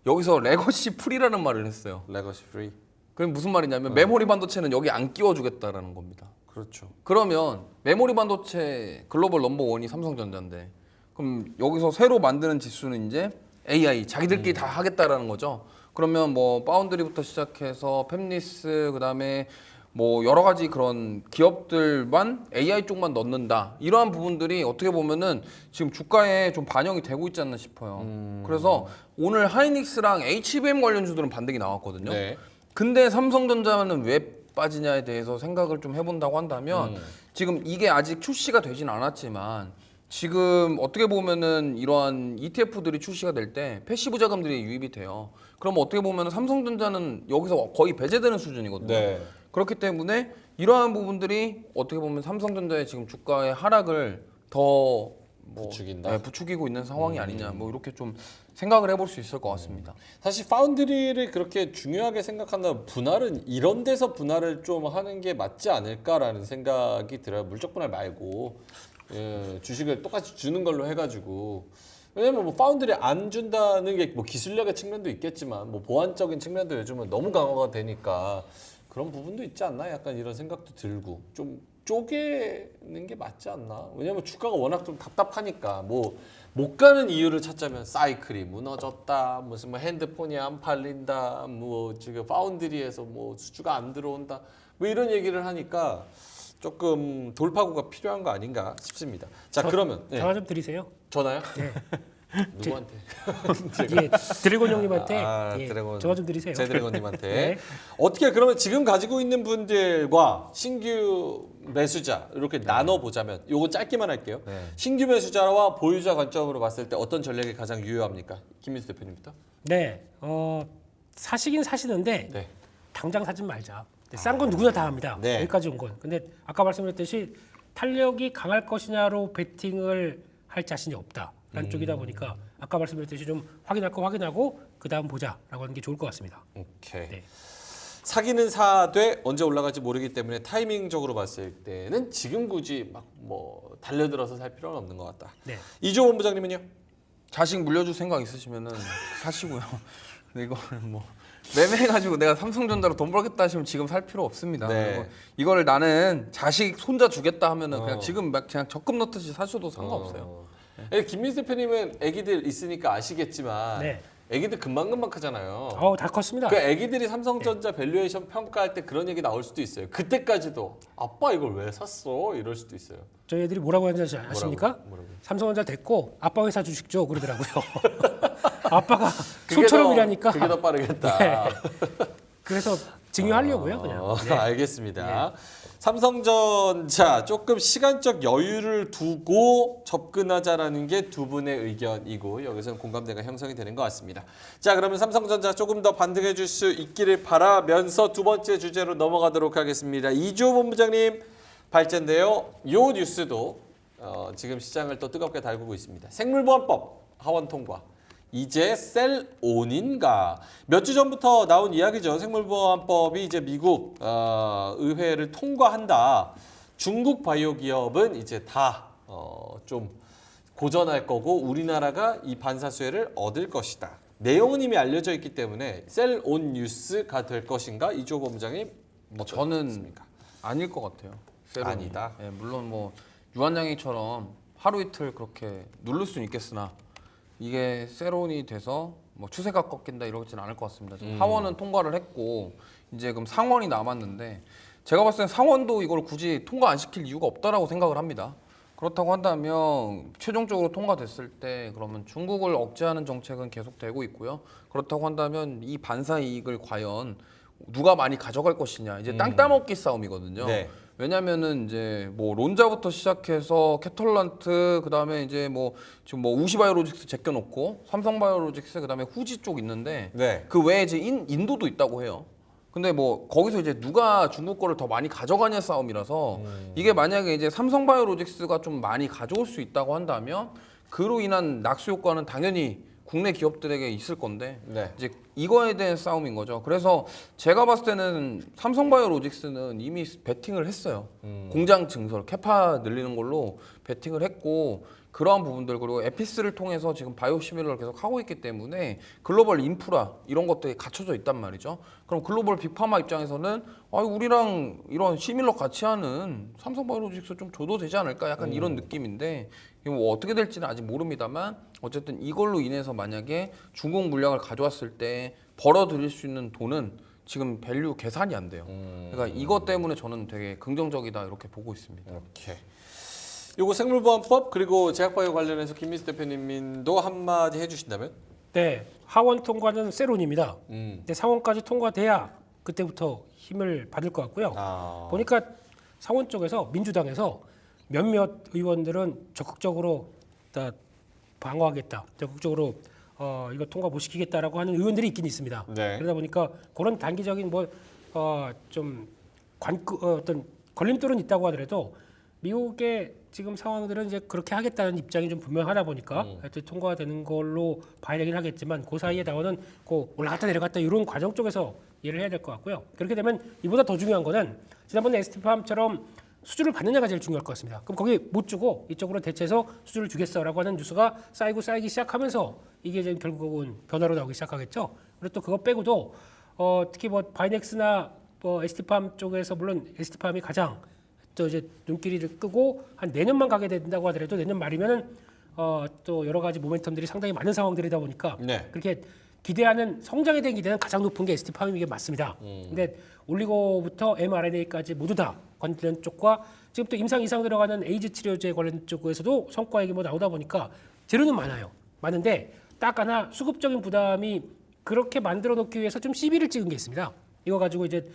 여기서 레거시 프리라는 말을 했어요. 레거시 프리. 그게 무슨 말이냐면 메모리 반도체는 여기 안 끼워주겠다라는 겁니다. 그렇죠. 그러면 메모리 반도체 글로벌 넘버 원이 삼성전자인데 그럼 여기서 새로 만드는 지수는 이제 AI 자기들끼리 다 하겠다라는 거죠. 그러면 뭐 파운드리부터 시작해서 팹리스 그다음에 뭐 여러 가지 그런 기업들만 AI 쪽만 넣는다. 이러한 부분들이 어떻게 보면은 지금 주가에 좀 반영이 되고 있지 않나 싶어요. 그래서 오늘 하이닉스랑 HBM 관련주들은 반등이 나왔거든요. 네. 근데 삼성전자는 왜 빠지냐에 대해서 생각을 좀 해본다고 한다면 지금 이게 아직 출시가 되진 않았지만 지금 어떻게 보면은 이러한 ETF들이 출시가 될 때 패시브 자금들이 유입이 돼요. 그럼 어떻게 보면 삼성전자는 여기서 거의 배제되는 수준이거든요. 네. 그렇기 때문에 이러한 부분들이 어떻게 보면 삼성전자의 지금 주가의 하락을 더 부추긴다? 네, 부추기고 있는 상황이 아니냐. 뭐 이렇게 좀 생각을 해볼 수 있을 것 같습니다. 사실 파운드리를 그렇게 중요하게 생각한다면 분할은 이런 데서 분할을 좀 하는 게 맞지 않을까라는 생각이 들어요. 물적 분할 말고 주식을 똑같이 주는 걸로 해가지고 왜냐면 뭐 파운드리 안 준다는 게 뭐 기술력의 측면도 있겠지만 뭐 보안적인 측면도 요즘은 너무 강화가 되니까 그런 부분도 있지 않나? 약간 이런 생각도 들고 좀 쪼개는 게 맞지 않나? 왜냐면 주가가 워낙 좀 답답하니까 뭐 못 가는 이유를 찾자면 사이클이 무너졌다, 무슨 뭐 핸드폰이 안 팔린다, 뭐 지금 파운드리에서 뭐 수주가 안 들어온다, 뭐 이런 얘기를 하니까 조금 돌파구가 필요한 거 아닌가 싶습니다. 자 그러면 네. 전화 좀 드리세요. 전화요? 네. 누구한테? 예, 드래곤 형님한테 예, 드래곤. 전화 좀 드리세요. 제 드래곤님한테 네. 어떻게 그러면 지금 가지고 있는 분들과 신규 매수자 이렇게 나눠 보자면 요거 짧게만 할게요. 신규 매수자와 보유자 관점으로 봤을 때 어떤 전략이 가장 유효합니까? 김민수 대표님부터. 네, 사시긴 사시는데 네. 당장 사지 말자. 싼 건 누구나 다 합니다. 네. 여기까지 온 건. 근데 아까 말씀드렸듯이 탄력이 강할 것이냐로 베팅을 할 자신이 없다라는 쪽이다 보니까 아까 말씀드렸듯이 좀 확인할 거 확인하고 그 다음 보자라고 하는 게 좋을 것 같습니다. 오케이. 네. 사기는 사되 언제 올라갈지 모르기 때문에 타이밍적으로 봤을 때는 지금 굳이 막 뭐 달려들어서 살 필요는 없는 것 같다. 네. 이조 본부장님은요? 자식 물려줄 생각 있으시면은 사시고요. 근데 이거는 뭐 매매해가지고 내가 삼성전자로 돈 벌겠다 하시면 지금 살 필요 없습니다. 네. 그리고 이거를 나는 자식 손자 주겠다 하면은 어. 그냥 지금 막 그냥 적금 넣듯이 사셔도 상관없어요. 김민수 대표님은 아기들 있으니까 아시겠지만 네. 아기들 금방금방 크잖아요. 다 컸습니다. 그 아기들이 삼성전자 밸류에이션 평가할 때 그런 얘기 나올 수도 있어요. 그때까지도 아빠 이걸 왜 샀어? 이럴 수도 있어요. 저희 애들이 뭐라고 하는지 아십니까? 뭐라고? 삼성전자 됐고 아빠 회사 주식 줘 그러더라고요. 아빠가 그게 소처럼 더- 일하니까. 그게 더 빠르겠다. 네. 그래서 증여하려고요, 그냥. 네. 알겠습니다. 삼성전자 조금 시간적 여유를 두고 접근하자라는 게 두 분의 의견이고 여기서는 공감대가 형성이 되는 것 같습니다. 자 그러면 삼성전자 조금 더 반등해 줄 수 있기를 바라면서 두 번째 주제로 넘어가도록 하겠습니다. 이주호 본부장님 발제인데요. 이 뉴스도 지금 시장을 또 뜨겁게 달구고 있습니다. 생물보안법 하원 통과. 이제 셀온인가? 몇 주 전부터 나온 이야기죠. 생물보안법이 이제 미국 의회를 통과한다. 중국 바이오 기업은 이제 다 좀 고전할 거고 우리나라가 이 반사수혜를 얻을 것이다. 내용은 이미 알려져 있기 때문에 셀온 뉴스가 될 것인가? 이주호 본부장님 저는 아닐 것 같아요. 세론이. 아니다. 예, 물론 뭐 유한양이처럼 하루 이틀 그렇게 누를 수는 있겠으나 이게 세론이 돼서 뭐 추세가 꺾인다 이러지는 않을 것 같습니다. 지금 하원은 통과를 했고 이제 그럼 상원이 남았는데 제가 봤을 때 상원도 이걸 굳이 통과 안 시킬 이유가 없다라고 생각을 합니다. 그렇다고 한다면 최종적으로 통과됐을 때 그러면 중국을 억제하는 정책은 계속되고 있고요. 그렇다고 한다면 이 반사 이익을 과연 누가 많이 가져갈 것이냐 이제 땅 따먹기 싸움이거든요. 네. 왜냐면은 이제 뭐 론자부터 시작해서 캐털란트 그다음에 이제 뭐 지금 뭐 우시바이오로직스 제껴놓고 삼성바이오로직스 그다음에 후지 쪽 있는데 네. 그 외에 이제 인도도 있다고 해요. 근데 뭐 거기서 이제 누가 중국 거를 더 많이 가져가냐 싸움이라서 이게 만약에 이제 삼성바이오로직스가 좀 많이 가져올 수 있다고 한다면 그로 인한 낙수 효과는 당연히 국내 기업들에게 있을 건데 네. 이제 이거에 대한 싸움인 거죠. 그래서 제가 봤을 때는 삼성바이오로직스는 이미 베팅을 했어요. 공장 증설, 캐파 늘리는 걸로 베팅을 했고 그러한 부분들 그리고 에피스를 통해서 지금 바이오 시뮬러를 계속 하고 있기 때문에 글로벌 인프라 이런 것들이 갖춰져 있단 말이죠. 그럼 글로벌 빅파마 입장에서는 우리랑 이런 시밀러 같이 하는 삼성바이오로직스 좀 줘도 되지 않을까 약간 이런 느낌인데 이거 뭐 어떻게 될지는 아직 모릅니다만 어쨌든 이걸로 인해서 만약에 중국 물량을 가져왔을 때 벌어들일 수 있는 돈은 지금 밸류 계산이 안 돼요. 그러니까 이것 때문에 저는 되게 긍정적이다 이렇게 보고 있습니다. 오케이. 요거 생물보안법 그리고 제약바이오 관련해서 김민수 대표님도 한마디 해주신다면? 네, 하원 통과는 세론입니다. 음. 근데 상원까지 통과돼야 그때부터 힘을 받을 것 같고요. 아. 보니까 상원 쪽에서 민주당에서 몇몇 의원들은 적극적으로 다 방어하겠다, 적극적으로 이거 통과 못 시키겠다라고 하는 의원들이 있긴 있습니다. 네. 그러다 보니까 그런 단기적인 좀 어떤 걸림돌은 있다고 하더라도 미국의 지금 상황들은 이제 그렇게 하겠다는 입장이 좀 분명하다 보니까 하여튼 통과되는 걸로 봐야 되긴 하겠지만 그 사이에 나오는 그 올라갔다 내려갔다 이런 과정 쪽에서 이해를 해야 될 것 같고요. 그렇게 되면 이보다 더 중요한 거는 지난번에 ST팜처럼 수주를 받느냐가 제일 중요할 것 같습니다. 그럼 거기 못 주고 이쪽으로 대체해서 수주를 주겠어라고 하는 뉴스가 쌓이기 시작하면서 이게 이제 결국은 변화로 나오기 시작하겠죠. 그리고 또 그거 빼고도 특히 뭐 바이넥스나 뭐 ST팜 쪽에서 물론 ST팜이 가장 또 이제 눈길을 끄고 한 내년만 가게 된다고 하더라도 내년 말이면은 또 여러 가지 모멘텀들이 상당히 많은 상황들이다 보니까 네. 그렇게 기대하는 성장에 대한 기대는 가장 높은 게 ST팜이 이게 맞습니다. 근데 올리고부터 mRNA까지 모두 다 관련 쪽과 지금 또 임상 이상 들어가는 에이즈 치료제 관련 쪽에서도 성과 얘기 뭐 나오다 보니까 재료는 많은데 딱 하나 수급적인 부담이 그렇게 만들어 놓기 위해서 좀 시비를 찍은 게 있습니다. 이거 가지고 이제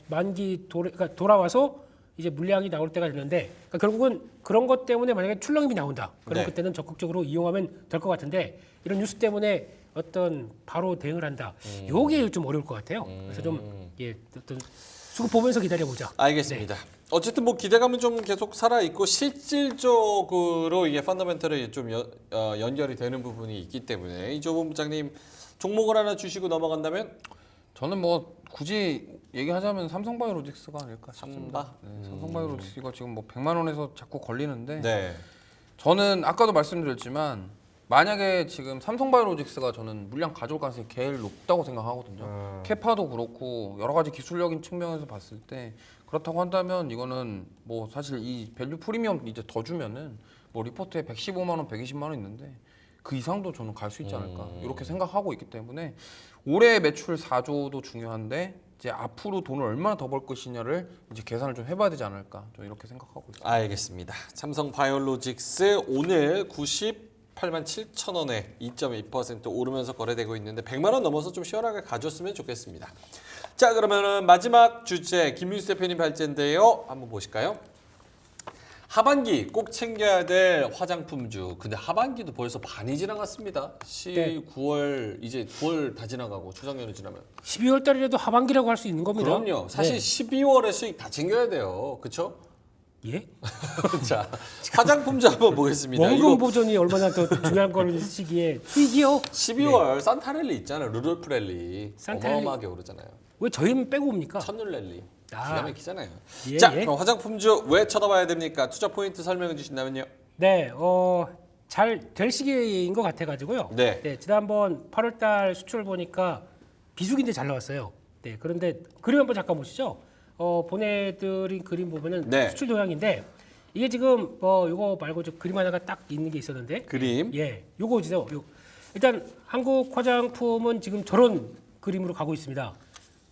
만기 그러니까 돌아와서 이제 물량이 나올 때가 됐는데 그러니까 결국은 그런 것 때문에 만약에 출렁임이 나온다. 그럼 네. 그때는 적극적으로 이용하면 될 것 같은데 이런 뉴스 때문에 어떤 바로 대응을 한다. 요게 좀 어려울 것 같아요. 그래서 좀 어떤 수급 보면서 기다려보자. 알겠습니다. 어쨌든 뭐 기대감은 좀 계속 살아 있고 실질적으로 이게 펀더멘털이 좀 연결이 되는 부분이 있기 때문에 이조본 부장님 종목을 하나 주시고 넘어간다면 저는 뭐 굳이 얘기하자면 삼성바이오로직스가 아닐까 싶습니다. 삼바? 삼성바이오로직스가 지금 뭐 100만 원에서 자꾸 걸리는데 네. 저는 아까도 말씀드렸지만 만약에 지금 삼성바이오로직스가 저는 물량 가져올 가능성이 제일 높다고 생각하거든요. 캐파도 그렇고 여러 가지 기술적인 측면에서 봤을 때 그렇다고 한다면 이거는 뭐 사실 이 밸류 프리미엄 이제 더 주면은 뭐 리포트에 115만 원, 120만 원 있는데 그 이상도 저는 갈 수 있지 않을까 이렇게 생각하고 있기 때문에 올해 매출 4조도 중요한데 이제 앞으로 돈을 얼마나 더 벌 것이냐를 이제 계산을 좀 해봐야 되지 않을까 좀 이렇게 생각하고 있습니다. 알겠습니다. 삼성바이오로직스 오늘 98만 7천 원에 2.2% 오르면서 거래되고 있는데 100만 원 넘어서 좀 시원하게 가졌으면 좋겠습니다. 자, 그러면은 마지막 주제 김민수 대표님 발제인데요. 한번 보실까요? 하반기 꼭 챙겨야 될 화장품주. 근데 하반기도 벌써 반이 지나갔습니다. 네. 9월 이제 9월 다 지나가고 추석 연휴 지나면. 12월 달이라도 하반기라고 할 수 있는 겁니다. 그럼요. 사실 네. 12월에 수익 다 챙겨야 돼요. 그렇죠? 예? 자, 화장품주 한번 보겠습니다. 원금 이거 보존이 얼마나 더 중요한 걸 시기에 수익이요? 12월 산타랠리 있잖아요. 루돌프 랠리. 산타랠리. 어마어마하게 오르잖아요. 왜 저희는 빼고 옵니까? 첫눈 랠리. 아. 기가 막히잖아요. 예, 자, 예. 그럼 화장품주 왜 쳐다봐야 됩니까? 투자 포인트 설명해 주신다면요. 네, 잘 될 시기인 것 같아가지고요. 네. 지난번 8월달 수출 보니까 비수기인데 잘 나왔어요. 네, 그런데 그림 한번 잠깐 보시죠. 보내드린 그림 보면은 네. 수출 동향인데 이게 지금 요거 말고 저 그림 하나가 딱 있는 게 있었는데, 그림. 예, 요거죠. 일단 한국 화장품은 지금 저런 그림으로 가고 있습니다.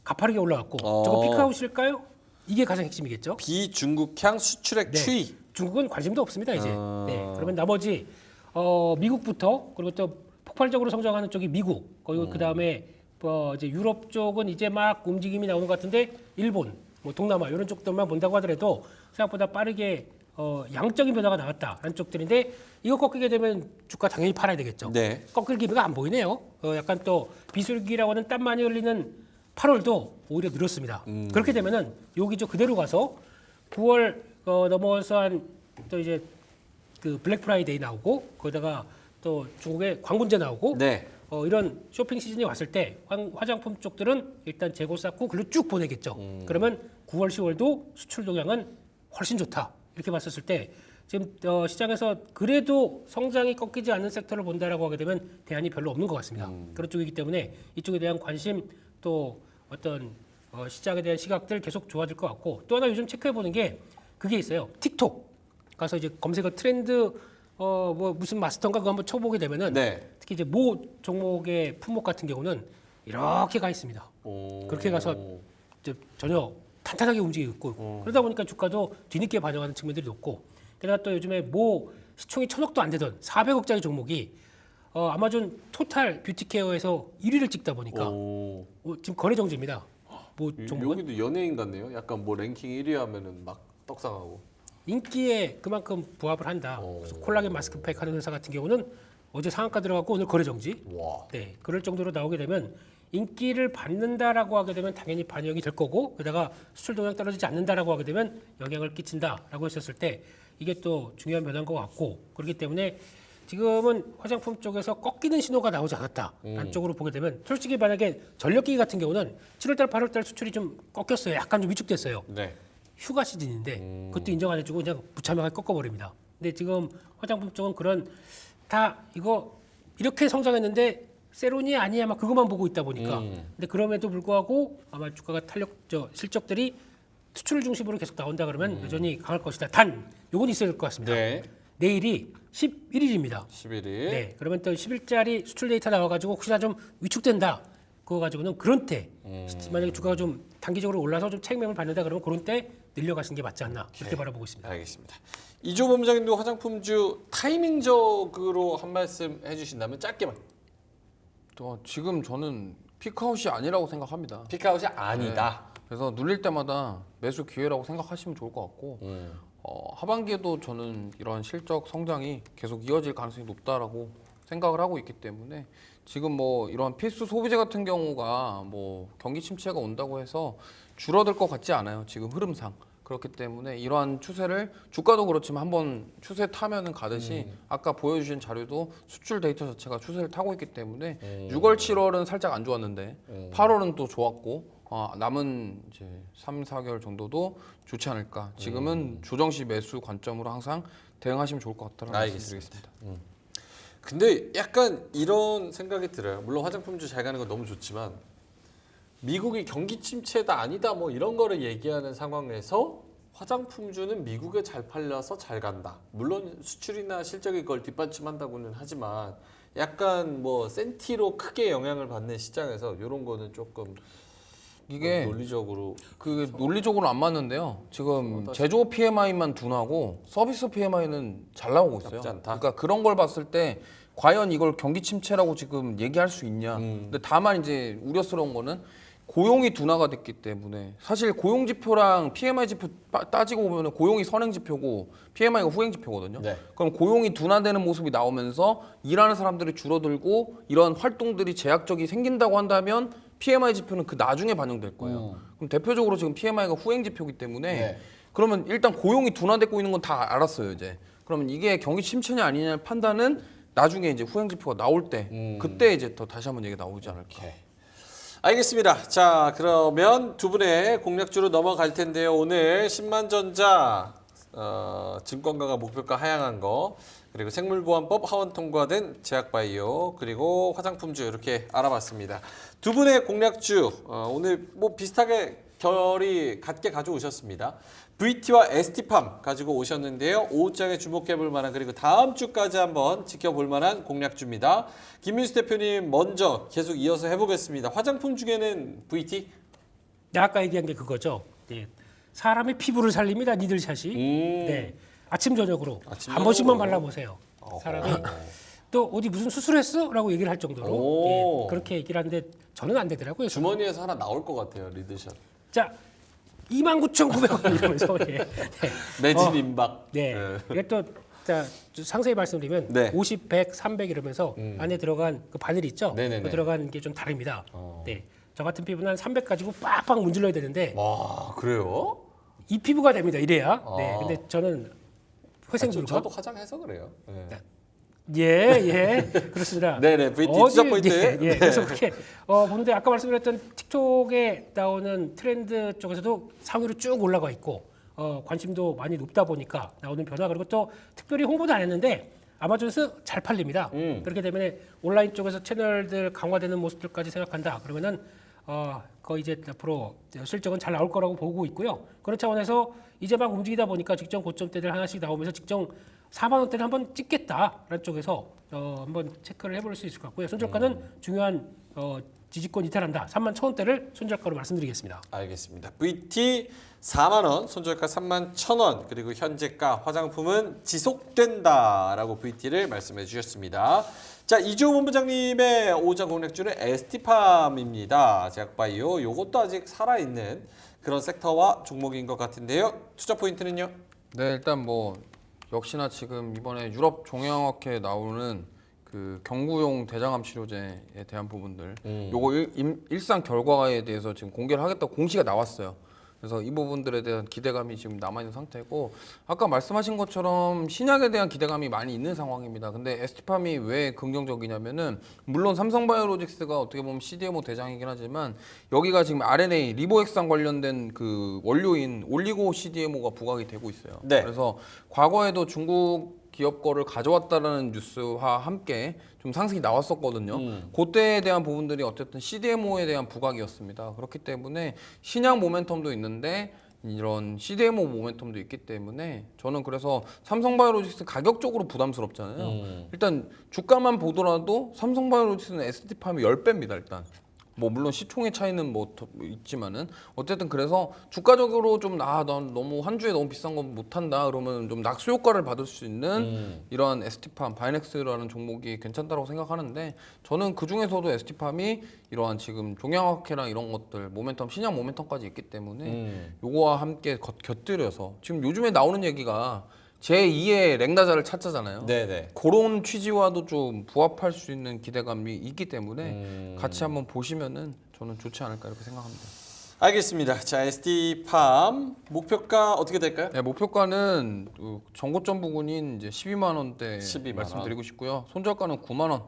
가파르게 올라갔고 저거 피크아웃일까요? 이게 가장 핵심이겠죠. 비중국향 수출액 네. 추이. 중국은 관심도 없습니다 이제. 네. 그러면 나머지 미국부터 그리고 또 폭발적으로 성장하는 쪽이 미국. 그리고 그 다음에 이제 유럽 쪽은 이제 막 움직임이 나오는 것 같은데 일본, 뭐 동남아 이런 쪽들만 본다고 하더라도 생각보다 빠르게 양적인 변화가 나왔다라는 쪽들인데 이거 꺾이게 되면 주가 당연히 팔아야 되겠죠. 네. 꺾일 기미가 안 보이네요. 약간 또 비수기라고 하는 땀 많이 흘리는 8월도 오히려 늘었습니다. 그렇게 되면은 여기 저 그대로 가서 9월 넘어서 한 또 이제 그 블랙 프라이데이 나오고 거기다가 또 중국의 광군제 나오고 네. 이런 쇼핑 시즌이 왔을 때 화장품 쪽들은 일단 재고 쌓고 글로 쭉 보내겠죠. 그러면 9월, 10월도 수출 동향은 훨씬 좋다. 이렇게 봤었을 때 지금 시장에서 그래도 성장이 꺾이지 않는 섹터를 본다라고 하게 되면 대안이 별로 없는 것 같습니다. 그런 쪽이기 때문에 이쪽에 대한 관심 또 어떤 시장에 대한 시각들 계속 좋아질 것 같고 또 하나 요즘 체크해 보는 게 그게 있어요. 틱톡 가서 이제 검색어 트렌드 뭐 무슨 마스터인가 그거 한번 쳐보게 되면은 네. 특히 이제 모 종목의 품목 같은 경우는 이렇게 가 있습니다. 그렇게 가서 이제 전혀 탄탄하게 움직이고 있고 그러다 보니까 주가도 뒤늦게 반영하는 측면들이 높고 게다가 또 요즘에 모 시총이 1,000억도 안 되던 400억짜리 종목이 아마존 토탈 뷰티케어에서 1위를 찍다 보니까 지금 거래 정지입니다. 뭐 종목은 여기도 연예인 같네요. 약간 뭐 랭킹 1위 하면은 막 떡상하고. 인기에 그만큼 부합을 한다. 그래서 콜라겐 마스크팩 하는 회사 같은 경우는 어제 상한가 들어갔고 오늘 거래 정지. 와. 네, 그럴 정도로 나오게 되면 인기를 받는다라고 하게 되면 당연히 반영이 될 거고 게다가 수출 동향 떨어지지 않는다라고 하게 되면 영향을 끼친다라고 했었을 때 이게 또 중요한 변화인 것 같고 그렇기 때문에 지금은 화장품 쪽에서 꺾이는 신호가 나오지 않았다. 안쪽으로 보게 되면 솔직히 만약에 전력기기 같은 경우는 7월달, 8월달 수출이 좀 꺾였어요. 약간 좀 위축됐어요. 네. 휴가 시즌인데 그것도 인정 안 해주고 그냥 무참하게 꺾어버립니다. 근데 지금 화장품 쪽은 그런 다 이거 이렇게 성장했는데 세론이 아니야 막 그것만 보고 있다 보니까 근데 그럼에도 불구하고 아마 주가가 실적들이 수출 중심으로 계속 나온다 그러면 여전히 강할 것이다. 단 요건 있어야 될 것 같습니다. 네. 내일이 11일입니다. 11일. 네, 그러면 또 10일짜리 수출 데이터 나와가지고 혹시나 좀 위축된다. 그거 가지고는 그런 때 만약에 주가가 좀 단기적으로 올라서 좀 책임을 받는다 그러면 그런 때 늘려가시는 게 맞지 않나 그렇게 바라보고 있습니다. 알겠습니다. 이조 본부장님도 화장품주 타이밍적으로 한 말씀 해주신다면 짧게만. 지금 저는 피크아웃이 아니라고 생각합니다. 피크아웃이 아니다. 그래서 눌릴 때마다 매수 기회라고 생각하시면 좋을 것 같고 하반기에도 저는 이런 실적 성장이 계속 이어질 가능성이 높다라고 생각을 하고 있기 때문에 지금 뭐 이런 필수 소비재 같은 경우가 뭐 경기 침체가 온다고 해서 줄어들 것 같지 않아요. 지금 흐름상. 그렇기 때문에 이러한 추세를 주가도 그렇지만 한번 추세 타면은 가듯이 아까 보여주신 자료도 수출 데이터 자체가 추세를 타고 있기 때문에 6월, 7월은 살짝 안 좋았는데 8월은 또 좋았고 남은 이제 3, 4개월 정도도 좋지 않을까. 지금은 조정 시 매수 관점으로 항상 대응하시면 좋을 것 같다는 말씀드리겠습니다. 근데 약간 이런 생각이 들어요. 물론 화장품주 잘 가는 건 너무 좋지만 미국이 경기 침체다 아니다 뭐 이런 거를 얘기하는 상황에서 화장품주는 미국에 잘 팔려서 잘 간다. 물론 수출이나 실적이 그걸 뒷받침한다고는 하지만 약간 뭐 센티로 크게 영향을 받는 시장에서 이런 거는 조금 이게 논리적으로 그게 논리적으로는 안 맞는데요. 지금 제조업 PMI만 둔하고 서비스 PMI는 잘 나오고 있어요. 나쁘지 않다. 그러니까 그런 걸 봤을 때 과연 이걸 경기 침체라고 지금 얘기할 수 있냐. 근데 다만 이제 우려스러운 거는 고용이 둔화가 됐기 때문에 사실 고용 지표랑 PMI 지표 따지고 보면 고용이 선행 지표고 PMI가 후행 지표거든요. 네. 그럼 고용이 둔화되는 모습이 나오면서 일하는 사람들이 줄어들고 이런 활동들이 제약적이 생긴다고 한다면 PMI 지표는 그 나중에 반영될 거예요. 그럼 대표적으로 지금 PMI가 후행 지표이기 때문에 네. 그러면 일단 고용이 둔화되고 있는 건 다 알았어요 이제. 그러면 이게 경기 침체냐 아니냐의 판단은 나중에 이제 후행 지표가 나올 때 그때 이제 더 다시 한번 얘기 나오지 않을까. 알겠습니다. 자, 그러면 두 분의 공략주로 넘어갈 텐데요. 오늘 신만전자 증권가가 목표가 하향한 거, 그리고 생물보안법 하원 통과된 제약바이오, 그리고 화장품주 이렇게 알아봤습니다. 두 분의 공략주 오늘 뭐 비슷하게 결이 같게 가져오셨습니다. VT와 ST팜 가지고 오셨는데요. 오후장에 주목해볼 만한 그리고 다음 주까지 한번 지켜볼 만한 공략주입니다. 김민수 대표님 먼저 계속 이어서 해보겠습니다. 화장품 중에는 VT? 네, 아까 얘기한 게 그거죠. 네. 사람의 피부를 살립니다. 니들샷이. 네. 아침 저녁으로 아침, 한 번씩만 저녁으로. 발라보세요. 사람이 또 어디 무슨 수술했어? 라고 얘기를 할 정도로 오. 예, 그렇게 얘기를 하는데 저는 안 되더라고요. 주머니에서 하나 나올 것 같아요. 리드샷. 자, 29,900원 이러면서 예. 네. 매진 임박. 네. 이게 또 자, 상세히 말씀드리면 네. 50, 100, 300 이러면서 안에 들어간 그 바늘 있죠? 네네네. 그 들어간 게 좀 다릅니다. 네. 저 같은 피부는 한 300 가지고 빡빡 문질러야 되는데 와, 그래요? 이 피부가 됩니다. 이래야. 아. 네. 근데 저는 회생물과 저도 화장해서 그래요. 네. 예, 그렇습니다. 네네, VT 투자 포인트. 예, 그래서 그렇게 보는데 아까 말씀드렸던 틱톡에 나오는 트렌드 쪽에서도 상위로 쭉 올라가 있고 관심도 많이 높다 보니까 나오는 변화 그리고 또 특별히 홍보도 안 했는데 아마존에서 잘 팔립니다. 그렇기 때문에 온라인 쪽에서 채널들 강화되는 모습들까지 생각한다. 그러면은 거의 이제 앞으로 실적은 잘 나올 거라고 보고 있고요. 그런 차원에서 이제 막 움직이다 보니까 직전 고점대들 하나씩 나오면서 직전 4만 원대를 한번 찍겠다라는 쪽에서 한번 체크를 해볼 수 있을 것 같고요. 손절가는 중요한 지지권 이탈한다. 3만 1,000원대를 손절가로 말씀드리겠습니다. 알겠습니다. VT 4만 원, 손절가 3만 1,000원, 그리고 현재가 화장품은 지속된다라고 VT를 말씀해 주셨습니다. 자, 이주호 본부장님의 오전 공략주는 ST팜입니다. 제약바이오, 요것도 아직 살아있는 그런 섹터와 종목인 것 같은데요. 투자 포인트는요? 네, 일단 뭐 역시나 지금 이번에 유럽 종양학회에 나오는 그 경구용 대장암 치료제에 대한 부분들 요거 일상 결과에 대해서 지금 공개를 하겠다고 공시가 나왔어요. 그래서 이 부분들에 대한 기대감이 지금 남아있는 상태고 아까 말씀하신 것처럼 신약에 대한 기대감이 많이 있는 상황입니다. 근데 ST팜이 왜 긍정적이냐면은 물론 삼성바이오로직스가 어떻게 보면 CDMO 대장이긴 하지만 여기가 지금 RNA 리보핵산 관련된 그 원료인 올리고 CDMO가 부각이 되고 있어요. 네. 그래서 과거에도 중국 기업 거를 가져왔다라는 뉴스와 함께 좀 상승이 나왔었거든요. 그때에 대한 부분들이 어쨌든 CDMO에 대한 부각이었습니다. 그렇기 때문에 신약 모멘텀도 있는데 이런 CDMO 모멘텀도 있기 때문에 저는 그래서 삼성바이오로직스 가격적으로 부담스럽잖아요. 일단 주가만 보더라도 삼성바이오로직스는 ST팜이 10배입니다. 일단. 뭐 물론 시총의 차이는 뭐 있지만은 어쨌든 그래서 주가적으로 좀 난 너무 한 주에 너무 비싼 거 못한다 그러면 좀 낙수 효과를 받을 수 있는 이러한 ST팜 바이넥스라는 종목이 괜찮다고 생각하는데 저는 그 중에서도 ST팜이 이러한 지금 종양학회랑 이런 것들 모멘텀 신약 모멘텀까지 있기 때문에 요거와 함께 곁들여서 지금 요즘에 나오는 얘기가 제2의 랭다자를 찾자잖아요. 네네. 그런 취지와도 좀 부합할 수 있는 기대감이 있기 때문에 같이 한번 보시면은 저는 좋지 않을까 이렇게 생각합니다. 알겠습니다. 자, ST팜 목표가 어떻게 될까요? 네, 목표가는 그 전고점 부근인 이제 12만 원대 12만 말씀드리고 싶고요. 손절가는 9만 원.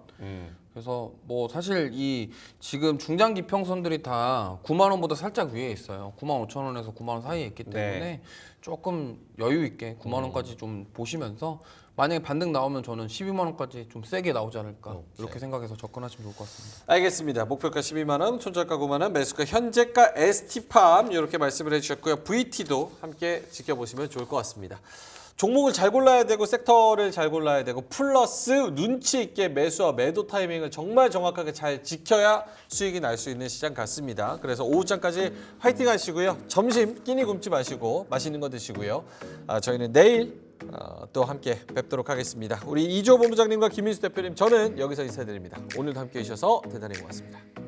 그래서 뭐 사실 이 지금 중장 기평선들이 다 9만 원보다 살짝 위에 있어요. 9만 5천 원에서 9만 원 사이에 있기 때문에 네. 조금 여유 있게 9만 원까지 좀 보시면서 만약에 반등 나오면 저는 12만 원까지 좀 세게 나오지 않을까 이렇게 생각해서 접근하시면 좋을 것 같습니다. 알겠습니다. 목표가 12만 원, 손절가 9만 원, 매수가 현재가 ST팜 이렇게 말씀을 해주셨고요. VT도 함께 지켜보시면 좋을 것 같습니다. 종목을 잘 골라야 되고 섹터를 잘 골라야 되고 플러스 눈치 있게 매수와 매도 타이밍을 정말 정확하게 잘 지켜야 수익이 날 수 있는 시장 같습니다. 그래서 오후장까지 화이팅 하시고요. 점심 끼니 굶지 마시고 맛있는 거 드시고요. 저희는 내일 또 함께 뵙도록 하겠습니다. 우리 이주호 본부장님과 김민수 대표님 저는 여기서 인사드립니다. 오늘도 함께 해주셔서 대단히 고맙습니다.